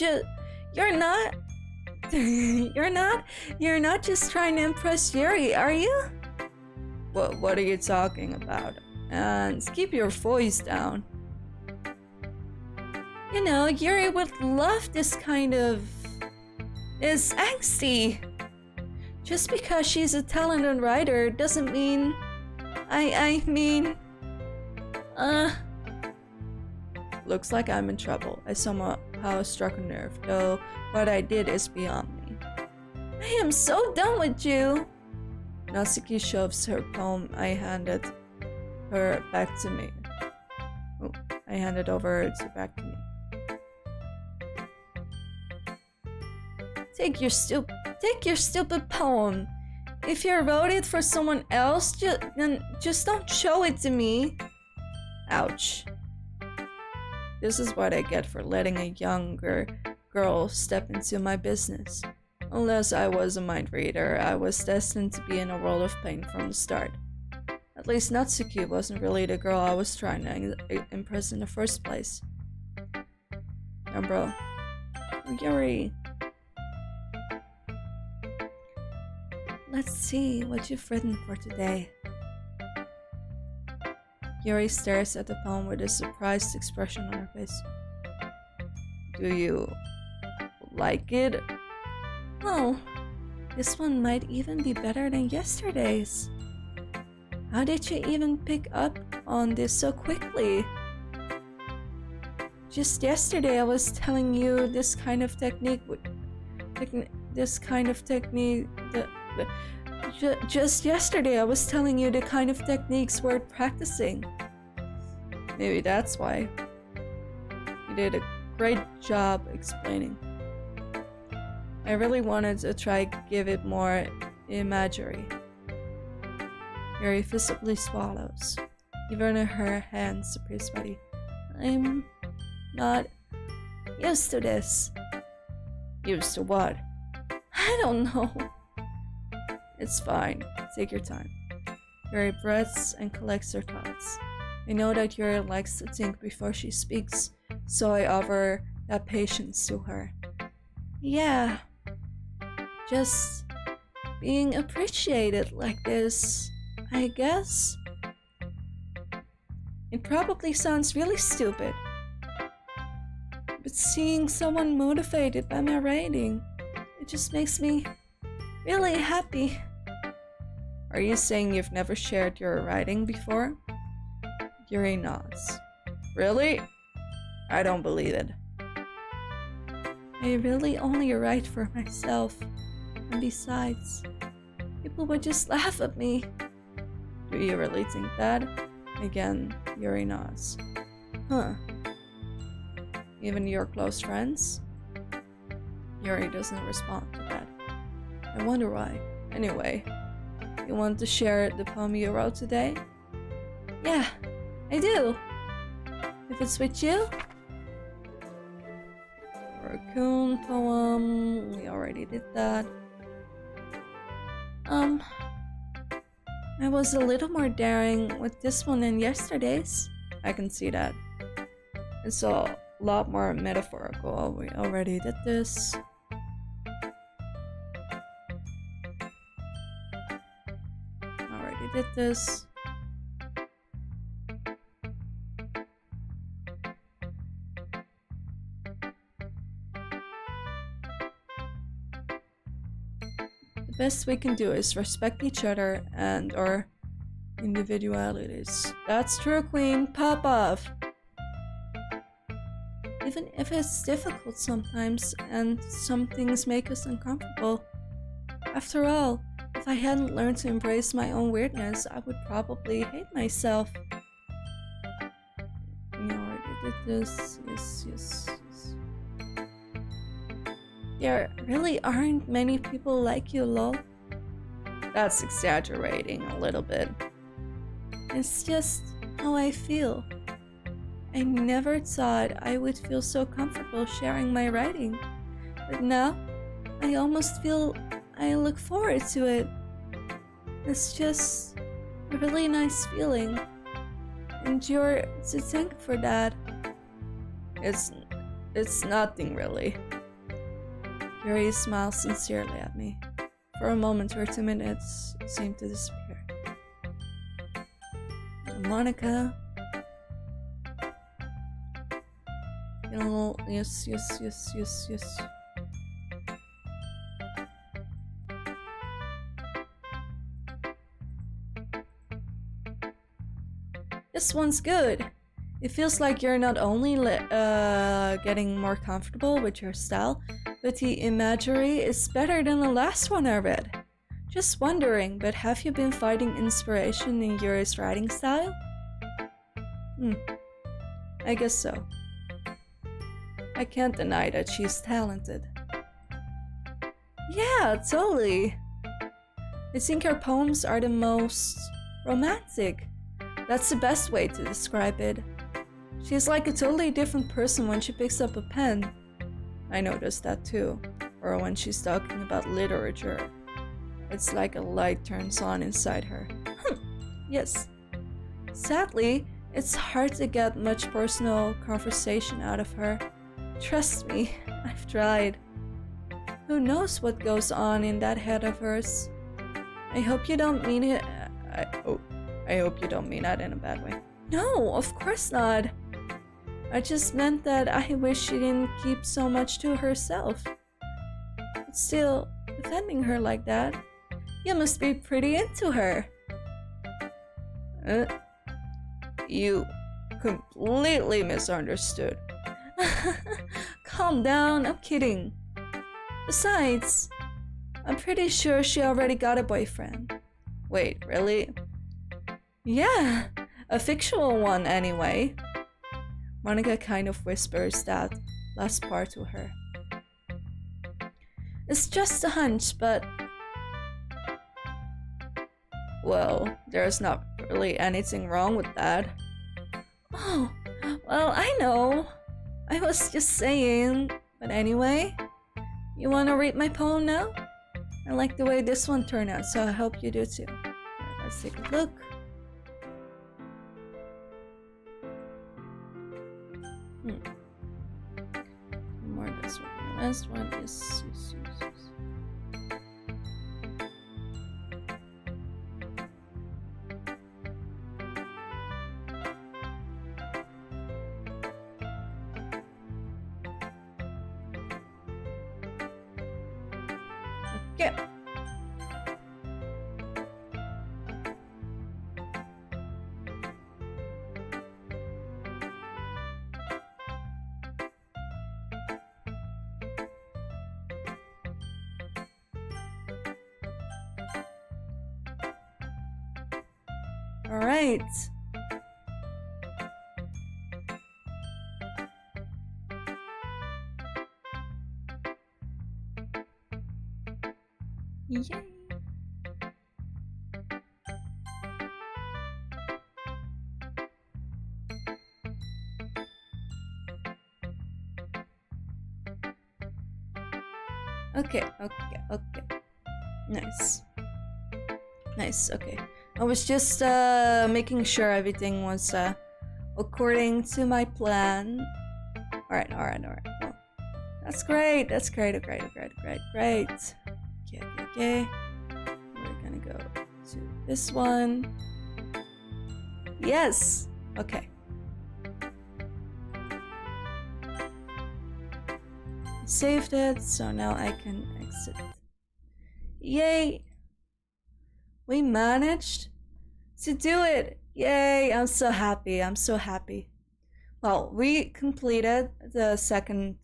just trying to impress Yuri, are you? What are you talking about? And keep your voice down. You know, Yuri would love this angsty. Just because she's a talented writer doesn't mean... I mean... Looks like I'm in trouble. I somehow struck a nerve, though what I did is beyond me. I am so done with you! Natsuki shoves her poem. I handed her back to me. Oh, I handed over back to me. take your stupid poem. If you wrote it for someone else, then just don't show it to me. Ouch. This is what I get for letting a younger girl step into my business. Unless I was a mind reader, I was destined to be in a world of pain from the start. At least Natsuki wasn't really the girl I was trying to impress in the first place. And bro, Yuri. Let's see what you've written for today. Yuri stares at the poem with a surprised expression on her face. Do you like it? Oh, this one might even be better than yesterday's. How did you even pick up on this so quickly? Just yesterday I was telling you this kind of technique just yesterday I was telling you the kind of techniques worth practicing. Maybe that's why. You did a great job explaining. I really wanted to try give it more imagery. Yuri visibly swallows. Even her hands appear sweaty. I'm not used to this. Used to what? I don't know. It's fine. Take your time. Yuri breaths and collects her thoughts. I know that Yuri likes to think before she speaks, so I offer that patience to her. Yeah. Just being appreciated like this, I guess. It probably sounds really stupid, but seeing someone motivated by my writing, it just makes me really happy. Are you saying you've never shared your writing before? Yuri nods. Really? I don't believe it. I really only write for myself. And besides, people would just laugh at me. Do you really think that? Again, Yuri nods. Huh. Even your close friends? Yuri doesn't respond to that. I wonder why. Anyway, you want to share the poem you wrote today? Yeah, I do. If it's with you? Raccoon poem, we already did that. I was a little more daring with this one than yesterday's. I can see that. It's a lot more metaphorical. We already did this. Already did this. The best we can do is respect each other and our individualities. That's true, Queen. Pop off. Even if it's difficult sometimes and some things make us uncomfortable. After all, if I hadn't learned to embrace my own weirdness, I would probably hate myself. We already did this. Yes. There really aren't many people like you, lol. That's exaggerating a little bit. It's just how I feel. I never thought I would feel so comfortable sharing my writing, but now I almost feel I look forward to it. It's just a really nice feeling, and you're to thank for that. It's nothing really. Yuri smiles sincerely at me. For a moment, her 2 minutes seem to disappear. Monica. Yes. This one's good. It feels like you're not only getting more comfortable with your style, but the imagery is better than the last one I read. Just wondering, but have you been finding inspiration in Yuri's writing style? I guess so. I can't deny that she's talented. Yeah, totally. I think her poems are the most romantic. That's the best way to describe it. She's like a totally different person when she picks up a pen. I noticed that too. Or when she's talking about literature. It's like a light turns on inside her. Yes. Sadly, it's hard to get much personal conversation out of her. Trust me, I've tried. Who knows what goes on in that head of hers? I hope you don't mean it. I hope you don't mean that in a bad way. No, of course not. I just meant that I wish she didn't keep so much to herself. But still, defending her like that, you must be pretty into her. You completely misunderstood. Calm down, I'm kidding. Besides, I'm pretty sure she already got a boyfriend. Wait, really? Yeah, a fictional one anyway. Monica kind of whispers that last part to her. It's just a hunch, but... Well, there's not really anything wrong with that. Oh, well, I know. I was just saying. But anyway, you want to read my poem now? I like the way this one turned out, so I hope you do too. Alright, let's take a look. More this one. The last one is... Okay. All right. Yay. Okay. Nice, okay. I was just making sure everything was according to my plan. Alright. Well, that's great. Great. Okay. We're gonna go to this one. Yes! Okay. Saved it, so now I can exit. Yay! We managed to do it! Yay! I'm so happy. Well, we completed the second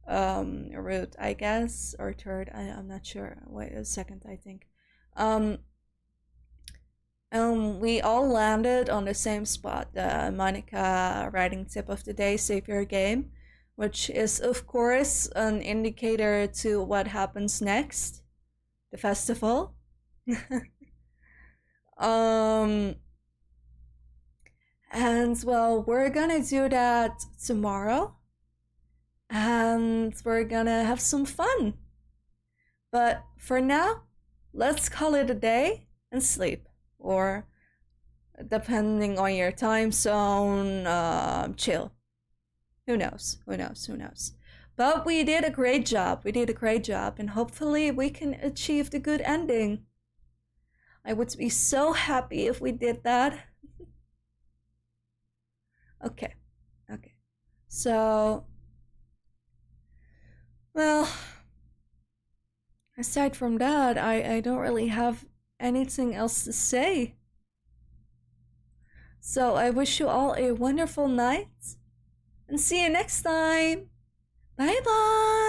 route, I guess, or third. I'm not sure. Wait, second, I think. We all landed on the same spot. The Monica writing tip of the day: save your game, which is of course an indicator to what happens next, the festival. And well, we're gonna do that tomorrow. And we're gonna have some fun. But for now, let's call it a day and sleep. Or, depending on your time zone, chill. Who knows? But we did a great job. And hopefully we can achieve the good ending. I would be so happy if we did that. Okay. So... Well, aside from that, I don't really have anything else to say. So I wish you all a wonderful night and see you next time. Bye bye.